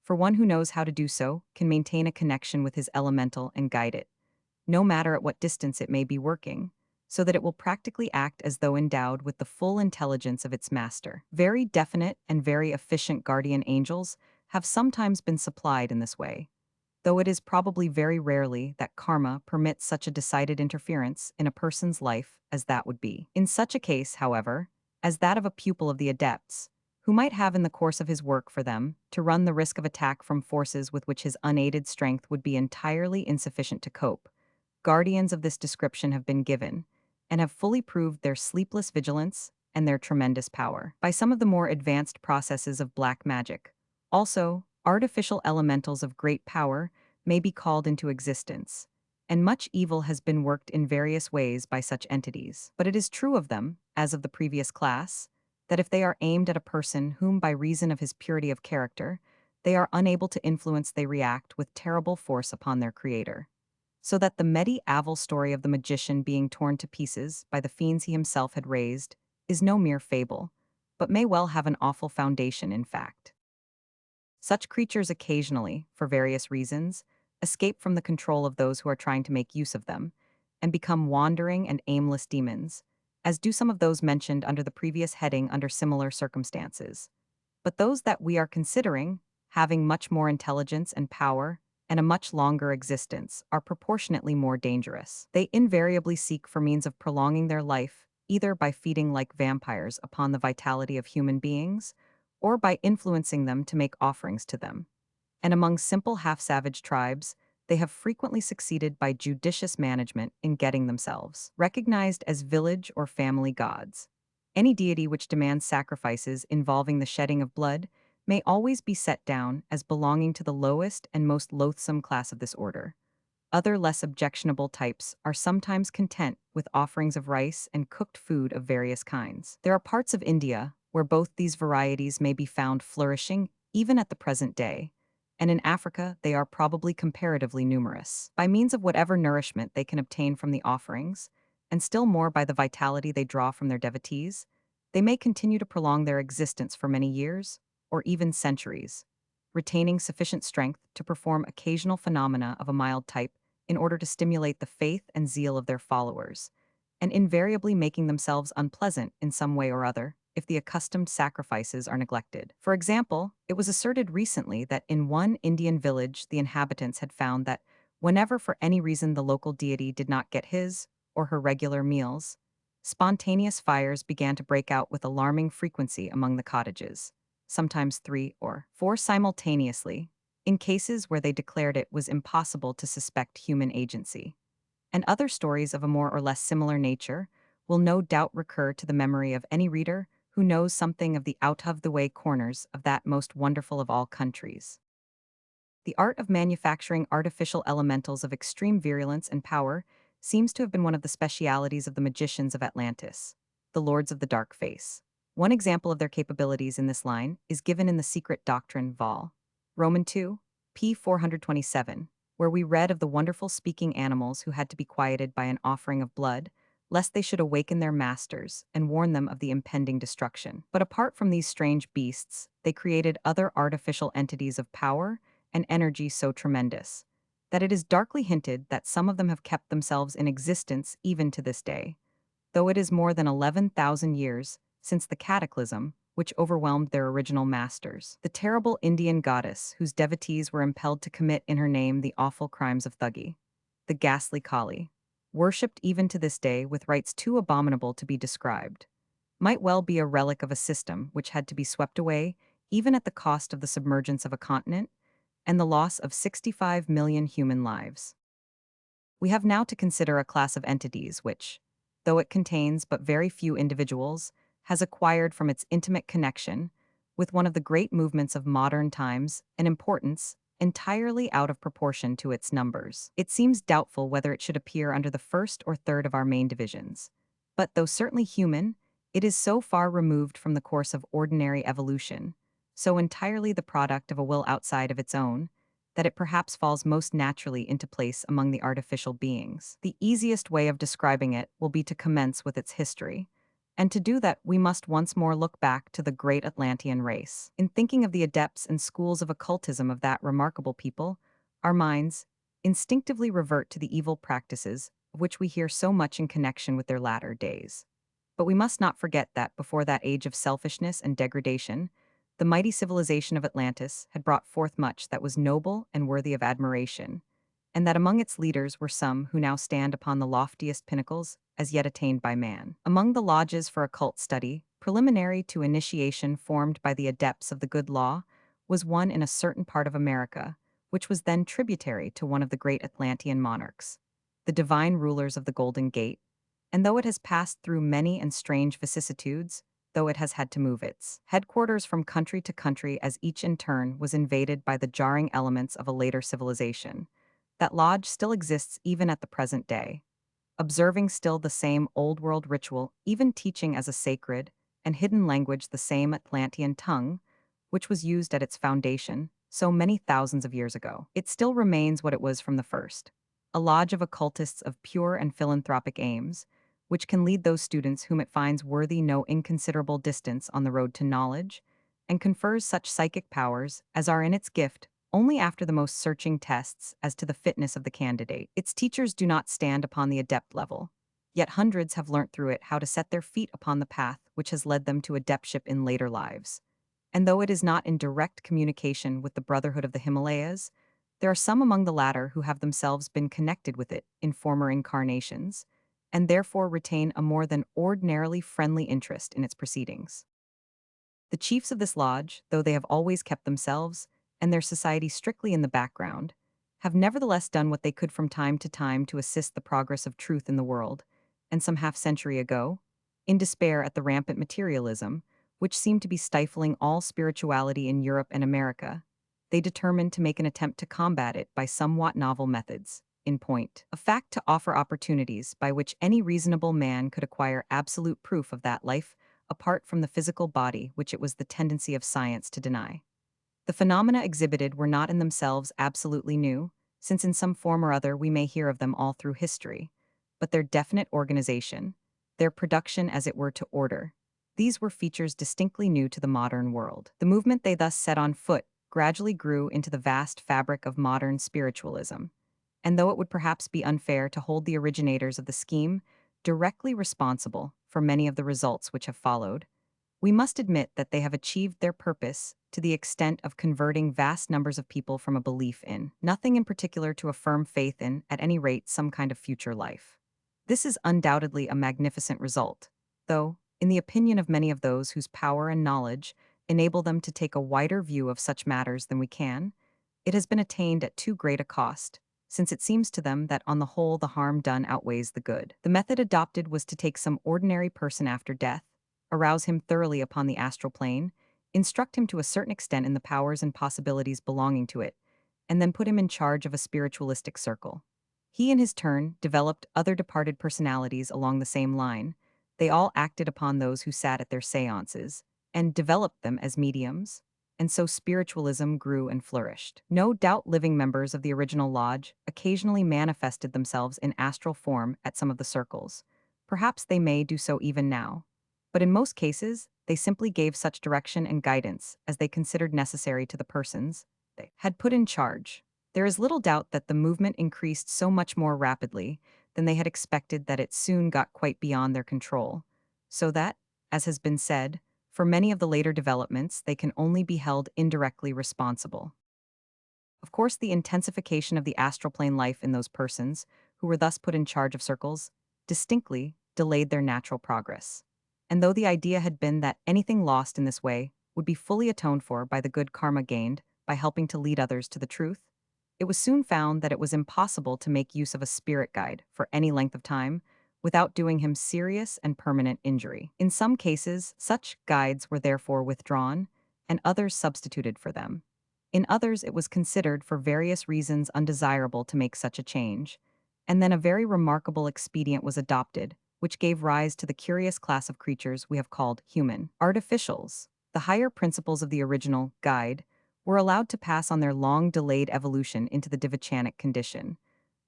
For one who knows how to do so can maintain a connection with his elemental and guide it, no matter at what distance it may be working, so that it will practically act as though endowed with the full intelligence of its master. Very definite and very efficient guardian angels have sometimes been supplied in this way, though it is probably very rarely that karma permits such a decided interference in a person's life as that would be. In such a case, however, as that of a pupil of the adepts, who might have in the course of his work for them to run the risk of attack from forces with which his unaided strength would be entirely insufficient to cope, guardians of this description have been given, and have fully proved their sleepless vigilance and their tremendous power by some of the more advanced processes of black magic. Also, artificial elementals of great power may be called into existence, and much evil has been worked in various ways by such entities. But it is true of them, as of the previous class, that if they are aimed at a person whom by reason of his purity of character, they are unable to influence, they react with terrible force upon their creator. So that the medieval story of the magician being torn to pieces by the fiends he himself had raised is no mere fable, but may well have an awful foundation in fact. Such creatures occasionally, for various reasons, escape from the control of those who are trying to make use of them, and become wandering and aimless demons, as do some of those mentioned under the previous heading under similar circumstances. But those that we are considering, having much more intelligence and power, and a much longer existence, are proportionately more dangerous. They invariably seek for means of prolonging their life, either by feeding like vampires upon the vitality of human beings, or by influencing them to make offerings to them. And among simple half-savage tribes, they have frequently succeeded by judicious management in getting themselves recognized as village or family gods. Any deity which demands sacrifices involving the shedding of blood may always be set down as belonging to the lowest and most loathsome class of this order. Other less objectionable types are sometimes content with offerings of rice and cooked food of various kinds. There are parts of India where both these varieties may be found flourishing even at the present day, and in Africa they are probably comparatively numerous. By means of whatever nourishment they can obtain from the offerings, and still more by the vitality they draw from their devotees, they may continue to prolong their existence for many years, or even centuries, retaining sufficient strength to perform occasional phenomena of a mild type in order to stimulate the faith and zeal of their followers, and invariably making themselves unpleasant in some way or other if the accustomed sacrifices are neglected. For example, it was asserted recently that in one Indian village the inhabitants had found that whenever for any reason the local deity did not get his or her regular meals, spontaneous fires began to break out with alarming frequency among the cottages, sometimes 3 or 4 simultaneously, in cases where they declared it was impossible to suspect human agency. And other stories of a more or less similar nature will no doubt recur to the memory of any reader who knows something of the out-of-the-way corners of that most wonderful of all countries. The art of manufacturing artificial elementals of extreme virulence and power seems to have been one of the specialities of the magicians of Atlantis, the Lords of the Dark Face. One example of their capabilities in this line is given in the Secret Doctrine Vol. Roman 2, p. 427, where we read of the wonderful speaking animals who had to be quieted by an offering of blood, lest they should awaken their masters and warn them of the impending destruction. But apart from these strange beasts, they created other artificial entities of power and energy so tremendous that it is darkly hinted that some of them have kept themselves in existence even to this day, though it is more than 11,000 years since the cataclysm which overwhelmed their original masters. The terrible Indian goddess whose devotees were impelled to commit in her name the awful crimes of Thuggee, the ghastly Kali, worshipped even to this day with rites too abominable to be described, might well be a relic of a system which had to be swept away even at the cost of the submergence of a continent and the loss of 65 million human lives. We have now to consider a class of entities which, though it contains but very few individuals, has acquired from its intimate connection with one of the great movements of modern times an importance entirely out of proportion to its numbers. It seems doubtful whether it should appear under the first or third of our main divisions. But though certainly human, it is so far removed from the course of ordinary evolution, so entirely the product of a will outside of its own, that it perhaps falls most naturally into place among the artificial beings. The easiest way of describing it will be to commence with its history, and to do that we must once more look back to the great Atlantean race. In thinking of the adepts and schools of occultism of that remarkable people, our minds instinctively revert to the evil practices of which we hear so much in connection with their latter days. But we must not forget that before that age of selfishness and degradation, the mighty civilization of Atlantis had brought forth much that was noble and worthy of admiration, and that among its leaders were some who now stand upon the loftiest pinnacles as yet attained by man. Among the lodges for occult study, preliminary to initiation formed by the adepts of the good law, was one in a certain part of America, which was then tributary to one of the great Atlantean monarchs, the divine rulers of the Golden Gate, and though it has passed through many and strange vicissitudes, though it has had to move its headquarters from country to country as each in turn was invaded by the jarring elements of a later civilization, That lodge still exists even at the present day, observing still the same old world ritual, even teaching as a sacred and hidden language the same Atlantean tongue, which was used at its foundation so many thousands of years ago. It still remains what it was from the first, a lodge of occultists of pure and philanthropic aims, which can lead those students whom it finds worthy no inconsiderable distance on the road to knowledge, and confers such psychic powers as are in its gift only after the most searching tests as to the fitness of the candidate. Its teachers do not stand upon the adept level, yet hundreds have learnt through it how to set their feet upon the path which has led them to adeptship in later lives. And though it is not in direct communication with the Brotherhood of the Himalayas, there are some among the latter who have themselves been connected with it in former incarnations, and therefore retain a more than ordinarily friendly interest in its proceedings. The chiefs of this lodge, though they have always kept themselves and their society strictly in the background, have nevertheless done what they could from time to time to assist the progress of truth in the world, and some half-century ago, in despair at the rampant materialism, which seemed to be stifling all spirituality in Europe and America, they determined to make an attempt to combat it by somewhat novel methods. In point, a fact to offer opportunities by which any reasonable man could acquire absolute proof of that life apart from the physical body which it was the tendency of science to deny. The phenomena exhibited were not in themselves absolutely new, since in some form or other we may hear of them all through history, but their definite organization, their production as it were to order, these were features distinctly new to the modern world. The movement they thus set on foot gradually grew into the vast fabric of modern spiritualism, and though it would perhaps be unfair to hold the originators of the scheme directly responsible for many of the results which have followed, we must admit that they have achieved their purpose to the extent of converting vast numbers of people from a belief in nothing in particular to a firm faith in, at any rate, some kind of future life. This is undoubtedly a magnificent result, though, in the opinion of many of those whose power and knowledge enable them to take a wider view of such matters than we can, it has been attained at too great a cost, since it seems to them that on the whole the harm done outweighs the good. The method adopted was to take some ordinary person after death, arouse him thoroughly upon the astral plane, instruct him to a certain extent in the powers and possibilities belonging to it, and then put him in charge of a spiritualistic circle. He in his turn developed other departed personalities along the same line. They all acted upon those who sat at their seances, and developed them as mediums, and so spiritualism grew and flourished. No doubt living members of the original lodge occasionally manifested themselves in astral form at some of the circles. Perhaps they may do so even now. But in most cases, they simply gave such direction and guidance as they considered necessary to the persons they had put in charge. There is little doubt that the movement increased so much more rapidly than they had expected that it soon got quite beyond their control, so that, as has been said, for many of the later developments they can only be held indirectly responsible. Of course, the intensification of the astral plane life in those persons, who were thus put in charge of circles, distinctly delayed their natural progress. And though the idea had been that anything lost in this way would be fully atoned for by the good karma gained by helping to lead others to the truth, it was soon found that it was impossible to make use of a spirit guide for any length of time without doing him serious and permanent injury. In some cases, such guides were therefore withdrawn, and others substituted for them. In others, it was considered for various reasons undesirable to make such a change, and then a very remarkable expedient was adopted, which gave rise to the curious class of creatures we have called human artificials. The higher principles of the original guide were allowed to pass on their long-delayed evolution into the divachanic condition,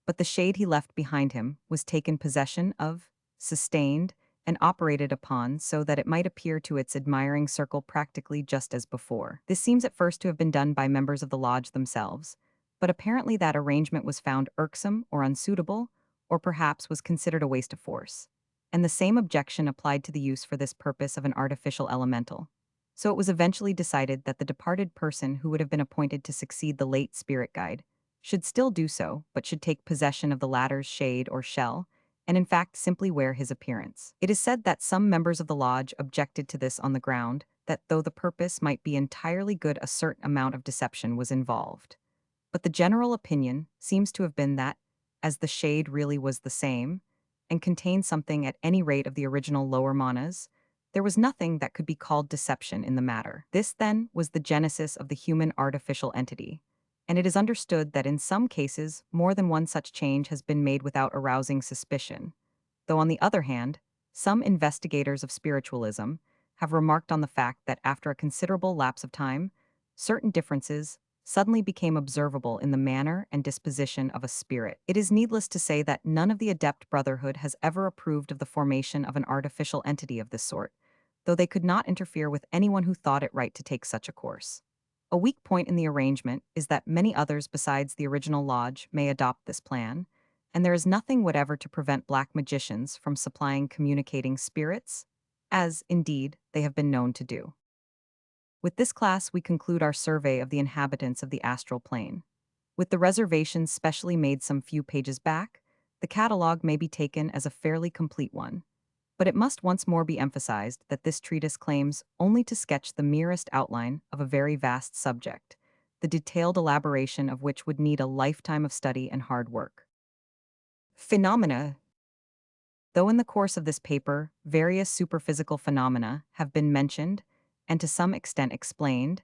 but the shade he left behind him was taken possession of, sustained, and operated upon so that it might appear to its admiring circle practically just as before. This seems at first to have been done by members of the lodge themselves, but apparently that arrangement was found irksome or unsuitable, or perhaps was considered a waste of force. And the same objection applied to the use for this purpose of an artificial elemental. So it was eventually decided that the departed person who would have been appointed to succeed the late spirit guide should still do so, but should take possession of the latter's shade or shell, and in fact simply wear his appearance. It is said that some members of the lodge objected to this on the ground that though the purpose might be entirely good, a certain amount of deception was involved. But the general opinion seems to have been that, as the shade really was the same, and contained something at any rate of the original lower manas, there was nothing that could be called deception in the matter. This, then, was the genesis of the human artificial entity, and it is understood that in some cases, more than one such change has been made without arousing suspicion. Though on the other hand, some investigators of spiritualism have remarked on the fact that after a considerable lapse of time, certain differences suddenly became observable in the manner and disposition of a spirit. It is needless to say that none of the Adept Brotherhood has ever approved of the formation of an artificial entity of this sort, though they could not interfere with anyone who thought it right to take such a course. A weak point in the arrangement is that many others besides the original lodge may adopt this plan, and there is nothing whatever to prevent black magicians from supplying communicating spirits, as, indeed, they have been known to do. With this class, we conclude our survey of the inhabitants of the astral plane. With the reservations specially made some few pages back, the catalogue may be taken as a fairly complete one. But it must once more be emphasized that this treatise claims only to sketch the merest outline of a very vast subject, the detailed elaboration of which would need a lifetime of study and hard work. Phenomena. Though in the course of this paper, various superphysical phenomena have been mentioned and to some extent explained,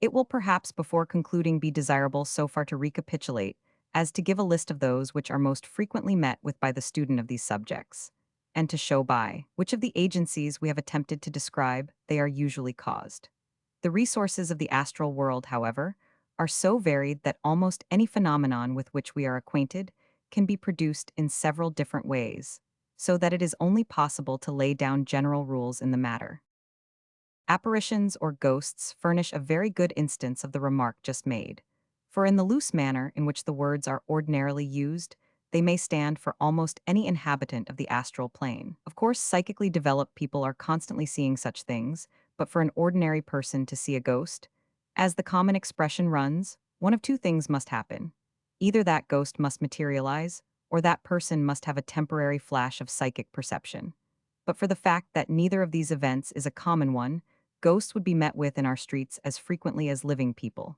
it will perhaps before concluding be desirable so far to recapitulate as to give a list of those which are most frequently met with by the student of these subjects, and to show by which of the agencies we have attempted to describe they are usually caused. The resources of the astral world, however, are so varied that almost any phenomenon with which we are acquainted can be produced in several different ways, so that it is only possible to lay down general rules in the matter. Apparitions or ghosts furnish a very good instance of the remark just made, for in the loose manner in which the words are ordinarily used, they may stand for almost any inhabitant of the astral plane. Of course, psychically developed people are constantly seeing such things, but for an ordinary person to see a ghost, as the common expression runs, one of two things must happen. Either that ghost must materialize, or that person must have a temporary flash of psychic perception. But for the fact that neither of these events is a common one, ghosts would be met with in our streets as frequently as living people.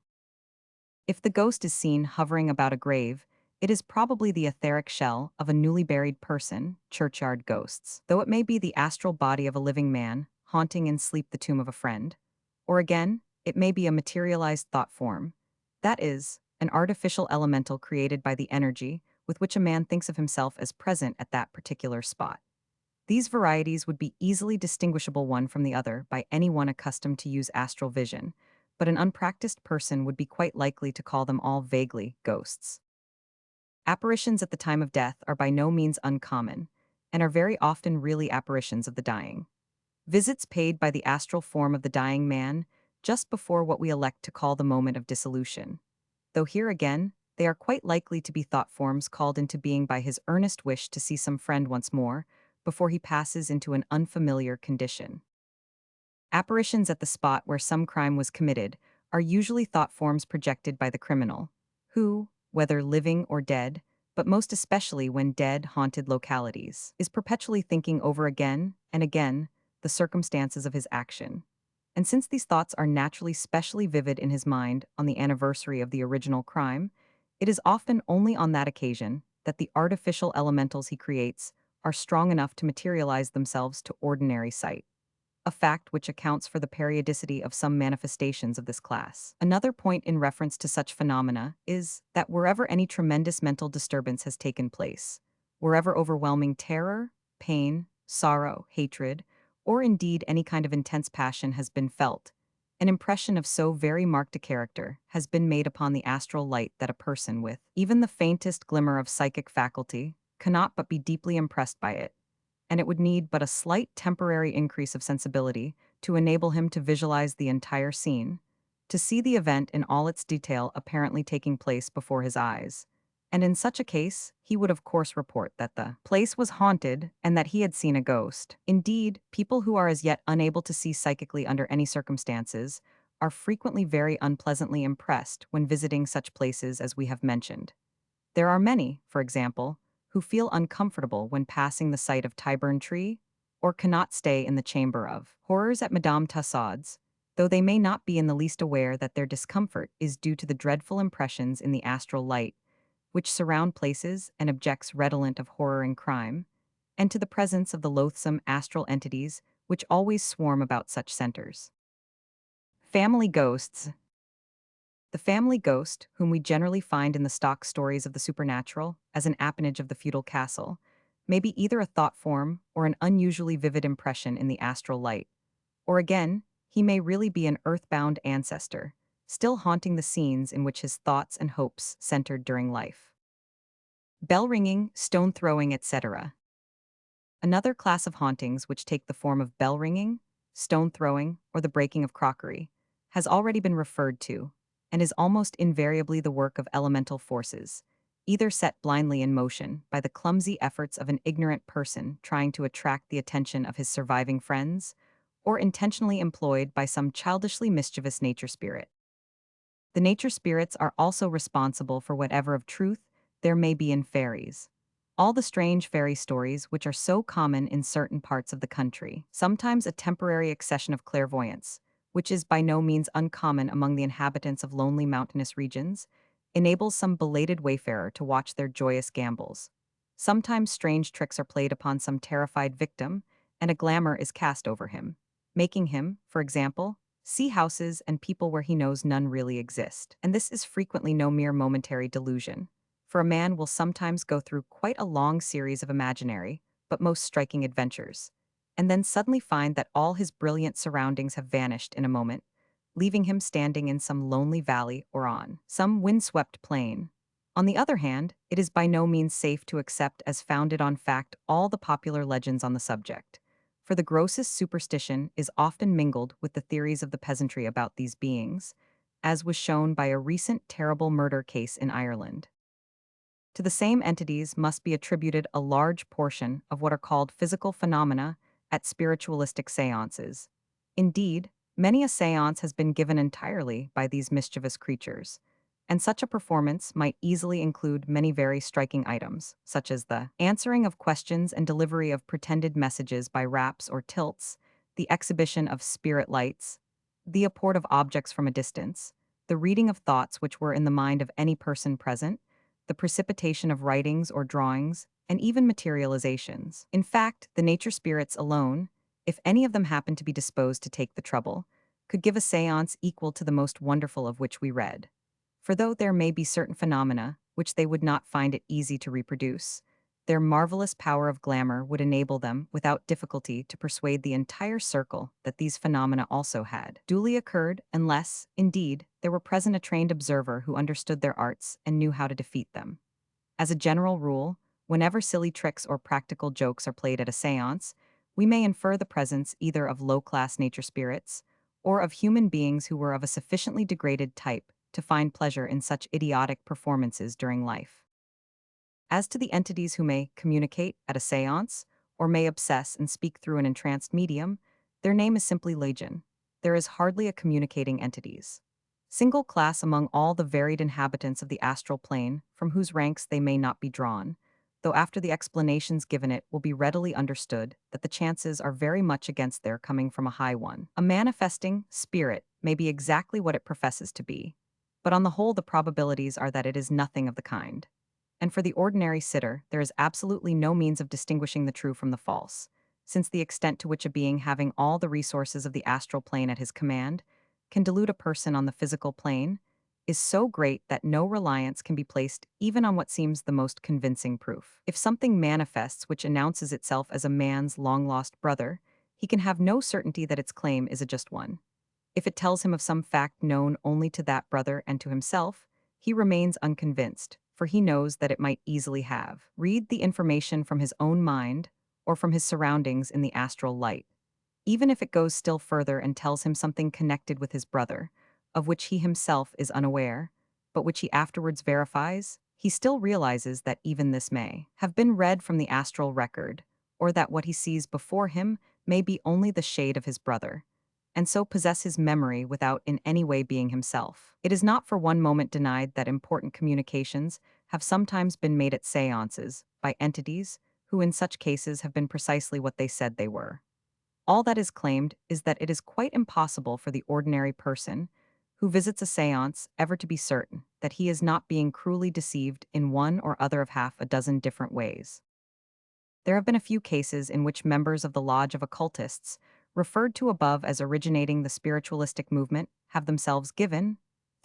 If the ghost is seen hovering about a grave, it is probably the etheric shell of a newly buried person, churchyard ghosts, though it may be the astral body of a living man, haunting in sleep the tomb of a friend. Or again, it may be a materialized thought form, that is, an artificial elemental created by the energy with which a man thinks of himself as present at that particular spot. These varieties would be easily distinguishable one from the other by anyone accustomed to use astral vision, but an unpracticed person would be quite likely to call them all vaguely ghosts. Apparitions at the time of death are by no means uncommon, and are very often really apparitions of the dying. Visits paid by the astral form of the dying man just before what we elect to call the moment of dissolution. Though here again, they are quite likely to be thought forms called into being by his earnest wish to see some friend once more, before he passes into an unfamiliar condition. Apparitions at the spot where some crime was committed are usually thought forms projected by the criminal, who, whether living or dead, but most especially when dead haunted localities, is perpetually thinking over again and again the circumstances of his action. And since these thoughts are naturally specially vivid in his mind on the anniversary of the original crime, it is often only on that occasion that the artificial elementals he creates are strong enough to materialize themselves to ordinary sight, a fact which accounts for the periodicity of some manifestations of this class. Another point in reference to such phenomena is that wherever any tremendous mental disturbance has taken place, wherever overwhelming terror, pain, sorrow, hatred, or indeed any kind of intense passion has been felt, an impression of so very marked a character has been made upon the astral light that a person with even the faintest glimmer of psychic faculty cannot but be deeply impressed by it, and it would need but a slight temporary increase of sensibility to enable him to visualize the entire scene, to see the event in all its detail apparently taking place before his eyes. And in such a case, he would of course report that the place was haunted and that he had seen a ghost. Indeed, people who are as yet unable to see psychically under any circumstances are frequently very unpleasantly impressed when visiting such places as we have mentioned. There are many, for example, who feel uncomfortable when passing the site of Tyburn Tree, or cannot stay in the chamber of horrors at Madame Tussaud's, though they may not be in the least aware that their discomfort is due to the dreadful impressions in the astral light, which surround places and objects redolent of horror and crime, and to the presence of the loathsome astral entities which always swarm about such centers. Family ghosts. The family ghost, whom we generally find in the stock stories of the supernatural as an appanage of the feudal castle, may be either a thought form or an unusually vivid impression in the astral light. Or again, he may really be an earthbound ancestor, still haunting the scenes in which his thoughts and hopes centered during life. Bell ringing, stone throwing, etc. Another class of hauntings which take the form of bell ringing, stone throwing, or the breaking of crockery has already been referred to, and is almost invariably the work of elemental forces, either set blindly in motion by the clumsy efforts of an ignorant person trying to attract the attention of his surviving friends, or intentionally employed by some childishly mischievous nature spirit. The nature spirits are also responsible for whatever of truth there may be in fairies. All the strange fairy stories which are so common in certain parts of the country, sometimes a temporary accession of clairvoyance, which is by no means uncommon among the inhabitants of lonely mountainous regions, enables some belated wayfarer to watch their joyous gambols. Sometimes strange tricks are played upon some terrified victim, and a glamour is cast over him, making him, for example, see houses and people where he knows none really exist. And this is frequently no mere momentary delusion, for a man will sometimes go through quite a long series of imaginary, but most striking adventures, and then suddenly find that all his brilliant surroundings have vanished in a moment, leaving him standing in some lonely valley or on some windswept plain. On the other hand, it is by no means safe to accept as founded on fact all the popular legends on the subject, for the grossest superstition is often mingled with the theories of the peasantry about these beings, as was shown by a recent terrible murder case in Ireland. To the same entities must be attributed a large portion of what are called physical phenomena at spiritualistic seances. Indeed, many a seance has been given entirely by these mischievous creatures, and such a performance might easily include many very striking items, such as the answering of questions and delivery of pretended messages by raps or tilts, the exhibition of spirit lights, the apport of objects from a distance, the reading of thoughts which were in the mind of any person present, the precipitation of writings or drawings, and even materializations. In fact, the nature spirits alone, if any of them happen to be disposed to take the trouble, could give a seance equal to the most wonderful of which we read. For though there may be certain phenomena which they would not find it easy to reproduce, their marvelous power of glamour would enable them without difficulty to persuade the entire circle that these phenomena also had duly occurred, unless, indeed, there were present a trained observer who understood their arts and knew how to defeat them. As a general rule, whenever silly tricks or practical jokes are played at a seance, we may infer the presence either of low-class nature spirits or of human beings who were of a sufficiently degraded type to find pleasure in such idiotic performances during life. As to the entities who may communicate at a seance, or may obsess and speak through an entranced medium, their name is simply legion. There is hardly a communicating entities. Single class among all the varied inhabitants of the astral plane, from whose ranks they may not be drawn, though after the explanations given it will be readily understood that the chances are very much against their coming from a high one. A manifesting spirit may be exactly what it professes to be, but on the whole the probabilities are that it is nothing of the kind. And for the ordinary sitter, there is absolutely no means of distinguishing the true from the false, since the extent to which a being having all the resources of the astral plane at his command can delude a person on the physical plane is so great that no reliance can be placed even on what seems the most convincing proof. If something manifests which announces itself as a man's long-lost brother, he can have no certainty that its claim is a just one. If it tells him of some fact known only to that brother and to himself, he remains unconvinced, for he knows that it might easily have read the information from his own mind or from his surroundings in the astral light. Even if it goes still further and tells him something connected with his brother, of which he himself is unaware, but which he afterwards verifies, he still realizes that even this may have been read from the astral record, or that what he sees before him may be only the shade of his brother, and so possess his memory without in any way being himself. It is not for one moment denied that important communications have sometimes been made at seances by entities who in such cases have been precisely what they said they were. All that is claimed is that it is quite impossible for the ordinary person who visits a seance ever to be certain that he is not being cruelly deceived in one or other of half a dozen different ways. There have been a few cases in which members of the Lodge of Occultists, referred to above as originating the spiritualistic movement, have themselves given,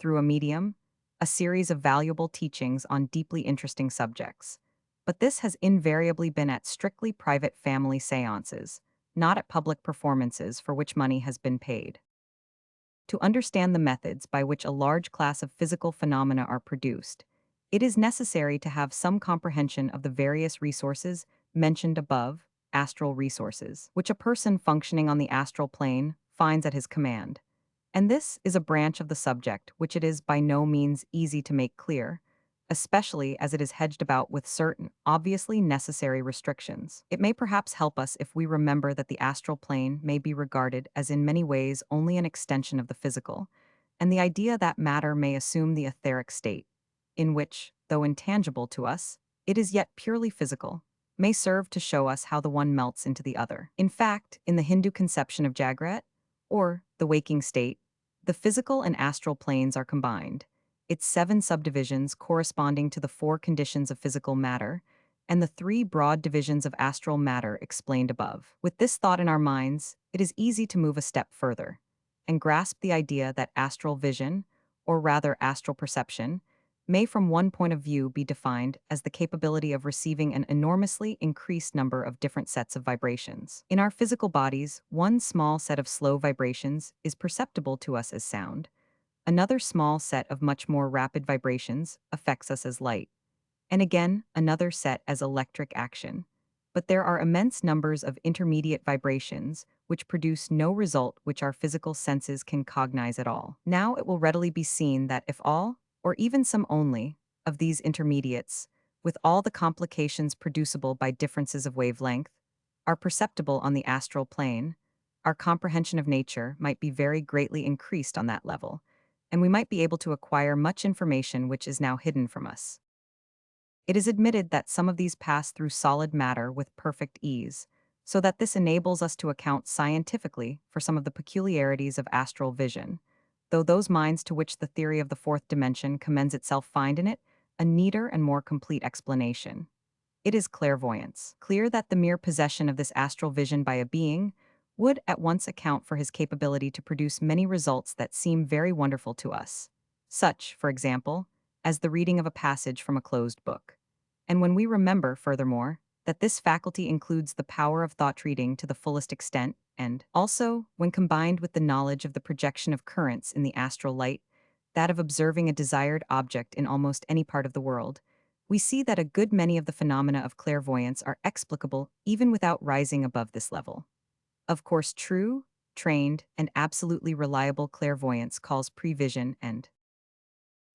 through a medium, a series of valuable teachings on deeply interesting subjects. But this has invariably been at strictly private family seances, not at public performances for which money has been paid. To understand the methods by which a large class of physical phenomena are produced, it is necessary to have some comprehension of the various resources mentioned above, astral resources, which a person functioning on the astral plane finds at his command. And this is a branch of the subject which it is by no means easy to make clear, especially as it is hedged about with certain, obviously necessary restrictions. It may perhaps help us if we remember that the astral plane may be regarded as in many ways only an extension of the physical, and the idea that matter may assume the etheric state, in which, though intangible to us, it is yet purely physical, may serve to show us how the one melts into the other. In fact, in the Hindu conception of Jagrat, or the waking state, the physical and astral planes are combined, its 7 subdivisions corresponding to the 4 conditions of physical matter, and the 3 broad divisions of astral matter explained above. With this thought in our minds, it is easy to move a step further and grasp the idea that astral vision, or rather astral perception, may from one point of view be defined as the capability of receiving an enormously increased number of different sets of vibrations. In our physical bodies, one small set of slow vibrations is perceptible to us as sound. Another small set of much more rapid vibrations affects us as light, and again, another set as electric action. But there are immense numbers of intermediate vibrations which produce no result which our physical senses can cognize at all. Now it will readily be seen that if all, or even some only, of these intermediates, with all the complications producible by differences of wavelength, are perceptible on the astral plane, our comprehension of nature might be very greatly increased on that level, and we might be able to acquire much information which is now hidden from us. It is admitted that some of these pass through solid matter with perfect ease, so that this enables us to account scientifically for some of the peculiarities of astral vision, though those minds to which the theory of the 4th dimension commends itself find in it a neater and more complete explanation. It is clairvoyance. Clear that the mere possession of this astral vision by a being would at once account for his capability to produce many results that seem very wonderful to us, such, for example, as the reading of a passage from a closed book. And when we remember, furthermore, that this faculty includes the power of thought reading to the fullest extent, and also, when combined with the knowledge of the projection of currents in the astral light, that of observing a desired object in almost any part of the world, we see that a good many of the phenomena of clairvoyance are explicable even without rising above this level. Of course, true, trained, and absolutely reliable clairvoyance calls prevision and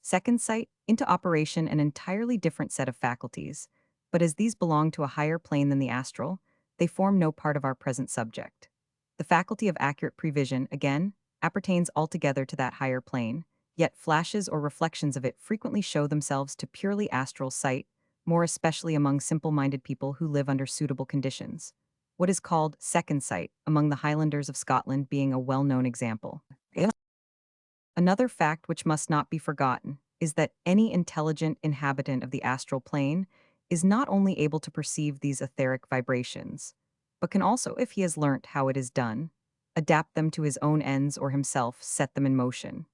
second sight into operation an entirely different set of faculties, but as these belong to a higher plane than the astral, they form no part of our present subject. The faculty of accurate prevision, again, appertains altogether to that higher plane, yet flashes or reflections of it frequently show themselves to purely astral sight, more especially among simple-minded people who live under suitable conditions. What is called second sight among the Highlanders of Scotland being a well-known example. Another fact which must not be forgotten is that any intelligent inhabitant of the astral plane is not only able to perceive these etheric vibrations, but can also, if he has learnt how it is done, adapt them to his own ends or himself set them in motion.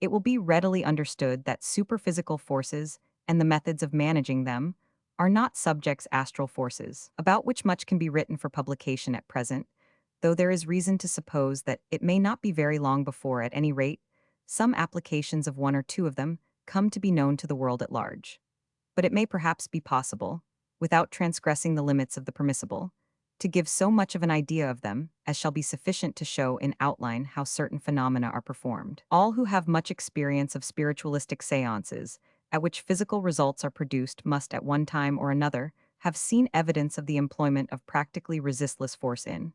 It will be readily understood that superphysical forces and the methods of managing them are not subjects' astral forces, about which much can be written for publication at present, though there is reason to suppose that it may not be very long before, at any rate, some applications of one or two of them come to be known to the world at large. But it may perhaps be possible, without transgressing the limits of the permissible, to give so much of an idea of them as shall be sufficient to show in outline how certain phenomena are performed. All who have much experience of spiritualistic seances, at which physical results are produced, must at one time or another have seen evidence of the employment of practically resistless force in,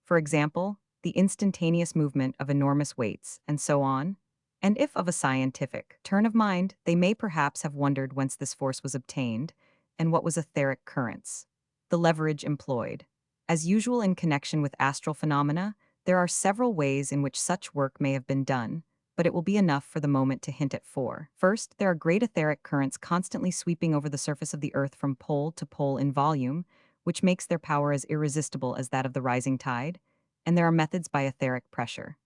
for example, the instantaneous movement of enormous weights, and so on. And if of a scientific turn of mind, they may perhaps have wondered whence this force was obtained, and what was etheric currents, the leverage employed. As usual in connection with astral phenomena, there are several ways in which such work may have been done, but it will be enough for the moment to hint at 4. First, there are great etheric currents constantly sweeping over the surface of the earth from pole to pole in volume, which makes their power as irresistible as that of the rising tide, and there are methods by etheric pressure,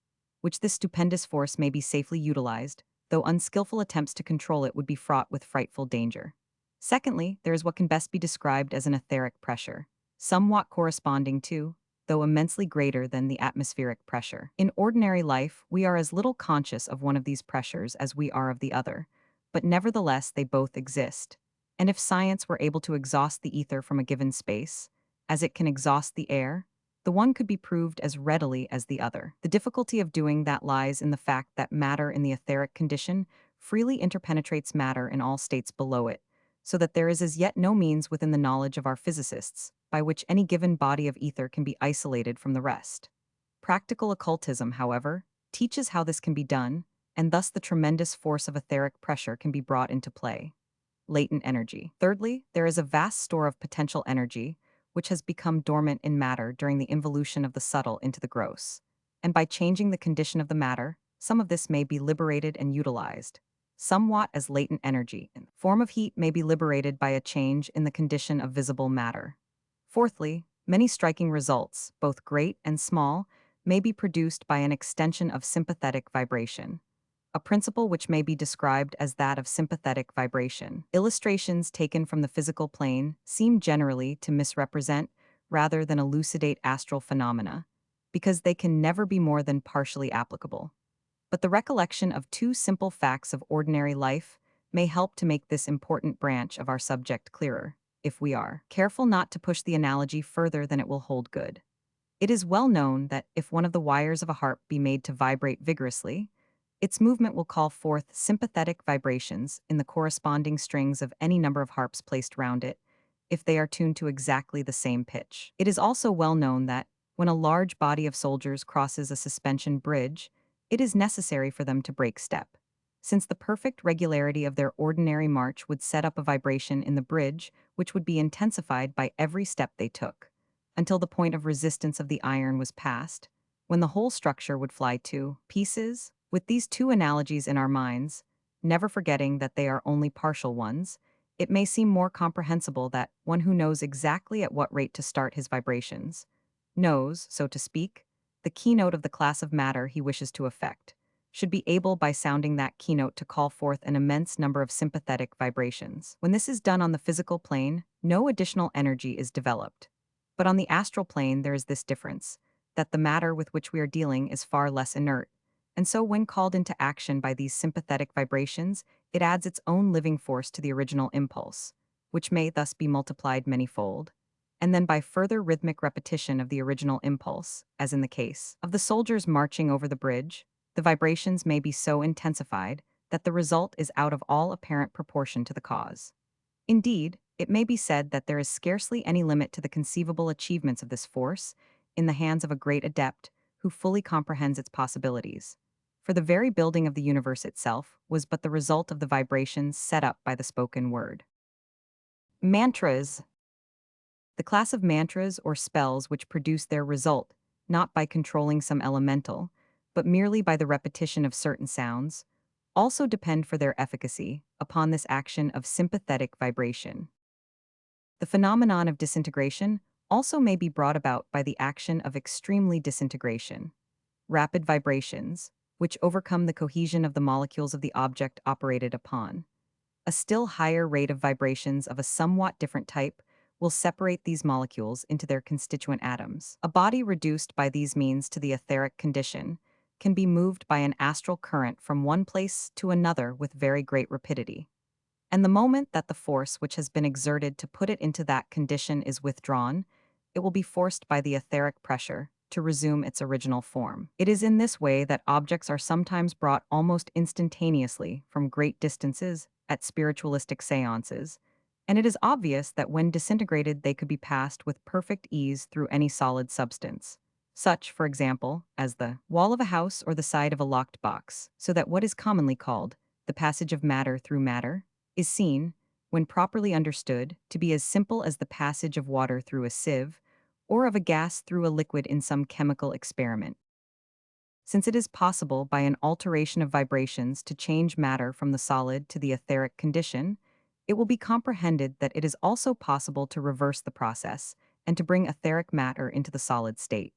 which this stupendous force may be safely utilized, though unskillful attempts to control it would be fraught with frightful danger. Secondly, there is what can best be described as an etheric pressure, somewhat corresponding to, though immensely greater than the atmospheric pressure. In ordinary life, we are as little conscious of one of these pressures as we are of the other, but nevertheless they both exist. And if science were able to exhaust the ether from a given space, as it can exhaust the air, the one could be proved as readily as the other. The difficulty of doing that lies in the fact that matter in the etheric condition freely interpenetrates matter in all states below it, so that there is as yet no means within the knowledge of our physicists by which any given body of ether can be isolated from the rest. Practical occultism, however, teaches how this can be done, and thus the tremendous force of etheric pressure can be brought into play. Latent energy. Thirdly, there is a vast store of potential energy, which has become dormant in matter during the involution of the subtle into the gross. And by changing the condition of the matter, some of this may be liberated and utilized, somewhat as latent energy. Form of heat may be liberated by a change in the condition of visible matter. Fourthly, many striking results, both great and small, may be produced by an extension of sympathetic vibration, a principle which may be described as that of sympathetic vibration. Illustrations taken from the physical plane seem generally to misrepresent rather than elucidate astral phenomena, because they can never be more than partially applicable. But the recollection of two simple facts of ordinary life may help to make this important branch of our subject clearer, if we are careful not to push the analogy further than it will hold good. It is well known that if one of the wires of a harp be made to vibrate vigorously, its movement will call forth sympathetic vibrations in the corresponding strings of any number of harps placed round it, if they are tuned to exactly the same pitch. It is also well known that, when a large body of soldiers crosses a suspension bridge, it is necessary for them to break step, since the perfect regularity of their ordinary march would set up a vibration in the bridge which would be intensified by every step they took, until the point of resistance of the iron was passed, when the whole structure would fly to pieces. With these two analogies in our minds, never forgetting that they are only partial ones, it may seem more comprehensible that one who knows exactly at what rate to start his vibrations knows, so to speak, the keynote of the class of matter he wishes to affect, should be able by sounding that keynote to call forth an immense number of sympathetic vibrations. When this is done on the physical plane, no additional energy is developed. But on the astral plane there is this difference, that the matter with which we are dealing is far less inert, and so when called into action by these sympathetic vibrations, it adds its own living force to the original impulse, which may thus be multiplied manyfold, and then by further rhythmic repetition of the original impulse, as in the case of the soldiers marching over the bridge, the vibrations may be so intensified that the result is out of all apparent proportion to the cause. Indeed, it may be said that there is scarcely any limit to the conceivable achievements of this force in the hands of a great adept who fully comprehends its possibilities. For the very building of the universe itself was but the result of the vibrations set up by the spoken word. Mantras. The class of mantras or spells which produce their result, not by controlling some elemental, but merely by the repetition of certain sounds, also depend for their efficacy upon this action of sympathetic vibration. The phenomenon of disintegration also may be brought about by the action of extremely disintegration, rapid vibrations, which overcome the cohesion of the molecules of the object operated upon. A still higher rate of vibrations of a somewhat different type will separate these molecules into their constituent atoms. A body reduced by these means to the etheric condition can be moved by an astral current from one place to another with very great rapidity. And the moment that the force which has been exerted to put it into that condition is withdrawn, it will be forced by the etheric pressure to resume its original form. It is in this way that objects are sometimes brought almost instantaneously from great distances at spiritualistic seances, and it is obvious that when disintegrated they could be passed with perfect ease through any solid substance, such, for example, as the wall of a house or the side of a locked box, so that what is commonly called the passage of matter through matter is seen, when properly understood, to be as simple as the passage of water through a sieve, or of a gas through a liquid in some chemical experiment. Since it is possible by an alteration of vibrations to change matter from the solid to the etheric condition, it will be comprehended that it is also possible to reverse the process and to bring etheric matter into the solid state.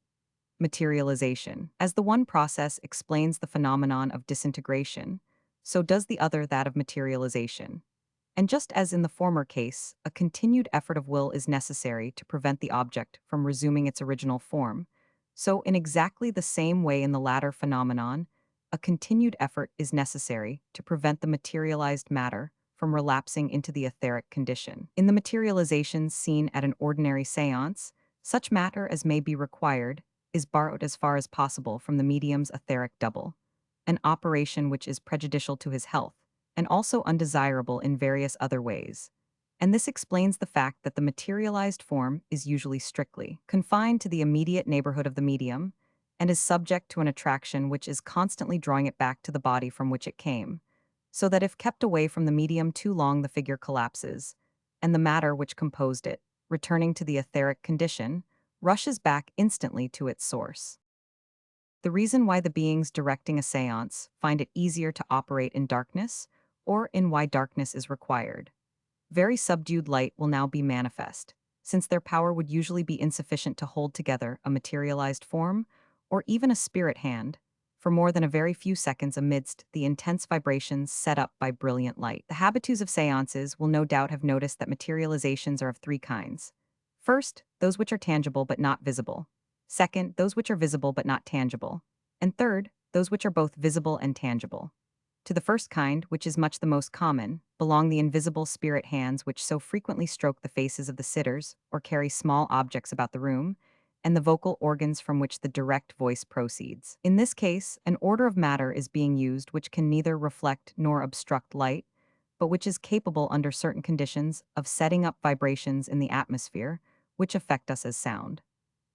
Materialization. As the one process explains the phenomenon of disintegration, so does the other that of materialization. And just as in the former case, a continued effort of will is necessary to prevent the object from resuming its original form, so in exactly the same way in the latter phenomenon, a continued effort is necessary to prevent the materialized matter from relapsing into the etheric condition. In the materializations seen at an ordinary seance, such matter as may be required is borrowed as far as possible from the medium's etheric double, an operation which is prejudicial to his health and also undesirable in various other ways. And this explains the fact that the materialized form is usually strictly confined to the immediate neighborhood of the medium and is subject to an attraction which is constantly drawing it back to the body from which it came, so that if kept away from the medium too long, the figure collapses, and the matter which composed it, returning to the etheric condition, rushes back instantly to its source. The reason why the beings directing a seance find it easier to operate in darkness, or in why darkness is required. Very subdued light will now be manifest, since their power would usually be insufficient to hold together a materialized form, or even a spirit hand, for more than a very few seconds amidst the intense vibrations set up by brilliant light. The habitues of seances will no doubt have noticed that materializations are of three kinds. First, those which are tangible but not visible. Second, those which are visible but not tangible. And third, those which are both visible and tangible. To the first kind, which is much the most common, belong the invisible spirit hands which so frequently stroke the faces of the sitters or carry small objects about the room, and the vocal organs from which the direct voice proceeds. In this case, an order of matter is being used which can neither reflect nor obstruct light, but which is capable under certain conditions of setting up vibrations in the atmosphere, which affect us as sound.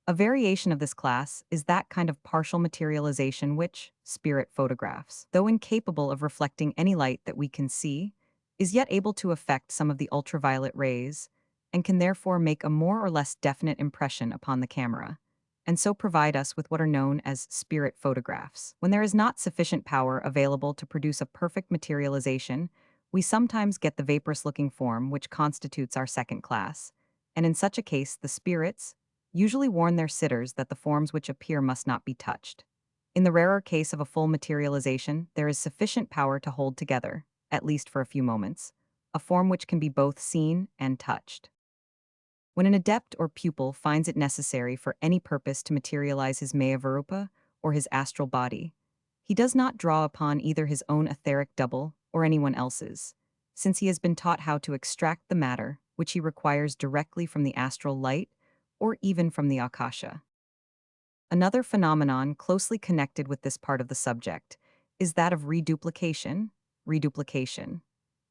A variation of this class is that kind of partial materialization which, spirit photographs, though incapable of reflecting any light that we can see, is yet able to affect some of the ultraviolet rays, and can therefore make a more or less definite impression upon the camera, and so provide us with what are known as spirit photographs. When there is not sufficient power available to produce a perfect materialization, we sometimes get the vaporous-looking form which constitutes our second class, and in such a case the spirits, usually warn their sitters that the forms which appear must not be touched. In the rarer case of a full materialization, there is sufficient power to hold together, at least for a few moments, a form which can be both seen and touched. When an adept or pupil finds it necessary for any purpose to materialize his Mayavarupa or his astral body, he does not draw upon either his own etheric double or anyone else's, since he has been taught how to extract the matter which he requires directly from the astral light or even from the akasha. Another phenomenon closely connected with this part of the subject is that of reduplication,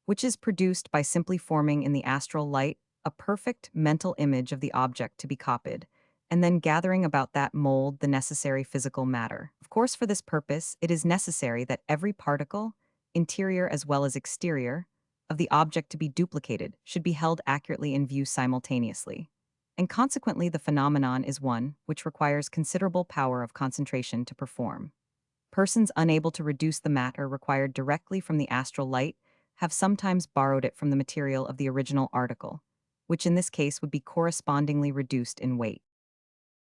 which is produced by simply forming in the astral light a perfect mental image of the object to be copied, and then gathering about that mold the necessary physical matter. Of course, for this purpose, it is necessary that every particle, interior as well as exterior, of the object to be duplicated should be held accurately in view simultaneously. And consequently, the phenomenon is one which requires considerable power of concentration to perform. Persons unable to reduce the matter required directly from the astral light have sometimes borrowed it from the material of the original article, which in this case would be correspondingly reduced in weight.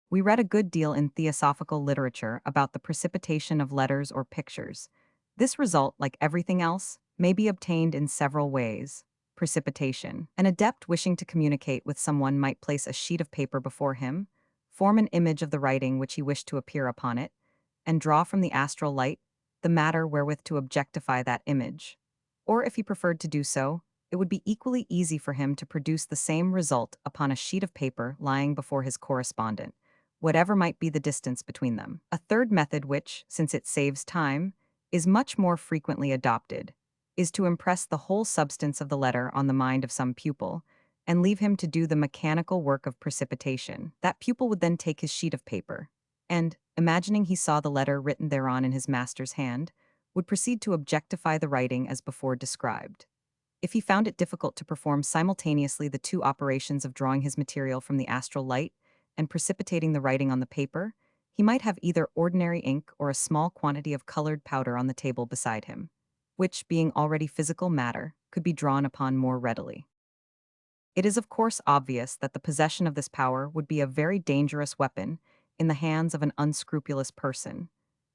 We read a good deal in theosophical literature about the precipitation of letters or pictures. This result, like everything else, may be obtained in several ways. Precipitation. An adept wishing to communicate with someone might place a sheet of paper before him, form an image of the writing which he wished to appear upon it, and draw from the astral light the matter wherewith to objectify that image. Or if he preferred to do so, it would be equally easy for him to produce the same result upon a sheet of paper lying before his correspondent, whatever might be the distance between them. A third method which, since it saves time, is much more frequently adopted, is to impress the whole substance of the letter on the mind of some pupil, and leave him to do the mechanical work of precipitation. That pupil would then take his sheet of paper, and, imagining he saw the letter written thereon in his master's hand, would proceed to objectify the writing as before described. If he found it difficult to perform simultaneously the two operations of drawing his material from the astral light and precipitating the writing on the paper, he might have either ordinary ink or a small quantity of colored powder on the table beside him, which, being already physical matter, could be drawn upon more readily. It is of course obvious that the possession of this power would be a very dangerous weapon in the hands of an unscrupulous person,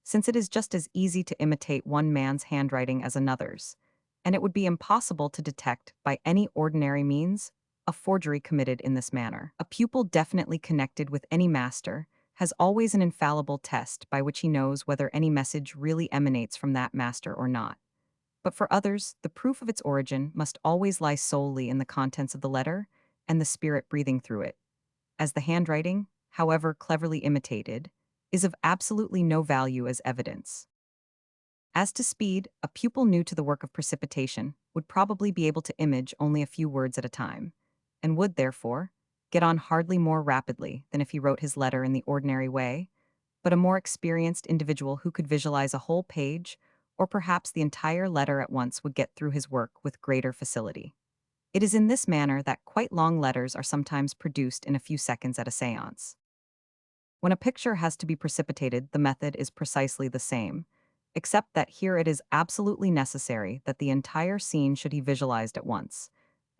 since it is just as easy to imitate one man's handwriting as another's, and it would be impossible to detect, by any ordinary means, a forgery committed in this manner. A pupil definitely connected with any master has always an infallible test by which he knows whether any message really emanates from that master or not. But for others, the proof of its origin must always lie solely in the contents of the letter and the spirit breathing through it, as the handwriting, however cleverly imitated, is of absolutely no value as evidence. As to speed, a pupil new to the work of precipitation would probably be able to image only a few words at a time, and would, therefore, get on hardly more rapidly than if he wrote his letter in the ordinary way, but a more experienced individual who could visualize a whole page, or perhaps the entire letter at once, would get through his work with greater facility. It is in this manner that quite long letters are sometimes produced in a few seconds at a séance. When a picture has to be precipitated, the method is precisely the same, except that here it is absolutely necessary that the entire scene should be visualized at once.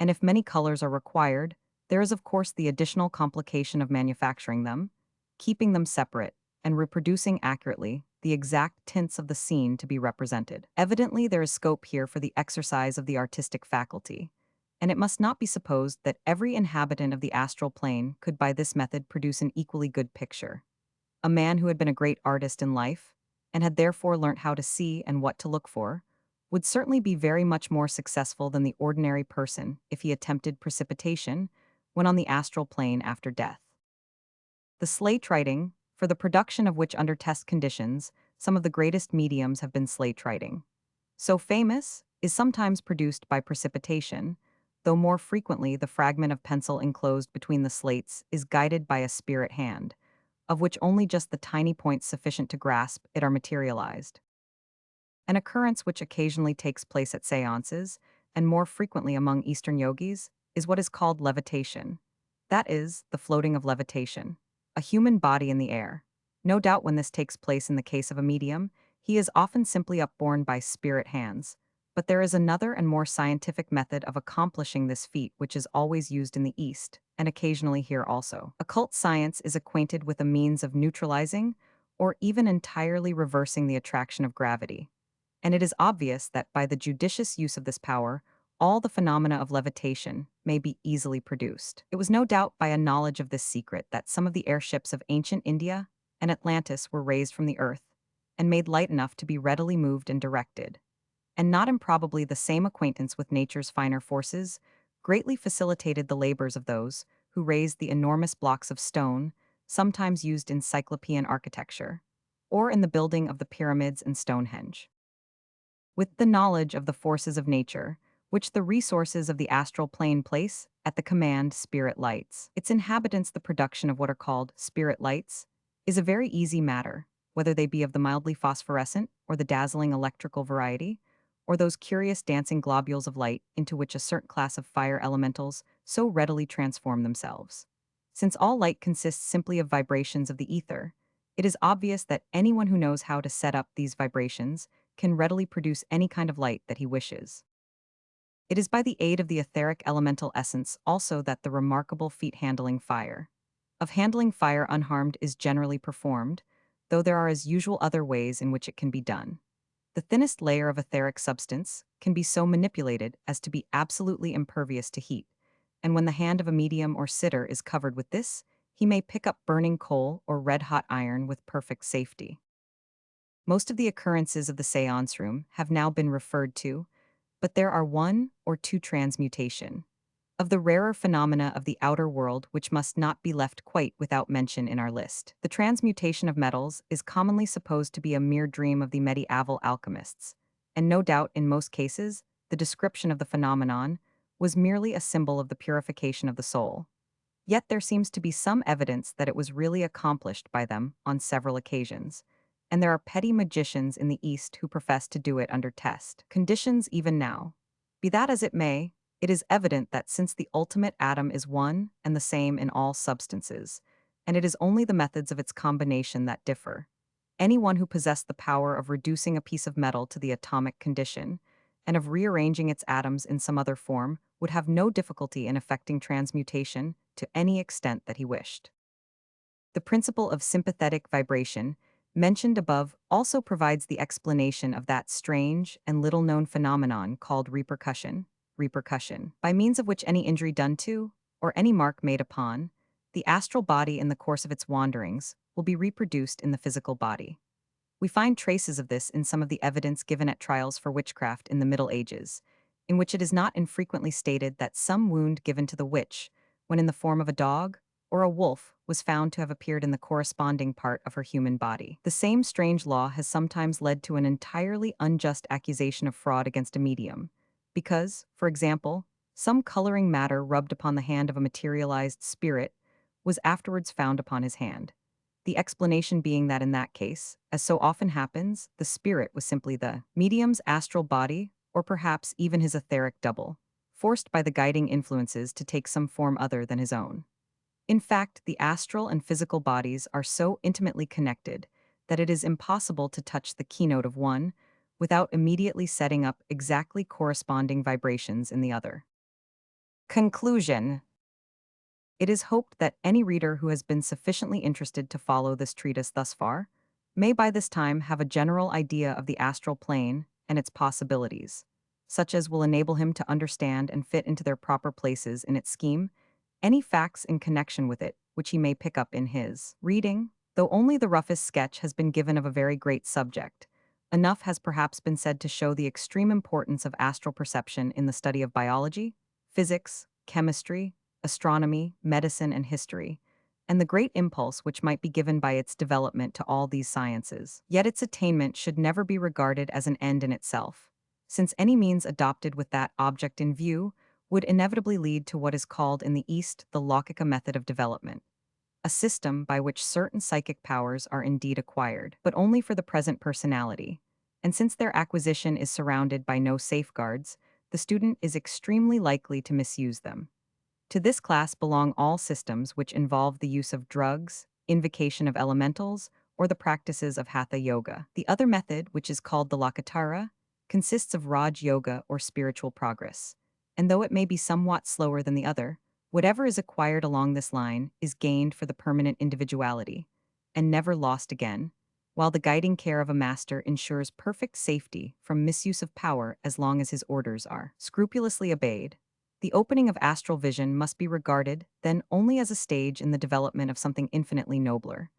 And if many colors are required, there is of course the additional complication of manufacturing them, keeping them separate, and reproducing accurately the exact tints of the scene to be represented. Evidently, there is scope here for the exercise of the artistic faculty, and it must not be supposed that every inhabitant of the astral plane could by this method produce an equally good picture. A man who had been a great artist in life, and had therefore learnt how to see and what to look for, would certainly be very much more successful than the ordinary person if he attempted precipitation when on the astral plane after death. The slate writing, for the production of which under test conditions some of the greatest mediums have been slate writing, so famous, is sometimes produced by precipitation, though more frequently the fragment of pencil enclosed between the slates is guided by a spirit hand, of which only just the tiny points sufficient to grasp it are materialized. An occurrence which occasionally takes place at seances, and more frequently among Eastern yogis, is what is called levitation. That is, the floating of levitation, a human body in the air. No doubt when this takes place in the case of a medium, he is often simply upborne by spirit hands. But there is another and more scientific method of accomplishing this feat which is always used in the East, and occasionally here also. Occult science is acquainted with a means of neutralizing, or even entirely reversing the attraction of gravity, and it is obvious that by the judicious use of this power, all the phenomena of levitation may be easily produced. It was no doubt by a knowledge of this secret that some of the airships of ancient India and Atlantis were raised from the earth and made light enough to be readily moved and directed. And not improbably the same acquaintance with nature's finer forces greatly facilitated the labors of those who raised the enormous blocks of stone, sometimes used in Cyclopean architecture, or in the building of the pyramids and Stonehenge. With the knowledge of the forces of nature, which the resources of the astral plane place at the command spirit lights, its inhabitants, the production of what are called spirit lights, is a very easy matter, whether they be of the mildly phosphorescent or the dazzling electrical variety, or those curious dancing globules of light into which a certain class of fire elementals so readily transform themselves. Since all light consists simply of vibrations of the ether, it is obvious that anyone who knows how to set up these vibrations can readily produce any kind of light that he wishes. It is by the aid of the etheric elemental essence also that the remarkable feat handling fire. Of handling fire unharmed is generally performed, though there are as usual other ways in which it can be done. The thinnest layer of etheric substance can be so manipulated as to be absolutely impervious to heat, and when the hand of a medium or sitter is covered with this, he may pick up burning coal or red-hot iron with perfect safety. Most of the occurrences of the seance room have now been referred to, but there are one or two transmutation of the rarer phenomena of the outer world which must not be left quite without mention in our list. The transmutation of metals is commonly supposed to be a mere dream of the medieval alchemists, and no doubt in most cases the description of the phenomenon was merely a symbol of the purification of the soul. Yet there seems to be some evidence that it was really accomplished by them on several occasions, and there are petty magicians in the East who profess to do it under test conditions even now. Be that as it may, it is evident that since the ultimate atom is one and the same in all substances, and it is only the methods of its combination that differ, anyone who possessed the power of reducing a piece of metal to the atomic condition and of rearranging its atoms in some other form would have no difficulty in effecting transmutation to any extent that he wished. The principle of sympathetic vibration mentioned above also provides the explanation of that strange and little-known phenomenon called repercussion, by means of which any injury done to, or any mark made upon, the astral body in the course of its wanderings will be reproduced in the physical body. We find traces of this in some of the evidence given at trials for witchcraft in the Middle Ages, in which it is not infrequently stated that some wound given to the witch, when in the form of a dog or a wolf, was found to have appeared in the corresponding part of her human body. The same strange law has sometimes led to an entirely unjust accusation of fraud against a medium, because, for example, some coloring matter rubbed upon the hand of a materialized spirit was afterwards found upon his hand. The explanation being that in that case, as so often happens, the spirit was simply the medium's astral body, or perhaps even his etheric double, forced by the guiding influences to take some form other than his own. In fact, the astral and physical bodies are so intimately connected that it is impossible to touch the keynote of one without immediately setting up exactly corresponding vibrations in the other. Conclusion. It is hoped that any reader who has been sufficiently interested to follow this treatise thus far may by this time have a general idea of the astral plane and its possibilities, such as will enable him to understand and fit into their proper places in its scheme any facts in connection with it which he may pick up in his reading. Though only the roughest sketch has been given of a very great subject, enough has perhaps been said to show the extreme importance of astral perception in the study of biology, physics, chemistry, astronomy, medicine, and history, and the great impulse which might be given by its development to all these sciences. Yet its attainment should never be regarded as an end in itself, since any means adopted with that object in view would inevitably lead to what is called in the East the Lógica method of development, a system by which certain psychic powers are indeed acquired, but only for the present personality, and since their acquisition is surrounded by no safeguards, the student is extremely likely to misuse them. To this class belong all systems which involve the use of drugs, invocation of elementals, or the practices of Hatha Yoga. The other method, which is called the Lokatara, consists of Raj Yoga or spiritual progress, and though it may be somewhat slower than the other, whatever is acquired along this line is gained for the permanent individuality, and never lost again, while the guiding care of a master ensures perfect safety from misuse of power as long as his orders are scrupulously obeyed. The opening of astral vision must be regarded, then, only as a stage in the development of something infinitely nobler,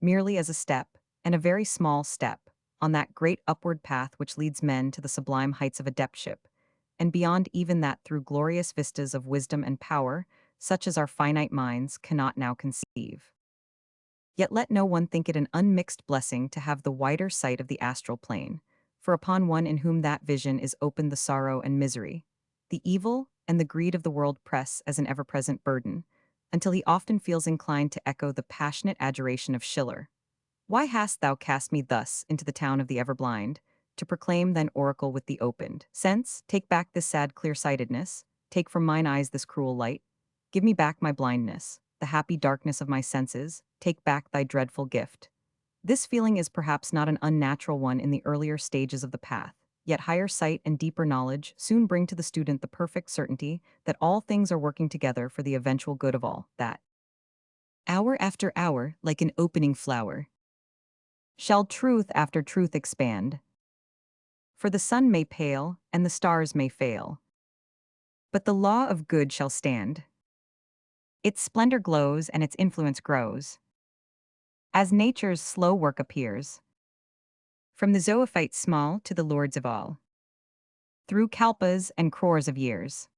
merely as a step, and a very small step, on that great upward path which leads men to the sublime heights of adeptship, and beyond even that through glorious vistas of wisdom and power, such as our finite minds cannot now conceive. Yet let no one think it an unmixed blessing to have the wider sight of the astral plane, for upon one in whom that vision is opened the sorrow and misery, the evil and the greed of the world press as an ever-present burden, until he often feels inclined to echo the passionate adjuration of Schiller. Why hast thou cast me thus into the town of the ever-blind, to proclaim thine oracle with the opened sense? Take back this sad clear-sightedness, take from mine eyes this cruel light, give me back my blindness, the happy darkness of my senses, take back thy dreadful gift. This feeling is perhaps not an unnatural one in the earlier stages of the path, yet higher sight and deeper knowledge soon bring to the student the perfect certainty that all things are working together for the eventual good of all, that hour after hour, like an opening flower, shall truth after truth expand. For the sun may pale, and the stars may fail, but the law of good shall stand. Its splendor glows and its influence grows, as nature's slow work appears, from the zoophyte small to the lords of all, through kalpas and crores of years.